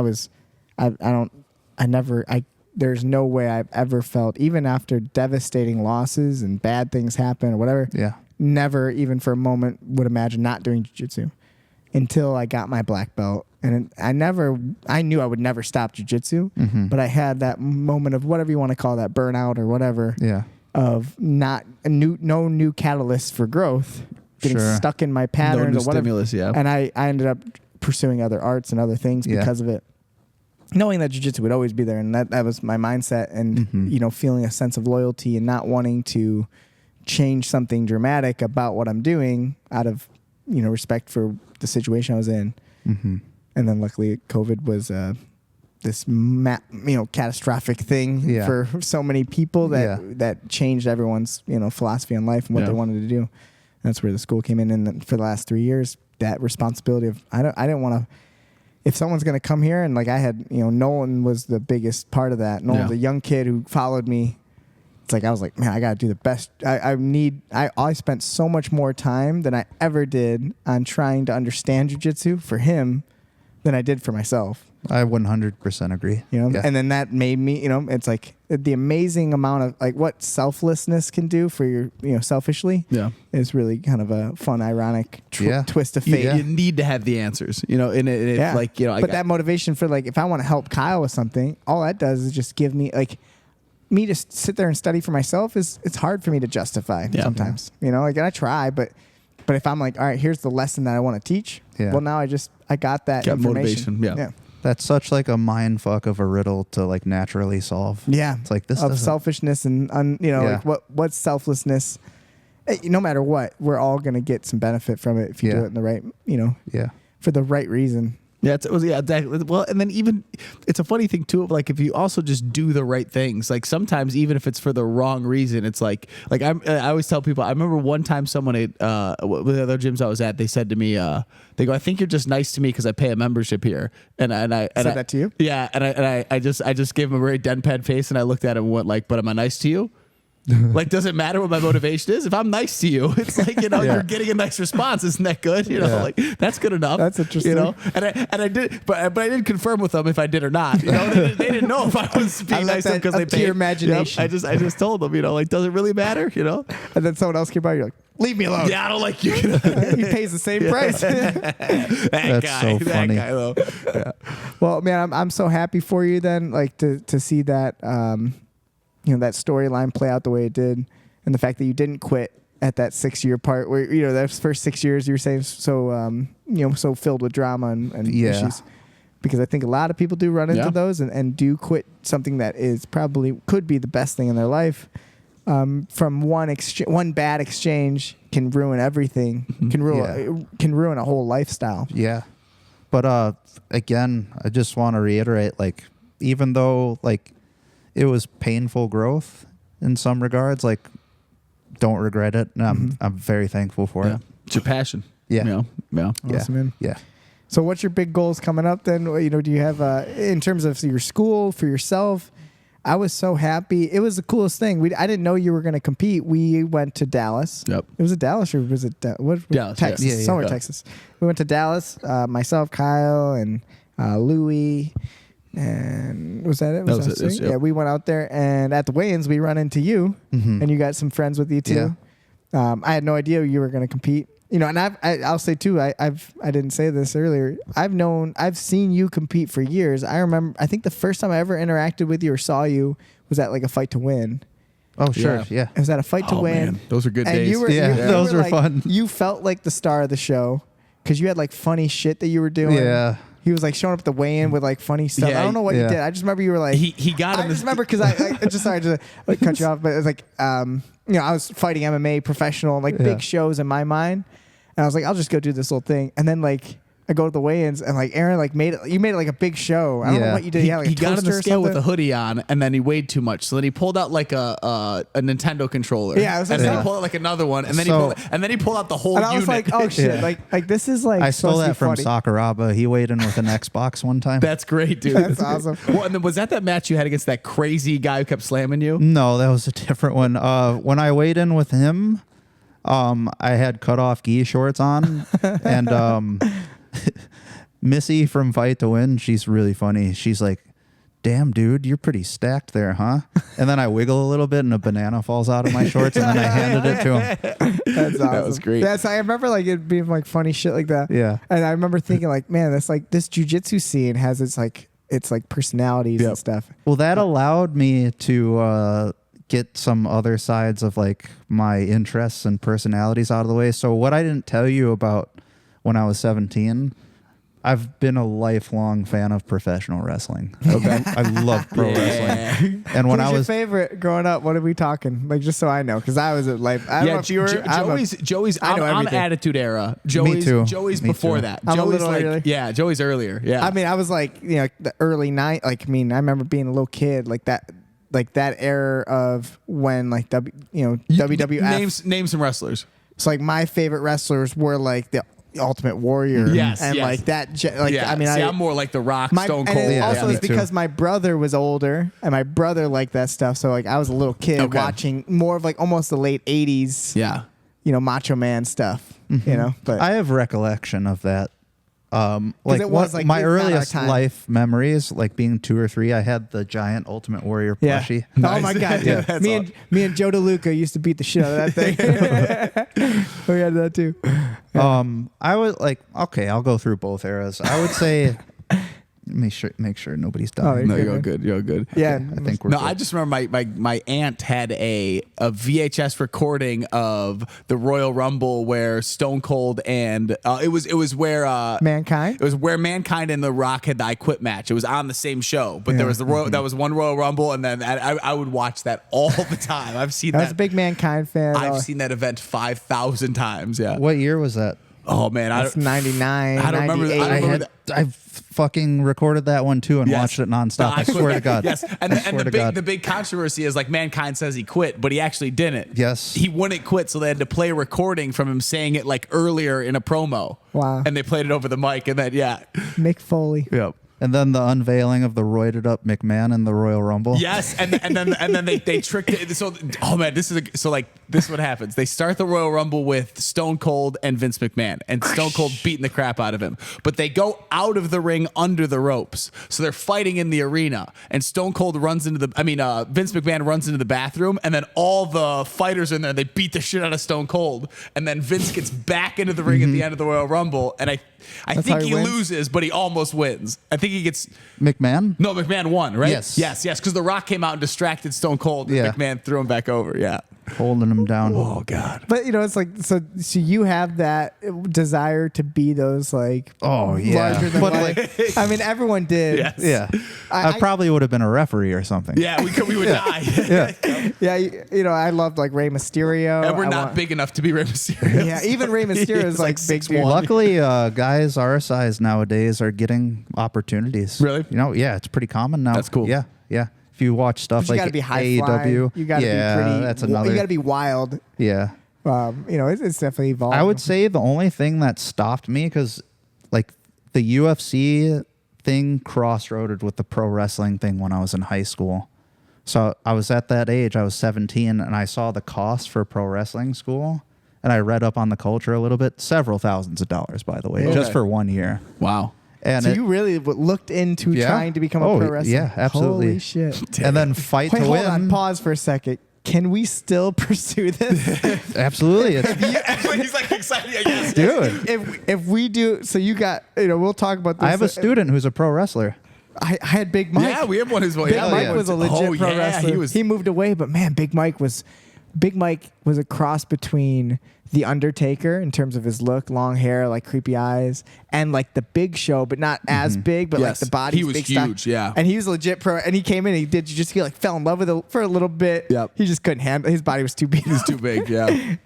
there's no way I've ever felt, even after devastating losses and bad things happen or whatever. Yeah. Never even for a moment would imagine not doing jiu-jitsu until I got my black belt. And I knew I would never stop jiu-jitsu, but I had that moment of whatever you want to call that, burnout or whatever, of no new catalyst for growth, getting stuck in my patterns or whatever. Stimulus, And I ended up pursuing other arts and other things because of it. Knowing that jiu-jitsu would always be there, and that was my mindset, and you know, feeling a sense of loyalty and not wanting to change something dramatic about what I'm doing out of, you know, respect for the situation I was in. And then luckily COVID was this catastrophic thing for so many people that changed everyone's, you know, philosophy on life and what they wanted to do. That's where the school came in. And then for the last 3 years, that responsibility of I didn't want to. If someone's going to come here, and like I had, you know, Nolan was the biggest part of that. Nolan's a young kid who followed me. It's like I was like, man, I got to do the best. I spent so much more time than I ever did on trying to understand jiu-jitsu for him than I did for myself. I 100% agree. You know, and then that made me, you know, it's like the amazing amount of like what selflessness can do for your, you know, selfishly. Is really kind of a fun, ironic twist of fate. You need to have the answers, you know, and like, you know, but that motivation for like, if I want to help Kyle with something, all that does is just give me like, me to sit there and study for myself it's hard for me to justify sometimes, you know, like, and I try, but if I'm like, all right, here's the lesson that I want to teach. Well, now I got that information. Motivation. That's such like a mind fuck of a riddle to like naturally solve. It's like this of selfishness and like what's selflessness. No matter what, we're all gonna get some benefit from it if you do it in the right, you know, for the right reason. Exactly. Well, and then even it's a funny thing too. Like if you also just do the right things, like sometimes even if it's for the wrong reason, it's like I always tell people. I remember one time someone at with the other gyms I was at, they said to me, they go, "I think you're just nice to me because I pay a membership here." And I said that to you? Yeah, and I just gave him a very deadpan face, and I looked at him and went like, "But am I nice to you?" Like, does it matter what my motivation is? If I'm nice to you, it's like, you know, you're getting a nice response. Isn't that good? You know, like that's good enough. That's interesting. You know, and I did, but I didn't confirm with them if I did or not. You know, they didn't know if I was being nice to them because they paid. Your imagination. Yep, I just told them, you know, like, does it really matter? You know, and then someone else came by, you're like, leave me alone. Yeah, I don't like you. He pays the same price. That guy though. Yeah. Well, man, I'm so happy for you then, like to see that. You know, that storyline play out the way it did, and the fact that you didn't quit at that 6-year part where, you know, those first 6 years you were saying so you know, so filled with drama and issues, because I think a lot of people do run into those and do quit something that is probably could be the best thing in their life. From one bad exchange can ruin everything, can ruin a whole lifestyle. But again, I just want to reiterate, like, even though like it was painful growth in some regards, like, don't regret it. And I'm very thankful for it. It's your passion. Awesome, man. So what's your big goals coming up then? You know, do you have in terms of your school, for yourself? I was so happy. It was the coolest thing. I didn't know you were going to compete. We went to Dallas. It was it Dallas or was it Dallas? Texas. Somewhere Texas. We went to Dallas. Myself, Kyle, and Louie. And was that it? Was that it? Yeah, we went out there, and at the weigh-ins, we run into you, and you got some friends with you too. I had no idea you were going to compete. you know, and I'll say too, I didn't say this earlier. I've seen you compete for years. I think the first time I ever interacted with you or saw you was at like a Fight to Win. Oh, sure. Yeah. It was at a Fight to Win. Man. Those are good And days. Those were like, fun. You felt like the star of the show because you had like funny shit that you were doing. Yeah. He was like showing up at the weigh-in with like funny stuff. Yeah, I don't know what you did. I just remember you were like, he got him. I just remember because I just sorry to like cut you off, but it was like, you know, I was fighting MMA professional, like big shows in my mind, and I was like, I'll just go do this little thing, and then like I go to the weigh-ins, and like Aaron like made it like a big show. I don't know what you did. He had like he a got on the toaster or scale with a something. hoodie on, and then he weighed too much. So then he pulled out like a Nintendo controller. Yeah, I was and like, then he pulled out like another one, and then So- he pulled out the whole And I unit. was like, oh shit, Yeah. like this is like I stole supposed to that be from funny. Sakuraba. He weighed in with an Xbox one time. That's great, dude. That's awesome. Well, and then was that match you had against that crazy guy who kept slamming you? No, that was a different one. When I weighed in with him, I had cut off gi shorts on, and Missy from Fight to Win, she's really funny. She's like, damn, dude, you're pretty stacked there, huh? And then I wiggle a little bit and a banana falls out of my shorts, and then I handed it to him. That's awesome. That was great. I remember like it being like funny shit like that. Yeah. And I remember thinking like, man, this jujitsu scene has its personalities and stuff. Well, that allowed me to get some other sides of like my interests and personalities out of the way. So what I didn't tell you about when I was 17, I've been a lifelong fan of professional wrestling. Okay. I love pro wrestling. And when Who's I your was favorite growing up? What are we talking? Like just so I know, because I was at like I don't know if you were. Joey's. I know I'm everything. Attitude Era. Joey's, too. Joey's Me before too. that. I'm a Joey's little like earlier. Joey's earlier. Yeah. I mean, I was like, you know, the early night. Like, I mean, I remember being a little kid, like that era of when like WWF. Name some wrestlers. So like my favorite wrestlers were like the Ultimate Warrior. Yes, and yes. like that. Like Yeah. I mean, I'm more like The Rock, Stone and Cold. it also me is too. because my brother was older and my brother liked that stuff. So like I was a little kid Okay. watching more of like almost the late 80s, Yeah. you know, Macho Man stuff, you know, but I have recollection of that. Like it was, like, my it's not our earliest time. life memories, like being 2 or 3, I had the giant Ultimate Warrior yeah. plushie. Oh my God. Yeah. That's Me and Joe DeLuca used to beat the shit out of that thing. We had that too. I was like, okay, I'll go through both eras. I would say, make sure nobody's Oh, done. you're No, good, you're man. good. You're good. Yeah. I think we're No, good. I just remember my aunt had a VHS recording of the Royal Rumble where Stone Cold and it was where Mankind. it was where Mankind and The Rock had the I Quit match. It was on the same show, but there was the Royal that was one Royal Rumble, and then I would watch that all the time. I've seen I was that. a big Mankind fan. I've seen that event 5,000 times. Yeah. What year was that? Oh man, That's 99. I don't remember. 98. I don't remember. I fucking recorded that one too and Yes. watched it nonstop. I Quit swear to match. God. Yes, and I the swear to God. big controversy is like Mankind says he quit, but he actually didn't. Yes. he wouldn't quit, so they had to play a recording from him saying it like earlier in a promo. Wow. And they played it over the mic, and then Mick Foley. yep. And then the unveiling of the roided up McMahon in the Royal Rumble. Yes, and then they tricked it. So oh man, this is what happens. They start the Royal Rumble with Stone Cold and Vince McMahon, and Stone Cold beating the crap out of him. But they go out of the ring under the ropes, so they're fighting in the arena. And Stone Cold runs into Vince McMahon runs into the bathroom, and then all the fighters are in there. They beat the shit out of Stone Cold, and then Vince gets back into the ring at the end of the Royal Rumble, and I That's think how he he wins? loses, but he almost wins. I think he gets. McMahon? No, McMahon won, right? Yes. Yes, because The Rock came out and distracted Stone Cold, and Yeah. McMahon threw him back over. Yeah. Holding him down. Oh God. But you know, it's like so you have that desire to be those like Oh, yeah. larger than But, life. I mean, everyone did. Yes. Yeah. I probably would have been a referee or something. Yeah, we would die. Yeah. Yeah, you know, I loved like Rey Mysterio. And we're I not want- big enough to be Rey Mysterio. Yeah, even Rey Mysterio is He's like big 6'1". dude. Luckily, guys our size nowadays are getting opportunities. Really? You know, yeah, it's pretty common now. That's cool. Yeah, yeah. If you watch stuff But you like gotta be high AEW, flying. You gotta yeah, be pretty. that's another. You gotta be wild. Yeah. You know, it's definitely evolved. I would say the only thing that stopped me, because like the UFC thing crossroaded with the pro wrestling thing when I was in high school. So I was at that age, I was 17, and I saw the cost for pro wrestling school, and I read up on the culture a little bit. Several thousands of dollars, by the way, Okay. just for 1 year. Wow. And So it- you really looked into Yeah. trying to become a Oh, pro wrestler. yeah, absolutely. Holy shit. and then fight Wait, to hold win. on. Pause for a second. can we still pursue this? Absolutely. He's like excited. Yes. Dude, If we do, so you got, we'll talk about this. I have a student who's a pro wrestler. I had Big Mike. Yeah, we have one who's Big Mike was a legit pro wrestler. He moved away, but man, Big Mike was a cross between The Undertaker in terms of his look, long hair, like creepy eyes, and like the Big Show, but not as big, but like the body. He was big huge, stock. yeah. And he was legit pro. And he came in, and he like fell in love with it for a little bit. Yep. He just couldn't handle. His body was too big. He was too big. Yeah.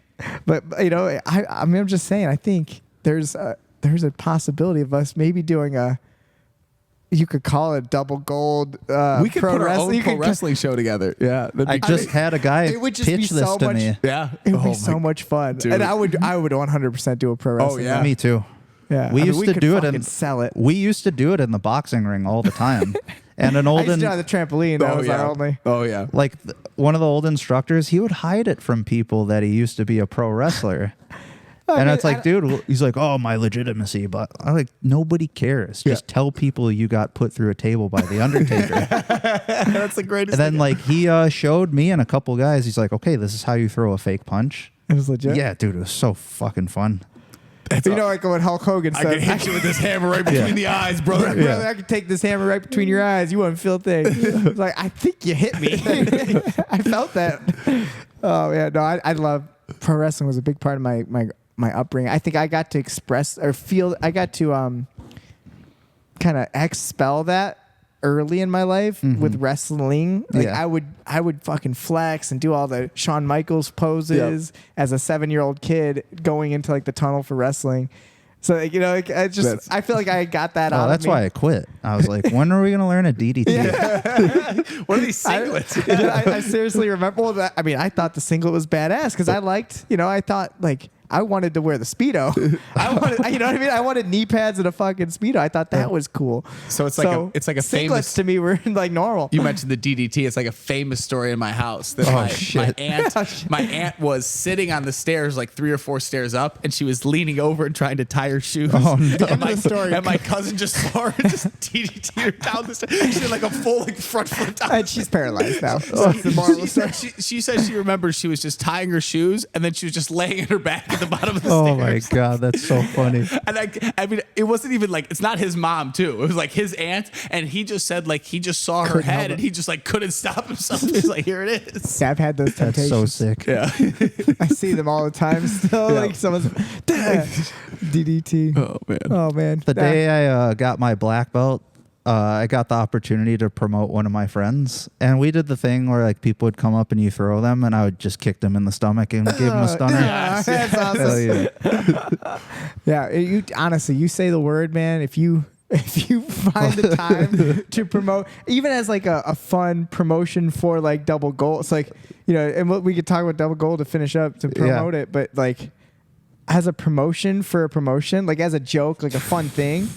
But I mean, I'm just saying. I think there's a possibility of us maybe doing you could call it double gold. We could put our own pro wrestling show together. Yeah. I just had a guy it would just be pitch this so to much, me. Yeah. It would be so much fun. Dude. And I would 100% do a pro wrestling. yeah. Me too. Yeah. We used to could do it fucking and sell it. We used to do it in the boxing ring all the time. And an I old used to do it on the trampoline. That was our only. Oh yeah. like one of the old instructors, he would hide it from people that he used to be a pro wrestler. And it's like, dude, he's like, oh, my legitimacy. But I'm like, nobody cares. Just tell people you got put through a table by The Undertaker. That's the greatest And then, thing. like, he showed me and a couple guys. He's like, okay, this is how you throw a fake punch. It was legit. Yeah, dude, it was so fucking fun. Like what Hulk Hogan I said. can hit you with this hammer right between the eyes, brother. Brother, I could take this hammer right between your eyes. You wouldn't feel a thing. It's like, I think you hit me. I felt that. Oh, yeah. No, I love pro wrestling. Was a big part of my upbringing. I think I got to express or feel. I got to kind of expel that early in my life with wrestling. Like I would fucking flex and do all the Shawn Michaels poses as a 7-year-old kid going into like the tunnel for wrestling. So like, I feel like I got that out. That's of me. why I quit. I was like, when are we gonna learn a DDT? What are these singlets? I seriously remember. Well, I thought the singlet was badass because I liked. I thought like. I wanted to wear the Speedo. I wanted, you know what I mean? I wanted knee pads and a fucking Speedo. I thought that was cool. So it's like a singlets famous to me were like normal. You mentioned the DDT. It's like a famous story in my house that my aunt was sitting on the stairs like 3 or 4 stairs up, and she was leaning over and trying to tie her shoes. Oh, no. And my cousin just saw her and just DDT her down the stairs. She did like a full front flip down. And she's paralyzed now. That's the moral of the story. She said she remembers she was just tying her shoes, and then she was just laying on her back at the bottom of the stairs. Oh my god, that's so funny. And I mean, it wasn't even like, it's not his mom too. It was like his aunt, and he just said like he just saw her head, and he just like couldn't stop himself. He's like, here it is. Yeah, I've had those temptations. That's so sick. Yeah. I see them all the time still. Yeah. Like someone's DDT. Oh man. Oh man. The day I got my black belt, I got the opportunity to promote one of my friends, and we did the thing where like people would come up and you throw them, and I would just kick them in the stomach and give them a stunner. Yeah, that's awesome. Hell yeah. Yeah, you honestly, you say the word, man. If you find the time to promote, even as like a fun promotion for like double gold, it's like, and we could talk about double gold to finish up to promote it, but like as a promotion for a promotion, like as a joke, like a fun thing.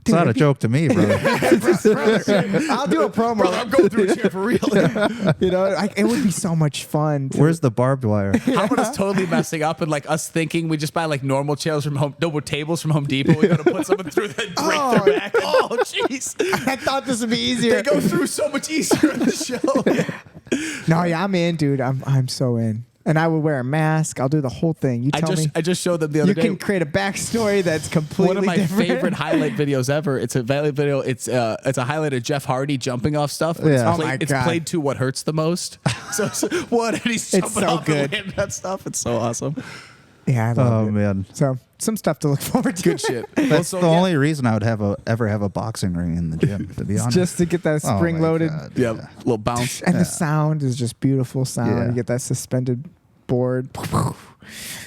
It's not a joke to me, brother. I'll do a promo. Brother, I'm going through a chair for real. It would be so much fun. Where's the barbed wire? How about us totally messing up and like us thinking we just buy like normal chairs from tables from Home Depot. We're gonna put someone through that, break their back. Oh, jeez. I thought this would be easier. They go through so much easier on the show. No, yeah, I'm in, dude. I'm so in. And I would wear a mask. I'll do the whole thing. You tell me. I just showed them the other You day. can create a backstory that's completely One of my different. favorite highlight videos ever. It's a video. It's a highlight of Jeff Hardy jumping off stuff. Yeah. It's, Oh my it's God. played to what hurts the most. So what? And he's jumping so off good. and that stuff. It's so awesome. Yeah, I love Oh it. man, So some stuff to look forward to. Good shit. that's So, the yeah. only reason I would ever have a boxing ring in the gym. To be honest, Just to get that Oh, spring my loaded. God. Yeah, little bounce. And the sound is just beautiful sound. Yeah. You get that suspended board.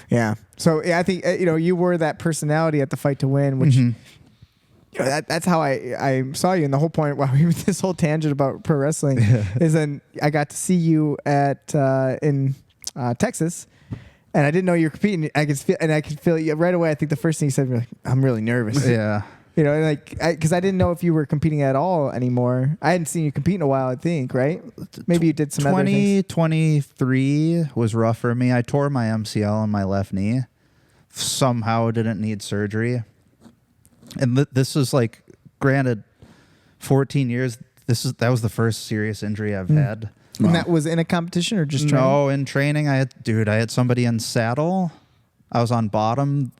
Yeah. So yeah, I think you were that personality at the Fight to Win, which that's how I saw you. And the whole point, we were this whole tangent about pro wrestling, is then I got to see you at in Texas, and I didn't know you were competing. I could feel you right away. I think the first thing you said, like, I'm really nervous. Yeah. Because I didn't know if you were competing at all anymore. I hadn't seen you compete in a while, I think, right? Maybe you did some other things. 2023 was rough for me. I tore my MCL on my left knee. Somehow didn't need surgery. And this is like, granted, 14 years. That was the first serious injury I've had. And that was in a competition or just training? No, in training, I had somebody in saddle. I was on bottom.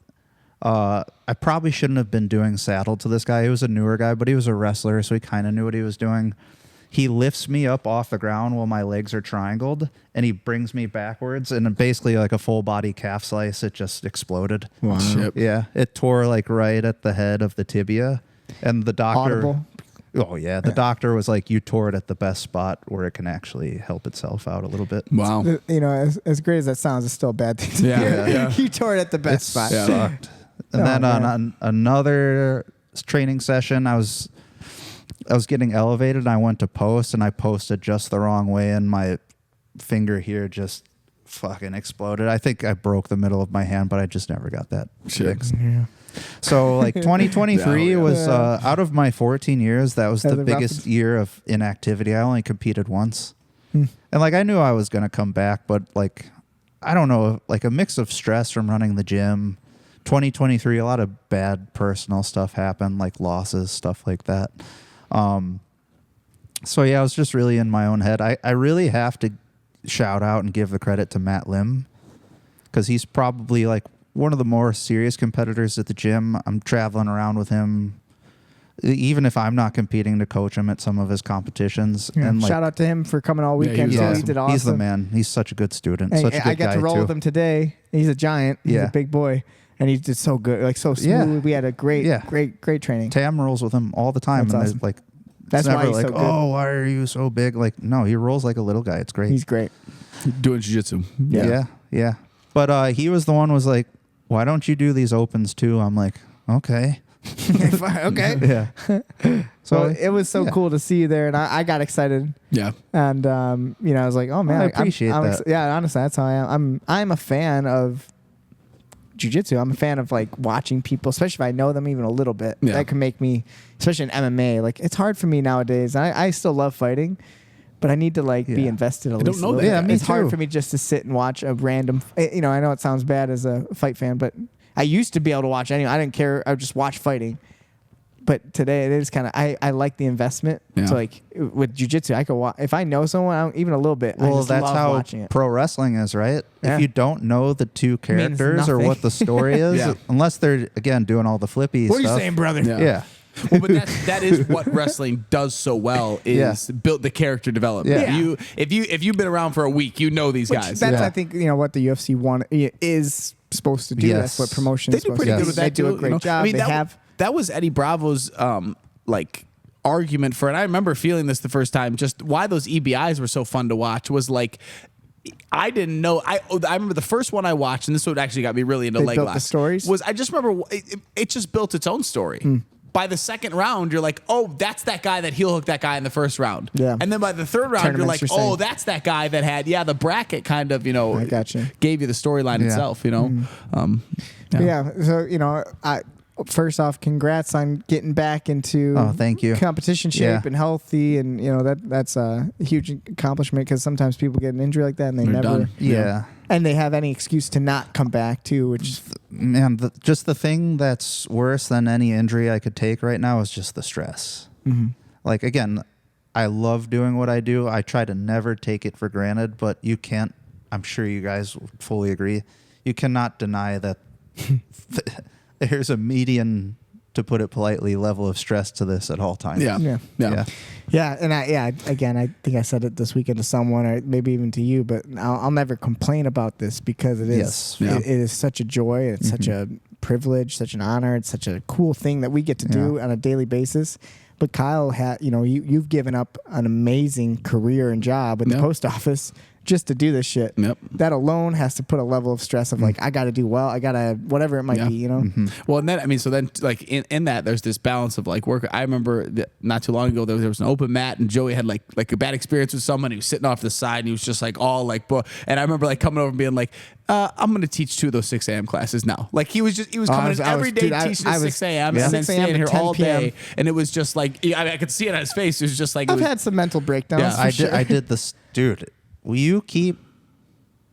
I probably shouldn't have been doing saddle to this guy. He was a newer guy, but he was a wrestler, so he kind of knew what he was doing. He lifts me up off the ground while my legs are triangled, and he brings me backwards, and basically like a full body calf slice, it just exploded. Wow. Shit. Yeah, it tore like right at the head of the tibia, and the doctor... Audible? Oh, yeah. The doctor was like, you tore it at the best spot where it can actually help itself out a little bit. Wow. You know, as great as that sounds, it's still a bad thing. Yeah. You tore it at the best spot. It sucked. And then on another training session, I was getting elevated, and I went to post, and I posted just the wrong way, and my finger here just fucking exploded. I think I broke the middle of my hand, but I just never got that fixed. Yeah. So like 2023 was out of my 14 years, that was the biggest year of inactivity. I only competed once. And like I knew I was going to come back, but like I don't know, like a mix of stress from running the gym. 2023, a lot of bad personal stuff happened, like losses, stuff like that. So yeah, I was just really in my own head. I really have to shout out and give the credit to Matt Lim, because he's probably like one of the more serious competitors at the gym. I'm traveling around with him, even if I'm not competing, to coach him at some of his competitions. Yeah. And like, shout out to him for coming all weekend. he was awesome. He did awesome. He's the man. He's such a good student. And such a good I got guy to roll too. with him today. He's a giant. He's a big boy. And he did so good, like so smooth. Yeah. We had a great training. Tam rolls with him all the time. That's and awesome. like, That's it's why never he's like, so good. oh, why are you so big? Like, no, he rolls like a little guy. It's great. He's great. Doing jiu-jitsu. Yeah. But he was the one was like, why don't you do these opens too? I'm like, okay. Okay. Yeah. So it was so cool to see you there, and I got excited. Yeah. And you know, I was like, oh man, I appreciate that. Yeah, honestly, that's how I am. I'm a fan of jiu-jitsu. I'm a fan of like watching people, especially if I know them even a little bit. Yeah. That can make me, especially in MMA. Like it's hard for me nowadays. I still love fighting, but I need to like be invested at least. don't know a that. little Yeah, bit. me It's hard too. for me just to sit and watch a random. You know, I know it sounds bad as a fight fan, but I used to be able to watch anyone. I didn't care. I would just watch fighting. But today it is kind of I like the investment. Yeah. So like with jiu-jitsu, I could watch if I know someone even a little bit. I Well, just that's love how watching it. pro wrestling is, right? Yeah. If you don't know the two characters or nothing. what the story is, Yeah. unless they're again doing all the flippy What are you stuff. saying, brother? Yeah. Well, but that is what wrestling does so well is build the character development. Yeah. If you've been around for a week, you know these guys. That's Yeah. I think what the UFC is supposed to do. Yes. That's what promotion They is do supposed pretty to good do. with They that. do a too, great you know? job. I mean, They that was Eddie Bravo's like argument for it. I remember feeling this the first time. Just why those EBIs were so fun to watch was like. I didn't know. I remember the first one I watched, and this one actually got me really into leg built the lock. stories? Was I just remember it just built its own story. By the second round, you're like, oh, that's that guy that heel hooked that guy in the first round. Yeah. And then by the third round, you're like, Tournaments, you're oh, saying. that's that guy that had, the bracket kind of, I gotcha. gave you the storyline Yeah. itself, you know? Yeah. So first off, congrats on getting back into Thank you. competition shape Yeah. and healthy, and that's a huge accomplishment because sometimes people get an injury like that and they They're never done. Yeah. and they have any excuse to not come back too, which Man, just the thing that's worse than any injury I could take right now is just the stress. Like, again, I love doing what I do. I try to never take it for granted, but you can't, I'm sure you guys would fully agree, you cannot deny that there's a median, to put it politely, level of stress to this at all times. Yeah. and I think I said it this weekend to someone or maybe even to you, but I'll never complain about this because it is it is such a joy. It's such a privilege, such an honor. It's such a cool thing that we get to do on a daily basis. But Kyle you've given up an amazing career and job with the post office just to do this shit. Yep. That alone has to put a level of stress of like, I got to do well. I got to, whatever it might be, you know? Well, and then, so then like in that, there's this balance of like work. I remember not too long ago, there was an open mat and Joey had like a bad experience with someone. He was sitting off the side and he was just like all like, and I remember like coming over and being like, I'm going to teach 2 of those 6 a.m. classes now. Like he was coming in every day teaching at 6 a.m. and then 6 a.m. staying here to 10 all day. p.m. And it was just like, I could see it on his face. It was just like, I've had some mental breakdowns. Yeah, I did this, dude. Will you keep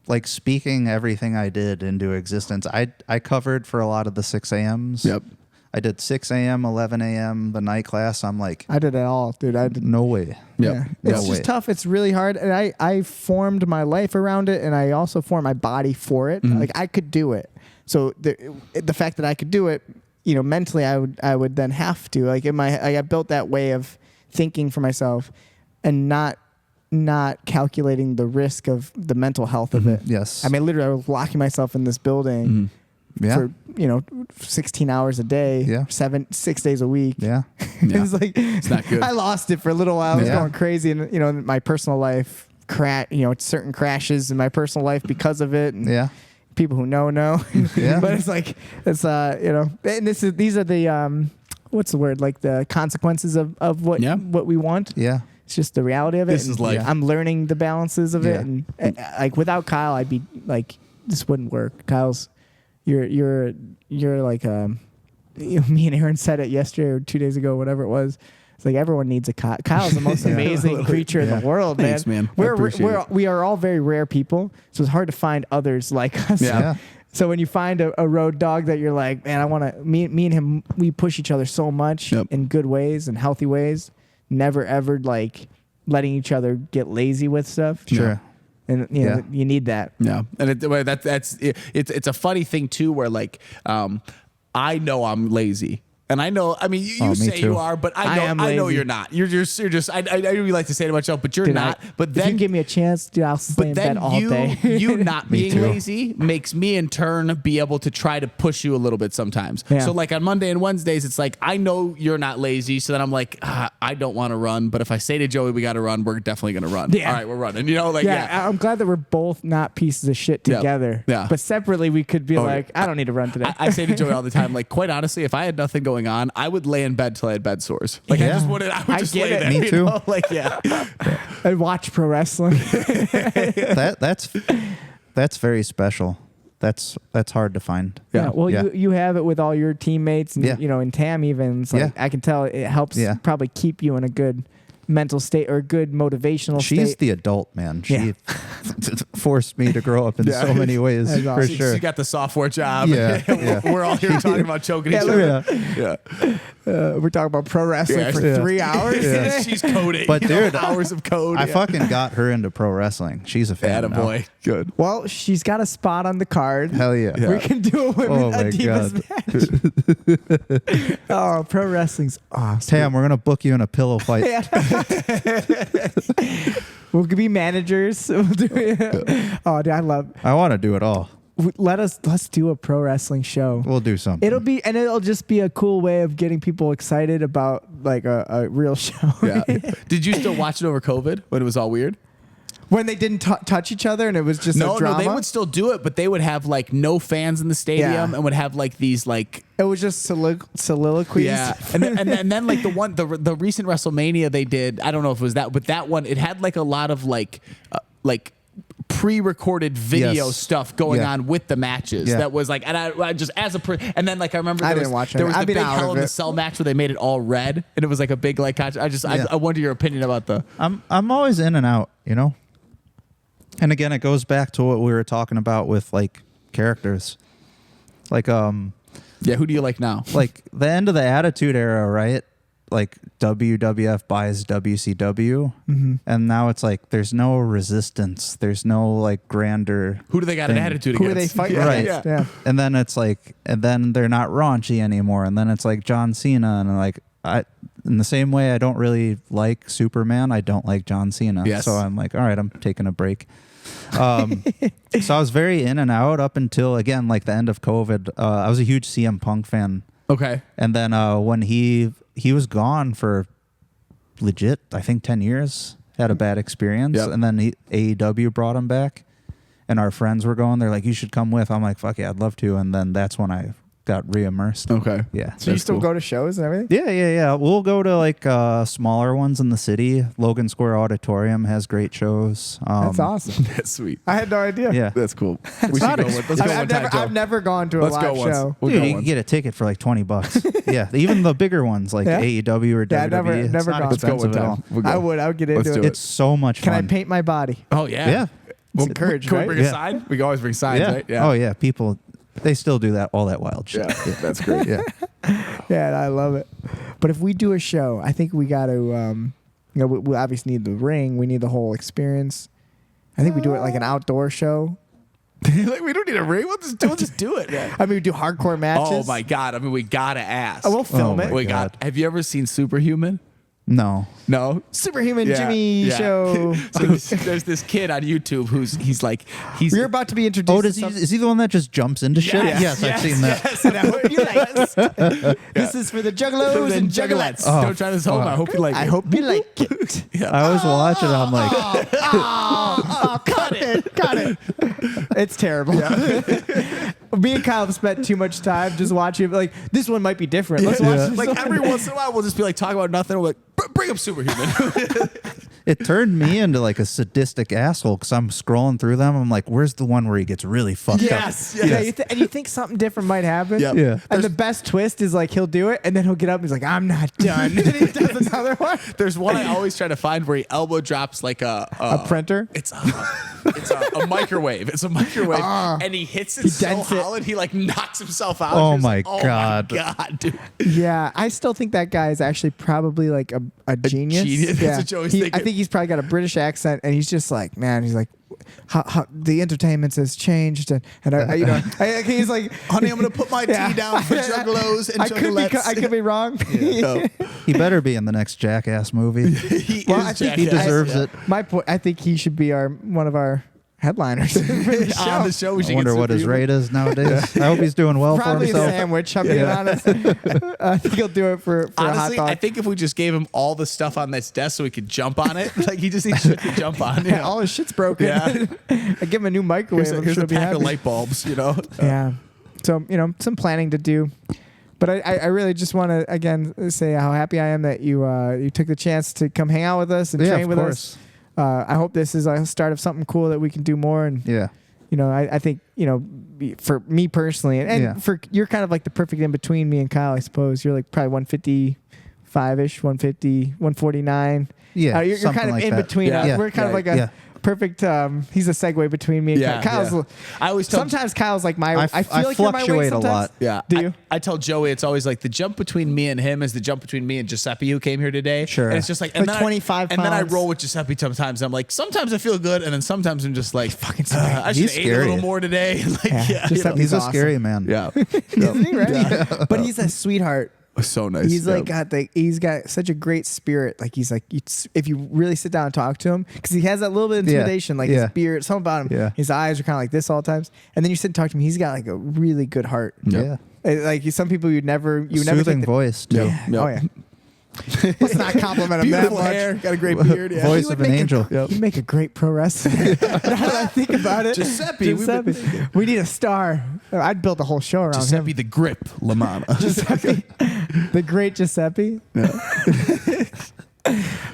like speaking everything I did into existence? I covered for a lot of the 6 a.m.s. Yep. I did 6 a.m., 11 a.m., the night class. I'm like, I did it all, dude. I did. no way. Yeah. No It's just way. tough. It's really hard. And I formed my life around it, and I also formed my body for it. Like, I could do it. So the fact that I could do it, you know, mentally, I would then have to. Like, I built that way of thinking for myself and not calculating the risk of the mental health of it. Yes. I mean, literally, I was locking myself in this building for, you know, 16 hours a day, 6 days a week. Yeah. It's like, It's not good. I lost it for a little while. I was Yeah. going crazy, and you know, my personal life certain crashes in my personal life because of it. And Yeah. people who know. Yeah. But it's like, it's you know, and these are the what's the word, like the consequences of what we want. Yeah. It's just the reality of it. This is life. I'm learning the balances of it, Yeah. and like without Kyle, I'd be like, this wouldn't work. Kyle's, you're like me and Aaron said it yesterday or 2 days ago, whatever it was. It's like everyone needs a Kyle. Kyle's the most amazing creature in the world, man. Thanks, man. I appreciate it. We are all very rare people, so it's hard to find others like us. Yeah. So when you find a road dog that you're like, man, I want to. Me and him, we push each other so much in good ways and healthy ways. Never ever like letting each other get lazy with stuff. Sure. And you know, you need that. Yeah, and it's a funny thing too, where like I know I'm lazy. And I know, I mean, you me say too. you are, but I know lazy. you're not. You're just. I really like to say to myself, but you're Dude, not. But if then you give me a chance, dude, I'll stay in bed all day. you not Me being too. lazy makes me in turn be able to try to push you a little bit sometimes. Yeah. So like on Monday and Wednesdays, it's like I know you're not lazy, so then I'm like, I don't want to run, but if I say to Joey we got to run, we're definitely gonna run. Yeah. All right, we're running. You know, like I'm glad that we're both not pieces of shit Yeah. together. Yeah. But separately, we could be Oh, like, I don't need to run today. I say to Joey all the time, like, quite honestly, if I had nothing going on, I would lay in bed till I had bed sores. Like, I Yeah. just wouldn't. I would I just get lay it. there. Me you too. know? Like, yeah. I watch pro wrestling. That's very special. That's hard to find. Yeah. Well, Yeah. you have it with all your teammates, and Yeah. you know, and Tam even. It's like, Yeah. I can tell it helps Yeah. probably keep you in a good mental state or a good motivational She's state. the adult, man. She Yeah. forced me to grow up in Yeah. so many ways, That's for awesome. sure. She got the software job. Yeah, yeah. We're all here talking about choking each Yeah, other. Yeah. We're talking about pro wrestling Yeah. for Yeah. 3 hours. Yeah. She's coding. But you know, dude, hours of code. I fucking got her into pro wrestling. She's a fan. now. Attaboy. Good. Well, she's got a spot on the card. Hell yeah. We can do a Oh my Divas match. Oh, pro wrestling's awesome. Tam, we're gonna book you in a pillow fight. We'll be managers. We'll do it. Oh, dude, I love. I want to do it all. Let's do a pro wrestling show. We'll do something. It'll just be a cool way of getting people excited about like a real show. Yeah. Did you still watch it over COVID when it was all weird? When they didn't touch each other and it was just a No, drama. they would still do it, but they would have like no fans in the stadium Yeah. and would have like these like It was just soliloquies. yeah, and then like the recent WrestleMania they did. I don't know if it was that, but that one it had like a lot of like pre-recorded video Yes. stuff going Yeah. on with the matches. Yeah. That was like, and I just as a and then like I remember I there didn't was, watch it. there was I've the been big out Hell of in it. the Cell match where they made it all red and it was like a big like I Yeah. wonder your opinion about the I'm always in and out, you know? And again, it goes back to what we were talking about with like characters. Like yeah. Who do you like now? like the end of the Attitude Era, right? Like WWF buys WCW, and now it's like there's no resistance, there's no like grander. Who do they got an thing. attitude Who are against? they fighting Yeah. Right. against? Yeah. Yeah. And then it's like, and then they're not raunchy anymore, and then it's like John Cena, and like in the same way I don't really like Superman, I don't like John Cena. Yes. So I'm like, all right, I'm taking a break. So I was very in and out up until again like the end of COVID. I was a huge CM Punk fan. Okay. And then when he was gone for legit, I think 10 years, had a bad experience. Yep. And then AEW brought him back, and our friends were going. They're like, you should come with. I'm like, fuck yeah, I'd love to. And then that's when I got re-immersed. Okay. Yeah. So you That's still cool. go to shows and everything? Yeah. We'll go to like smaller ones in the city. Logan Square Auditorium has great shows. That's awesome. That's sweet. I had no idea. Yeah. That's cool. We should go with. Let's go one time, Joe. I've never gone to a Let's go live once. show. We'll Dude, go you can once. get a ticket for like $20. Yeah, even the bigger ones like Yeah? AEW or WWE. Yeah, I've never it's never not gone. Let's go expensive one at all. time. We'll go. I would get Let's into do it. It's so much Can fun. I paint my body? Oh yeah. Yeah. It's encouraged, Can we right? bring a Yeah. sign? We can always bring signs, Yeah. right? Yeah. Oh yeah, people they still do that, all that wild shit. Yeah. That's great. Yeah. Yeah, I love it. But if we do a show, I think we got to, we obviously need the ring. We need the whole experience. I think we do it like an outdoor show. Like, we don't need a ring. We'll just do it. Man. I mean, we do hardcore matches. Oh my God! I mean, we gotta ask. Oh, we'll film Oh it. my We God. got. Have you ever seen Superhuman? No. No. Superhuman Yeah, Jimmy yeah. show. So there's this kid on YouTube he's You're about to be introduced. Oh, to is he the one that just jumps into shit? Yes, I've seen that. Yes, and I hope you like this. This is for the juggalos and juggalettes. Don't try this home. I hope you like it. I hope you like it. I always watch it. I'm like, Cut it. It's terrible. Me and Kyle have spent too much time just watching. Like, this one might be different. Let's watch this Like one. every once in a while, we'll just be like talking about nothing. We're like, bring up Superhuman. it turned me into like a sadistic asshole because I'm scrolling through them. I'm like, where's the one where he gets really fucked up? Yes. Yeah, and you think something different might happen. Yep. Yeah. And the best twist is like he'll do it, and then he'll get up and he's like, I'm not done. And he does another one. There's one I always try to find where he elbow drops like A printer. It's a microwave. It's a microwave, and he hits it so dents it. hard he like knocks himself out. Oh You're just my like, God. Oh my God, dude. Yeah, I still think that guy is actually probably like a genius. genius? Yeah. That's what you always I think. think he's probably got a British accent, and he's just like, man, he's like, how the entertainment has changed, and he's like, Honey, I'm gonna put my Yeah. tea down for juggalos and I could be wrong. No. He better be in the next Jackass movie. He Well, is I think He Jackass. deserves Yeah. it. My point, I think he should be one of our headliners for the show. On the show, we I should wonder get what his Superhuman. rate is nowadays. I hope he's doing well Probably for a himself. sandwich. I'm being honest. I think he'll do it for a hot Honestly, dog. I think if we just gave him all the stuff on this desk so he could jump on it, like he just needs shit to jump on. You Yeah, know? all his shit's broken. Yeah. I give him a new microwave. Here's I'm a, sure here's he'll a be pack happy. of light bulbs, you know? Yeah. So, some planning to do. But I really just want to, again, say how happy I am that you took the chance to come hang out with us and Yeah, train of with course. us. I hope this is a start of something cool that we can do more. And, Yeah. I think, for me personally, and Yeah. for you're kind of like the perfect in between me and Kyle, I suppose. You're like probably 155-ish, 150, 149. Yeah, You're kind something of like in that. between. Yeah. We're kind of like a Yeah. perfect. He's a segue between me and Yeah, Kyle. Kyle's. yeah. I always tell Sometimes Kyle's like my. I feel I like you're my weight fluctuate a sometimes. lot. Yeah. Do you? I tell Joey it's always like the jump between me and him is the jump between me and Giuseppe who came here today. Sure. And it's just like, Like then 25 And then I pounds. roll with Giuseppe sometimes. I'm like, sometimes I feel good, and then sometimes I'm just like, fucking I should He's have ate a scary. little more today. Like, Yeah, yeah. Giuseppe- He's a awesome. scary man. Yeah. Isn't he right? But he's a sweetheart. So nice. He's like he's got such a great spirit. Like he's like if you really sit down and talk to him, because he has that little bit of intimidation, like Yeah. his beard, something about him. Yeah. His eyes are kind of like this all the times, and then you sit and talk to him. He's got like a really good heart. Yeah. Like some people you never Soothing think that, voice too. Yep. Oh yeah. Let's not compliment him beautiful that much. hair, got a great beard. Yeah. Voice He would of an make angel. He'd make a great pro wrestler. Now that I think about it, Giuseppe, we've been thinking. we need a star. I'd build a whole show around Giuseppe him. the grip, Lamana. Giuseppe, the great Giuseppe.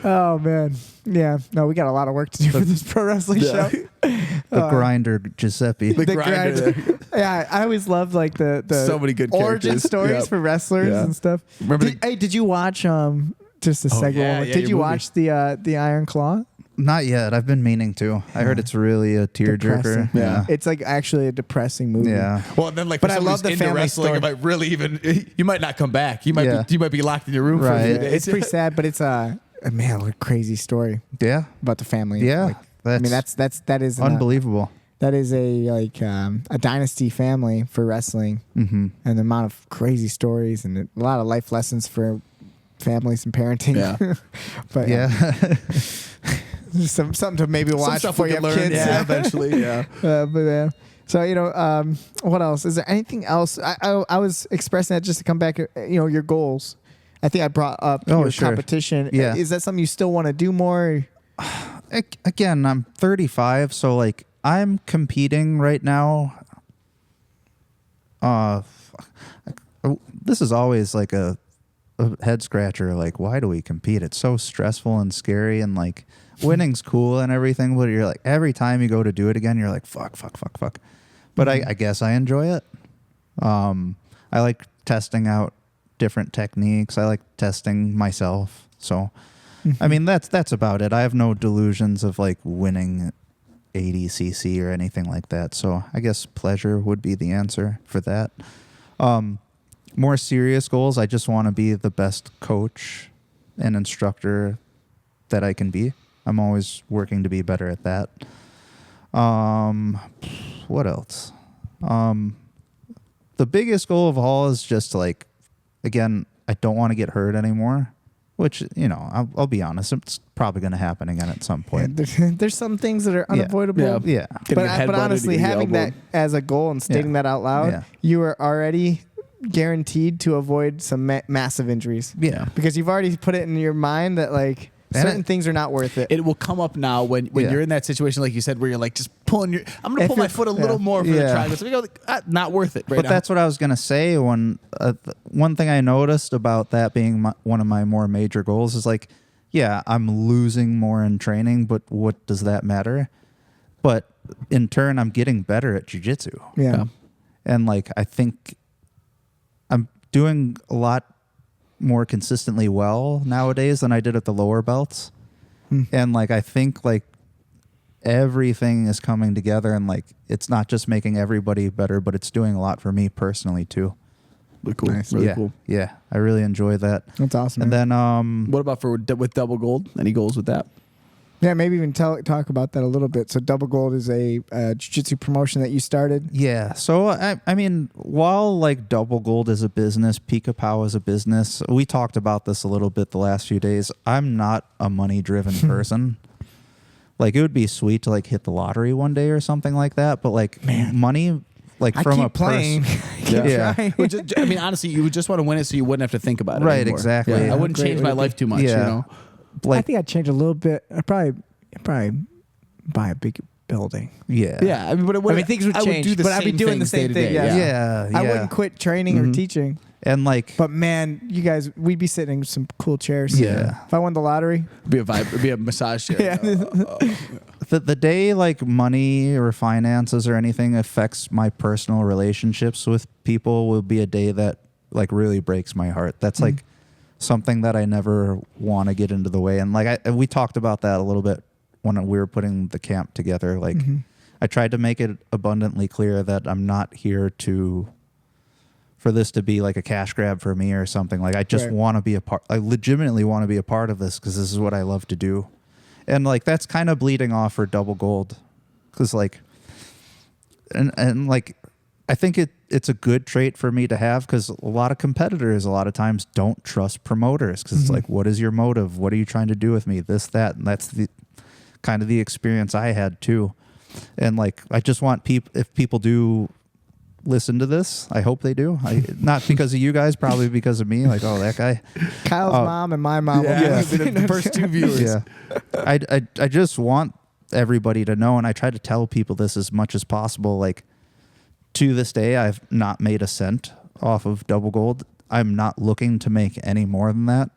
Oh man, yeah. No, we got a lot of work to do for this pro wrestling show. The grinder Giuseppe. The grinder. Yeah, I always loved like the So many good origin characters. stories Yep. for wrestlers Yeah. and stuff. Remember Did you watch just a segue? yeah, moment. yeah, Did your you movie. watch the Iron Claw? Not yet. I've been meaning to. I heard it's really a tearjerker. Depressing. Yeah. It's like actually a depressing movie. Yeah. Well, and then like, But for I somebody love who's the into family wrestling. story. It might really you might not come back. You might Yeah. you might be locked in your room for a few Right. days. It's pretty sad, but it's man, what a crazy story Yeah. about the family. Yeah. Like, I mean, that is unbelievable. That is a dynasty family for wrestling, Mm-hmm. and the amount of crazy stories and a lot of life lessons for families and parenting. Yeah. But Yeah. something to maybe Some watch stuff before we you can have learn. kids. Yeah, eventually. Yeah. But so what else? Is there anything else? I was expressing that just to come back. Your goals. I think I brought up your sure. competition. Yeah. Is that something you still want to do more? Again, I'm 35, so like I'm competing right now. This is always like a head scratcher. Like, why do we compete? It's so stressful and scary, and like winning's cool and everything, but you're like every time you go to do it again, you're like fuck. But I guess I enjoy it. I like testing out different techniques. I like testing myself. So, I mean, that's about it. I have no delusions of like winning 80cc or anything like that. So I guess pleasure would be the answer for that. more serious goals, I just want to be the best coach and instructor that I can be. I'm always working to be better at that. What else? The biggest goal of all is just like, again, I don't want to get hurt anymore, which, I'll be honest, it's probably going to happen again at some point. There's some things that are unavoidable. Yeah. But honestly, having that as a goal and stating that out loud, you are already guaranteed to avoid some massive injuries. Yeah. Because you've already put it in your mind that like certain things are not worth it. It will come up now when you're in that situation, like you said, where you're like just pulling I'm going to pull my foot a little more for the triangle. So we go, not worth it right now. That's what I was going to say. When one thing I noticed about that being one of my more major goals is like, yeah, I'm losing more in training, but what does that matter? But in turn, I'm getting better at jiu-jitsu. Yeah. And like, I think I'm doing a lot more consistently well nowadays than I did at the lower belts. And like, I think like everything is coming together, and like, it's not just making everybody better, but it's doing a lot for me personally too. Really cool. Nice. Really cool. Yeah. I really enjoy that. That's awesome. And then, what about with double gold? Any goals with that? Yeah, maybe even talk about that a little bit. So Double Gold is a jiu-jitsu promotion that you started. Yeah. So, I mean, while like Double Gold is a business, Pica Pau is a business, we talked about this a little bit the last few days. I'm not a money-driven person. Like, it would be sweet to like hit the lottery one day or something like that. But like, money, like I from keep a playing. Yeah. I mean, honestly, you would just want to win it so you wouldn't have to think about it Right, anymore. exactly. Yeah, Yeah. I wouldn't Great change way my to life too much, Yeah. I Like, think I'd change a little bit. I'd probably buy a big building. yeah. Yeah, I mean, Things would I change, do the but I'd be same doing the things day same to thing. day, Yeah. Yeah. I wouldn't quit training or teaching. And like, But man, you guys, we'd be sitting in some cool chairs. Yeah. If I won the lottery, It'd be a massage chair. Yeah. the day like money or finances or anything affects my personal relationships with people will be a day that like really breaks my heart. That's like something that I never want to get into the way. And like we talked about that a little bit when we were putting the camp together. Like I tried to make it abundantly clear that I'm not here for this to be like a cash grab for me or something. Like I just want to be a part. I legitimately want to be a part of this because this is what I love to do. And like that's kind of bleeding off for Double Gold, because like, and like, I think it's a good trait for me to have, because a lot of competitors a lot of times don't trust promoters because it's like, what is your motive? What are you trying to do with me? This, that, and that's the kind of the experience I had too. And like, I just want if people do listen to this, I hope they do. Not because of you guys, probably because of me. Like, oh, that guy. Kyle's mom and my mom. Yeah, will be the first two viewers. Yeah. I just want everybody to know, and I try to tell people this as much as possible. Like, to this day, I've not made a cent off of Double Gold. I'm not looking to make any more than that.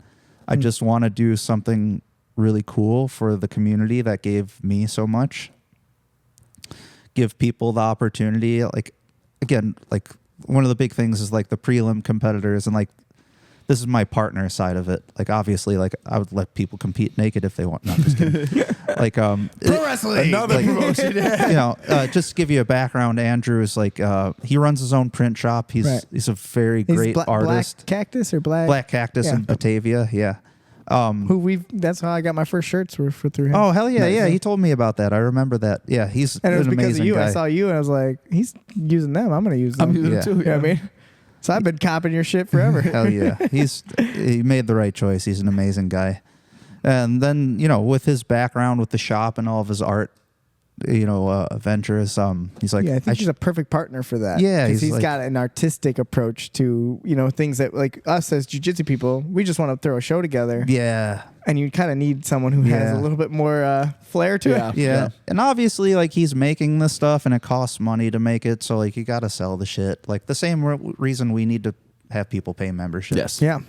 I just want to do something really cool for the community that gave me so much. Give people the opportunity. Like, again, like one of the big things is like the prelim competitors, and like this is my partner side of it. Like, obviously, like I would let people compete naked if they want. No, I'm just kidding. Like, pro wrestling, another promotion. Just to give you a background, Andrew is like he runs his own print shop. He's a very great artist. Black Cactus or Black? Black Cactus in Batavia. Yeah. That's how I got my first shirts were through him. Oh, hell yeah. Yeah. He told me about that. I remember that. Yeah. He's And it was an because amazing of you. guy. I saw you and I was like, he's using them. I'm going to use them. I'm using them too. You know what I mean? So I've been copping your shit forever. Hell yeah. He made the right choice. He's an amazing guy. And then, with his background with the shop and all of his art, ventures, he's like, I think he's a perfect partner for that. Yeah, because he's like, got an artistic approach to, things that like us as jiu-jitsu people, we just want to throw a show together. Yeah. And you kind of need someone who has a little bit more flair to it. Yeah. And obviously, like, he's making this stuff and it costs money to make it. So, like, you got to sell the shit. Like, the same reason we need to have people pay membership. Yes. Yeah.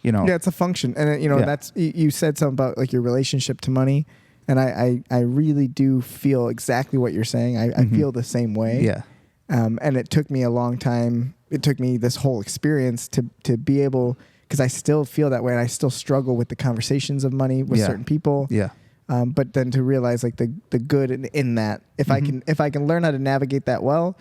Yeah, it's a function. And, that's, you said something about like your relationship to money. And I really do feel exactly what you're saying. I feel the same way. Yeah. And it took me a long time. It took me this whole experience to be able, because I still feel that way, and I still struggle with the conversations of money with certain people. Yeah. But then to realize like the good in that, if I can learn how to navigate that well,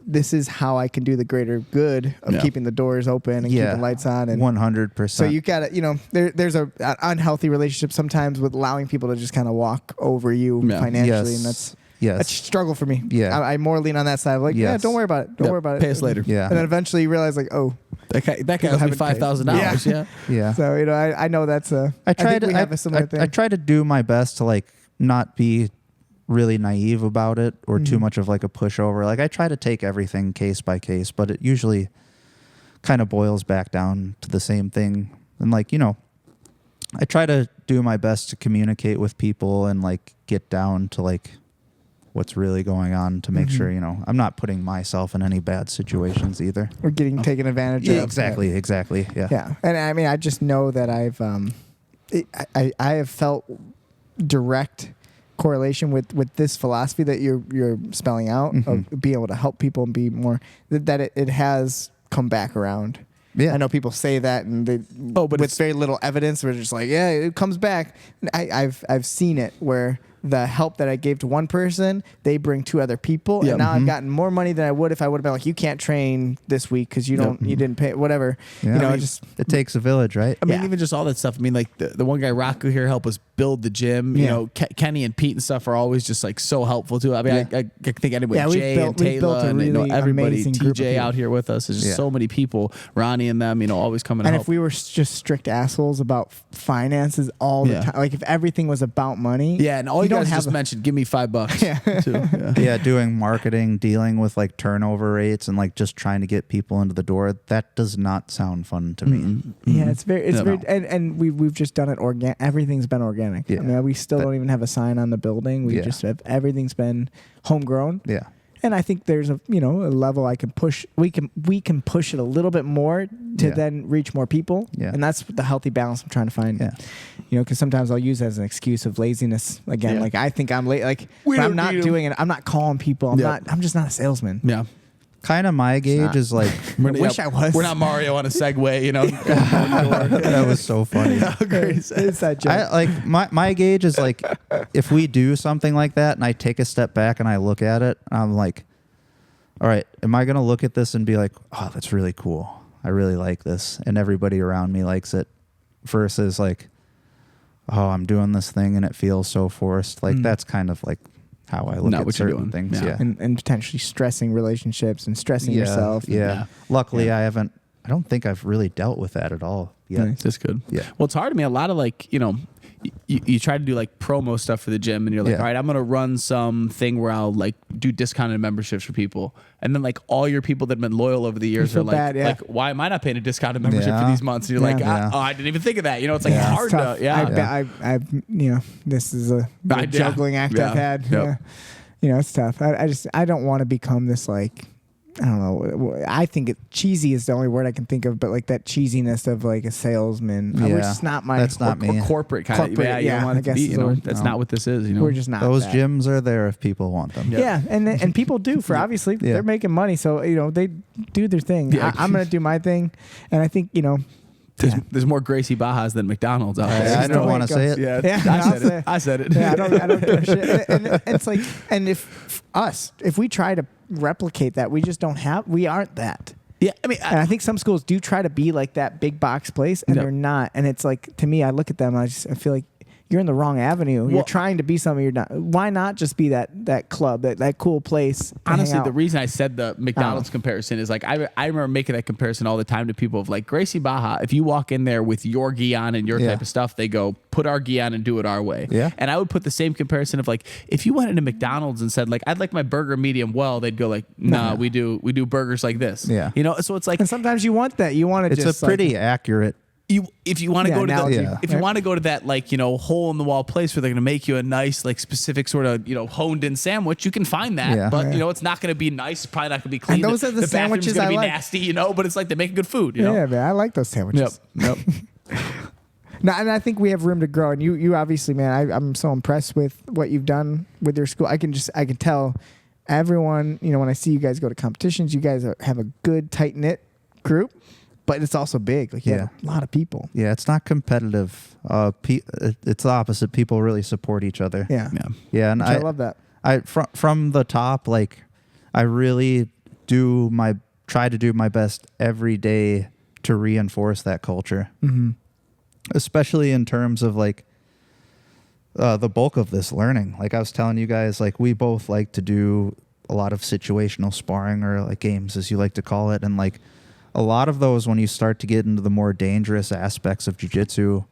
this is how I can do the greater good of keeping the doors open and keeping lights on. And 100%. So you gotta, there's an unhealthy relationship sometimes with allowing people to just kind of walk over you financially, and that's a struggle for me. I more lean on that side of like, don't worry about it. Don't worry about it. Pay us later. And then eventually you realize like, oh, that guy owes me $5,000. Yeah. So I know that's a. I think we have a similar thing. I try to do my best to like not be really naive about it or too much of like a pushover. Like I try to take everything case by case, but it usually kind of boils back down to the same thing. And like, I try to do my best to communicate with people and like get down to like what's really going on to make sure, I'm not putting myself in any bad situations either. Or getting taken advantage of. Exactly. Yeah. Yeah. And I mean, I just know that I've, I have felt direct correlation with this philosophy that you're spelling out of being able to help people and be more, that it has come back around. Yeah. I know people say that and with very little evidence, we're just like, yeah, it comes back. I've seen it where the help that I gave to one person, they bring 2 other people, and now I've gotten more money than I would if I would have been like, you can't train this week because you didn't pay, whatever. Yeah. It takes a village, right? I mean, even just all that stuff. I mean, like the one guy, Rocco here, helped us build the gym. Kenny and Pete and stuff are always just like so helpful too. I mean, I think anyway, Jay and Tayla and everybody, TJ out here with us. There's just so many people, Ronnie and them, always coming. And help. If we were just strict assholes about finances all the time, like if everything was about money, and all you guys just mentioned, give me $5 too. Doing marketing, dealing with like turnover rates and like just trying to get people into the door, that does not sound fun to me. Yeah, it's very and we've just done it organic. Everything's been organic. I mean, we still don't even have a sign on the building. We just have, everything's been homegrown. And I think there's a level I can push. We can push it a little bit more to then reach more people. And that's the healthy balance I'm trying to find. Because sometimes I'll use it as an excuse of laziness. Again, like I think I'm late. Like when I'm not doing it, I'm not calling people. I'm just not a salesman. Yeah. Kind of my gauge is like, I wish I was. We're not Mario on a Segway, That was so funny. It's that joke. My gauge is like, if we do something like that and I take a step back and I look at it, I'm like, all right, am I going to look at this and be like, oh, that's really cool. I really like this. And everybody around me likes it, versus like, oh, I'm doing this thing and it feels so forced. Like that's kind of like how I look at certain things. Yeah. And potentially stressing relationships and stressing yourself. Yeah. Luckily, I don't think I've really dealt with that at all yet. Nice. That's good. Yeah. Well, it's hard to me. A lot of like, you try to do like promo stuff for the gym and you're like, all right, I'm going to run some thing where I'll like do discounted memberships for people. And then like all your people that have been loyal over the years are like, like, why am I not paying a discounted membership for these months? And you're like, oh, I didn't even think of that. It's like hard to, I've this is a juggling act I've had. It's tough. I don't want to become this like, I don't know. I think cheesy is the only word I can think of, but like that cheesiness of like a salesman. Which is not my. That's not me. Or corporate kind of. Yeah, you don't want it to be. That's not what this is. We're just not. Those gyms are there if people want them. Yeah, and people do for obviously they're making money, so they do their thing. I'm gonna do my thing, and I think There's more Gracie Bajas than McDonald's out there. I don't want to say it. Yeah, I said it. Yeah, I don't give a shit. And it's like, and if we try to replicate that, we aren't that. Yeah, I mean, and I think some schools do try to be like that big box place, and they're not. And it's like, to me, I look at them, and I feel like you're in the wrong avenue. You're trying to be something you're not. Why not just be that club, that cool place? Honestly, the reason I said the McDonald's comparison is like I remember making that comparison all the time to people of like Gracie Baja. If you walk in there with your gi on and your type of stuff, they go, put our gi on and do it our way. Yeah. And I would put the same comparison of like, if you went into McDonald's and said like, I'd like my burger medium well, they'd go like, nah, we do burgers like this. Yeah. So it's like, and sometimes you want that. You want to. It's a pretty accurate. If you want to go to if you want to go to that like hole in the wall place where they're going to make you a nice like specific sort of honed in sandwich, you can find that. But it's not going to be nice. It's probably not going to be clean. And those are the sandwiches going to be like. Nasty, but it's like they make good food. Yeah, man, I like those sandwiches. Yep. No, and I think we have room to grow. And you obviously, man, I'm so impressed with what you've done with your school. I can tell everyone. When I see you guys go to competitions, you guys have a good tight knit group. but it's also big. Like you have a lot of people. Yeah, it's not competitive. It's the opposite. People really support each other. Yeah. And I love that. From the top, like I really try to do my best every day to reinforce that culture, especially in terms of like the bulk of this learning. Like I was telling you guys, like we both like to do a lot of situational sparring, or like games as you like to call it, and like a lot of those, when you start to get into the more dangerous aspects of jiu-jitsu,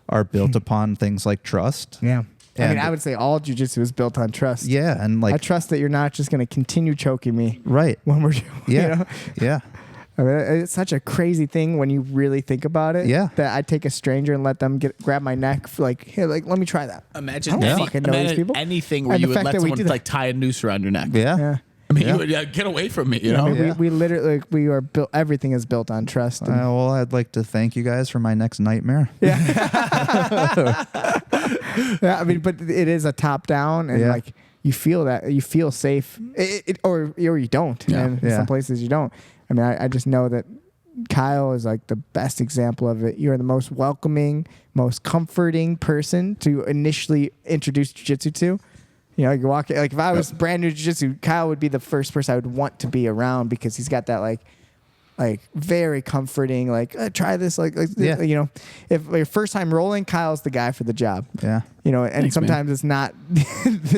are built upon things like trust. Yeah. And I mean, I would say all jiu-jitsu is built on trust. Yeah, and like I trust that you're not just going to continue choking me right when we're yeah yeah. I mean, it's such a crazy thing when you really think about it. Yeah. That I take a stranger and let them grab my neck. Like, here, like, let me try that. Imagine I don't fucking know these people. anything where And you the would fact let that we someone do that. like tie a noose around your neck. Yeah. I mean, Yeah. you would get away from me. You I know. mean, we literally, like, we are built. Everything is built on trust. And, Well, I'd like to thank you guys for my next nightmare. yeah. I mean, but it is a top down, and like you feel that you feel safe, or you don't. Yeah. And in some places you don't. I mean, I just know that Kyle is like the best example of it. You're the most welcoming, most comforting person to initially introduce jiu-jitsu to. You know, you walk, like if I was brand new to jiu-jitsu, Kyle would be the first person I would want to be around, because he's got that like very comforting, like try this, you know, if your first time rolling, Kyle's the guy for the job. Yeah. You know, and Thanks, sometimes man. it's not.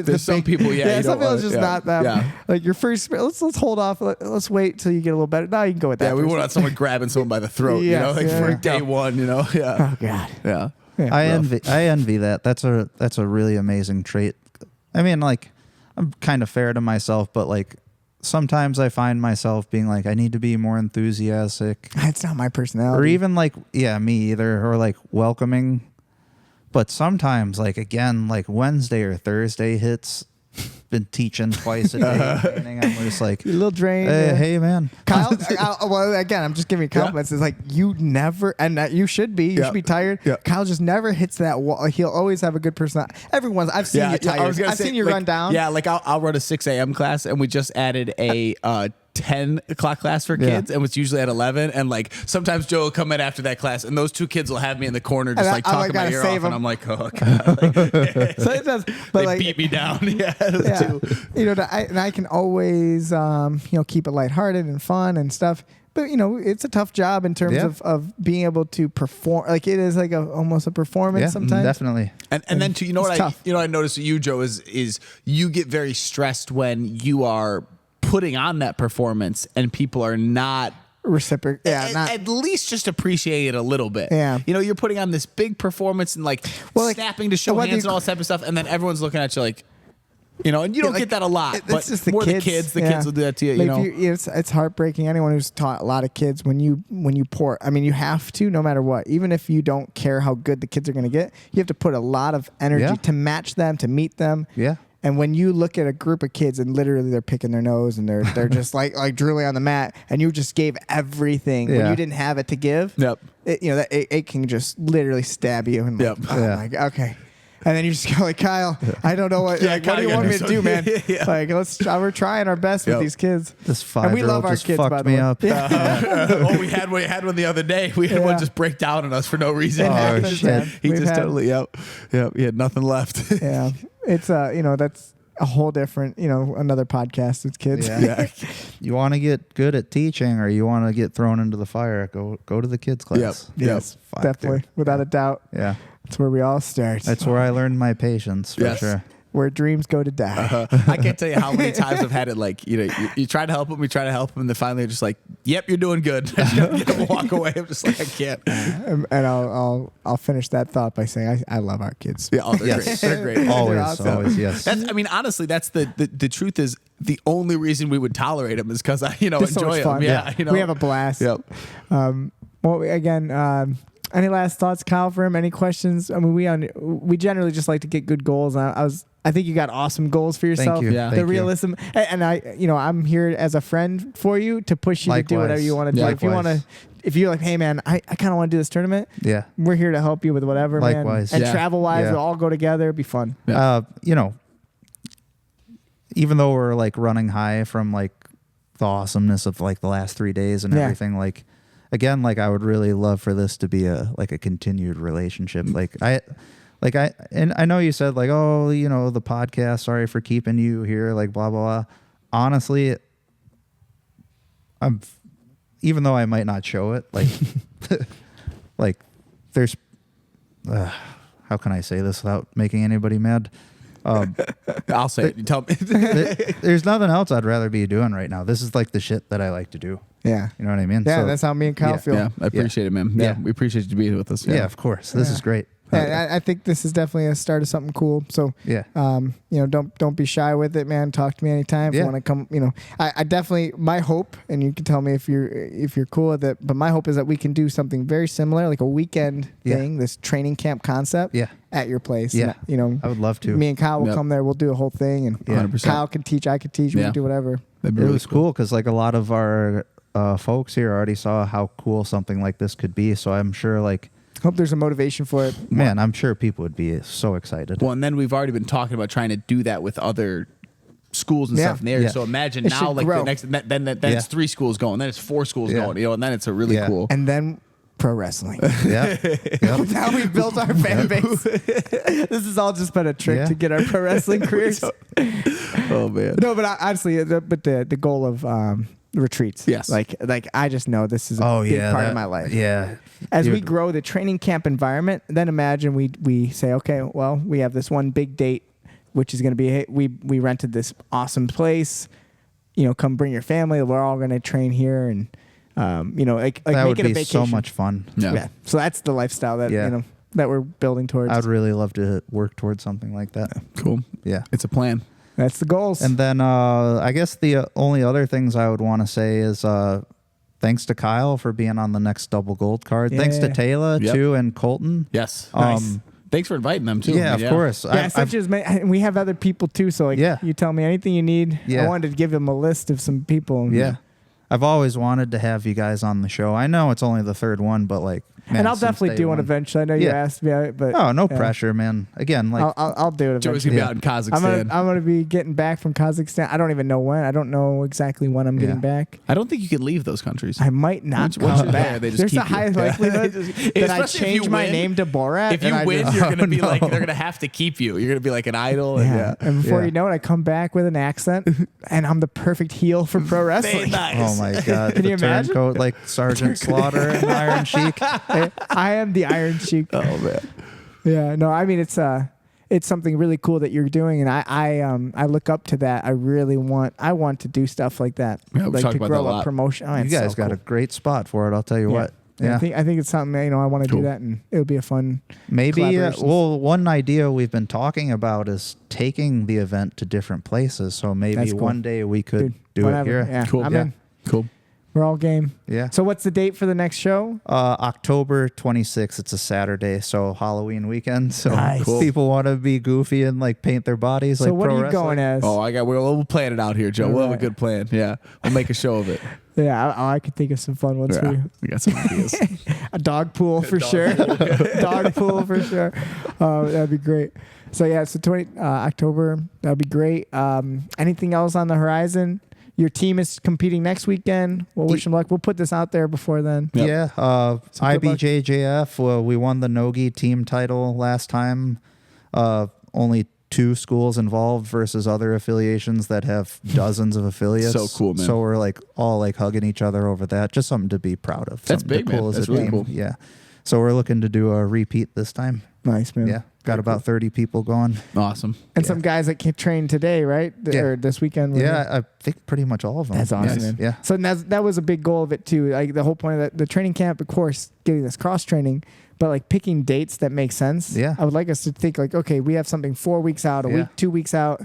There's some people, you some don't people want it's just it. not them. Yeah. Like your first, let's hold off. Let's wait till you get a little better. No, you can go with that. Yeah, we first. wouldn't want someone grabbing someone by the throat. You know, Yes, like yeah. for day one. You know. Yeah. Oh God. Yeah. Yeah. I envy that. That's a really amazing trait. I mean, like I'm kind of fair to myself, but like sometimes I find myself being like, I need to be more enthusiastic, It's not my personality. or even like, me either, or like welcoming. But sometimes, like again, like Wednesday or Thursday hits. Been teaching twice a day, training. I'm just like, You're a little drained. hey man, Kyle, well, again, I'm just giving you compliments. It's like you never, and that you should be. You should be tired. Yeah. Kyle just never hits that wall. He'll always have a good personality. Everyone's. I've seen you tired. I've seen you like, run down. Yeah, like I'll run a 6 a.m. class, and we just added a 10 o'clock class for kids, and it's usually at 11. And like sometimes Joe will come in after that class, and those two kids will have me in the corner just like talking my ear off, and I'm like, oh God, like, So it does, but they like, beat me down. Yeah, you know, and I can always, keep it lighthearted and fun and stuff. But you know, it's a tough job in terms of being able to perform. Like it is like almost a performance sometimes. definitely. And then too, you know what tough. I noticed with you, Joe, is you get very stressed when you are putting on that performance and people are not Reciproc. Yeah, at least just appreciate it a little bit. Yeah. You know, you're putting on this big performance and like snapping to show hands and all this type of stuff, and then everyone's looking at you like, you know, and you don't get that a lot. But just the more kids. the kids will do that to you. Like it's heartbreaking. Anyone who's taught a lot of kids, when you pour, I mean, you have to, no matter what, even if you don't care how good the kids are going to get, you have to put a lot of energy to match them, to meet them. Yeah. And when you look at a group of kids and literally they're picking their nose and they're just like drooling on the mat, and you just gave everything when you didn't have it to give. Yep. It can just literally stab you. And like, oh my God, okay. And then you just go like, Kyle, I don't know what. Like, what do you want me to do, man? Like, we're trying our best with these kids. This 5-year-old and we love our just kids, fucked by the me way. up. We had one the other day. We had one just break down on us for no reason. Oh, shit. He just totally, he had nothing left. Yeah. It's, that's a whole different, another podcast with kids. Yeah. You want to get good at teaching, or you want to get thrown into the fire, go to the kids class. Yes, Fuck, definitely. dude. Without a doubt. Yeah. That's where we all start. That's where I learned my patience, for sure. Where dreams go to die. I can't tell you how many times I've had it like, you try to help them, we try to help them, and then finally they're just like, yep, you're doing good. I just gotta get them to walk away. I'm just like, I can't. And I'll finish that thought by saying I love our kids. Yeah, they're great. They're great. Always, awesome. always, yes. Honestly, that's the truth is the only reason we would tolerate them is because I, It's so much enjoy fun. them. Yeah, We have a blast. Yep. Well, again, any last thoughts, Kyle, for him? Any questions? I mean, we generally just like to get good goals. I think you got awesome goals for yourself. Thank you. Yeah. The Thank you. realism, and I'm here as a friend for you to push you to do whatever you want to do. Yeah, if you want to, if you're like, hey man, I kind of want to do this tournament. Yeah. We're here to help you with whatever, Likewise. man. And Yeah. travel wise, Yeah. we'll all go together. It'd be fun. Even though we're like running high from like the awesomeness of like the last 3 days and everything, like again, like I would really love for this to be a continued relationship. I know you said like, oh, you know, the podcast, sorry for keeping you here, like blah, blah, blah. Honestly, even though I might not show it, like, like there's, how can I say this without making anybody mad? I'll say it. You tell me. There's nothing else I'd rather be doing right now. This is like the shit that I like to do. Yeah. You know what I mean? Yeah, So, that's how me and Kyle feel. Yeah, I appreciate it, man. Yeah, we appreciate you being with us. yeah, of course. This is great. Yeah, I think this is definitely a start of something cool. So, Yeah. you know, don't be shy with it, man. Talk to me anytime if you Yeah. want to come. You know, I definitely, my hope, and you can tell me if you're cool with it. But my hope is that we can do something very similar, like a weekend thing, this training camp concept, at your place. Yeah. And, you know, I would love to. me and Kyle will come there. We'll do a whole thing, and 100%. Kyle can teach, I can teach. We can do whatever. That'd be It really was cool because like a lot of our folks here already saw how cool something like this could be. So I'm sure like, Hope there's a motivation for it. man, I'm sure people would be so excited. Well, and then we've already been talking about trying to do that with other schools and stuff in the area. Yeah. So imagine It now, should like grow. the next, then it's 3 schools going, then it's 4 schools going, you know, and then it's a really cool. And then pro wrestling. Yeah. Yep. Now we've built our fan base. This has all just been a trick to get our pro wrestling careers. Oh man. No, but honestly, the goal of retreats. Yes. Like I just know this is a big part of my life. Yeah. As we grow the training camp environment, then imagine we say, okay, well, we have this one big date, which is going to be, hey, we rented this awesome place. You know, come bring your family. We're all going to train here, and you know, like that make would it a be vacation. so much fun. Yeah. So that's the lifestyle that you know that we're building towards. I'd really love to work towards something like that. Cool. Yeah. It's a plan. That's the goals. And then I guess the only other things I would want to say is thanks to Kyle for being on the next double gold card. Yeah. Thanks to Tayla too, and Colton. Yes. Nice. Thanks for inviting them too. Yeah, of course. We have other people too. So like, you tell me anything you need. Yeah. I wanted to give them a list of some people. Yeah. I've always wanted to have you guys on the show. I know it's only the 3rd one, but like, man, and I'll since definitely day do one one. eventually. I know you asked me, but no pressure, man. Again, like I'll do it Joey's eventually. gonna be out in Kazakhstan. I'm gonna be getting back from Kazakhstan. I don't even know when. I don't know exactly when I'm getting back. I don't think you can leave those countries. I might not Once come you're back. there, they just There's keep a high you. likelihood that I Especially if change you my win. name to Borat. If you and win, I just, you're gonna be no. like they're gonna have to keep you. You're gonna be like an idol. yeah. And before Yeah. you know it, I come back with an accent, and I'm the perfect heel for pro wrestling. oh my god, Can the you imagine? turncoat like Sergeant Slaughter and Iron Sheik. I am the Iron Sheik. Oh man. Yeah, no, I mean it's something really cool that you're doing, and I look up to that. I want to do stuff like that, Yeah, we like talked to about grow that a a lot. promotion. Oh, You it's guys so got cool. a great spot for it. I'll tell you what. Yeah, Yeah. I think it's something I want to Cool. do that, and it'll be a fun. Maybe, collaborations. one idea we've been talking about is taking the event to different places. So maybe That's cool. one day we could Dude, do whatever. it here. Yeah, Cool. I'm Yeah. in. Cool. We're all game. Yeah. So what's the date for the next show? October 26th. It's a Saturday, so Halloween weekend. So Nice. Cool. people want to be goofy and like paint their bodies So like what pro are you wrestling. going as? Oh, we'll plan it out here, Joe. We'll have a Alright. good plan. Yeah, we'll make a show of it. Yeah, I could think of some fun ones for Yeah, you. we got some ideas. A dog pool for sure. Dog pool for sure. That'd be great. So yeah, so October, that'd be great. Anything else on the horizon? Your team is competing next weekend. We'll wish them luck. We'll put this out there before then. Yep. Yeah. So good luck. IBJJF. Well, we won the Nogi team title last time. Only 2 schools involved versus other affiliations that have dozens of affiliates. So cool, man. So we're like all like hugging each other over that. Just something to be proud of. That's Something big, man. as That's a really team. cool. Yeah. So we're looking to do a repeat this time. Nice, man. Yeah. Got about 30 people going. Awesome. And some guys that can train today, right? Or this weekend. Yeah, I think pretty much all of them. That's awesome, Nice. man. Yeah. So that was a big goal of it too. Like the whole point of the training camp, of course, getting this cross training, but like picking dates that make sense. Yeah. I would like us to think like, okay, we have something 4 weeks out, a week, 2 weeks out.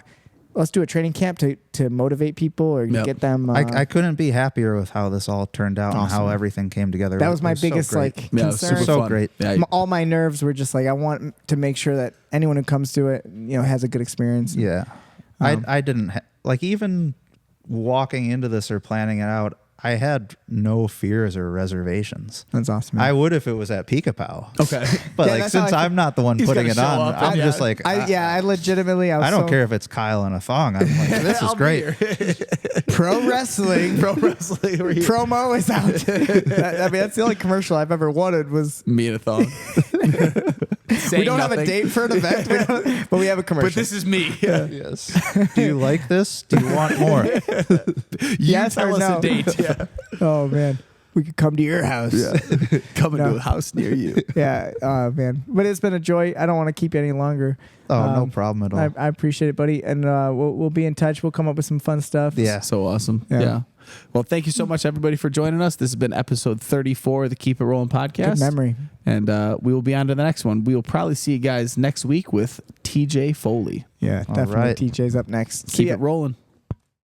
Let's do a training camp to motivate people or to Yep. get them. I couldn't be happier with how this all turned out and how everything came together. that was my It so biggest great. like Yeah, it was concern. super So fun. great. Yeah, All my nerves were just like, I want to make sure that anyone who comes to it, has a good experience. Yeah. I didn't like even walking into this or planning it out. I had no fears or reservations. That's awesome. I would if it was at Pica Pau. Okay. But Yeah, like that's since how I I'm not the one He's putting gotta it show on, up I'm and just like I legitimately, I don't so- care if it's Kyle in a thong. I'm like, this is I'll be great. here. Pro wrestling. Promo is out. I mean, that's the only commercial I've ever wanted was me in a thong. We don't have a date for an event, but we have a commercial. But this is me. Yes. Do you like this? Do you want more? Yes tell or us no? a date. Yeah. Oh man, we could come to your house. Yeah. Come into No. a house near you. Yeah. Oh man, but it's been a joy. I don't want to keep you any longer. Oh, no problem at all. I appreciate it, buddy, and we'll be in touch. We'll come up with some fun stuff. Yeah. So awesome. Yeah. Yeah. Well, thank you so much, everybody, for joining us. This has been episode 34 of the Keep It Rolling podcast. Good memory. And we will be on to the next one. We will probably see you guys next week with TJ Foley. Yeah, All definitely. right. TJ's up next. See Keep ya. it rolling.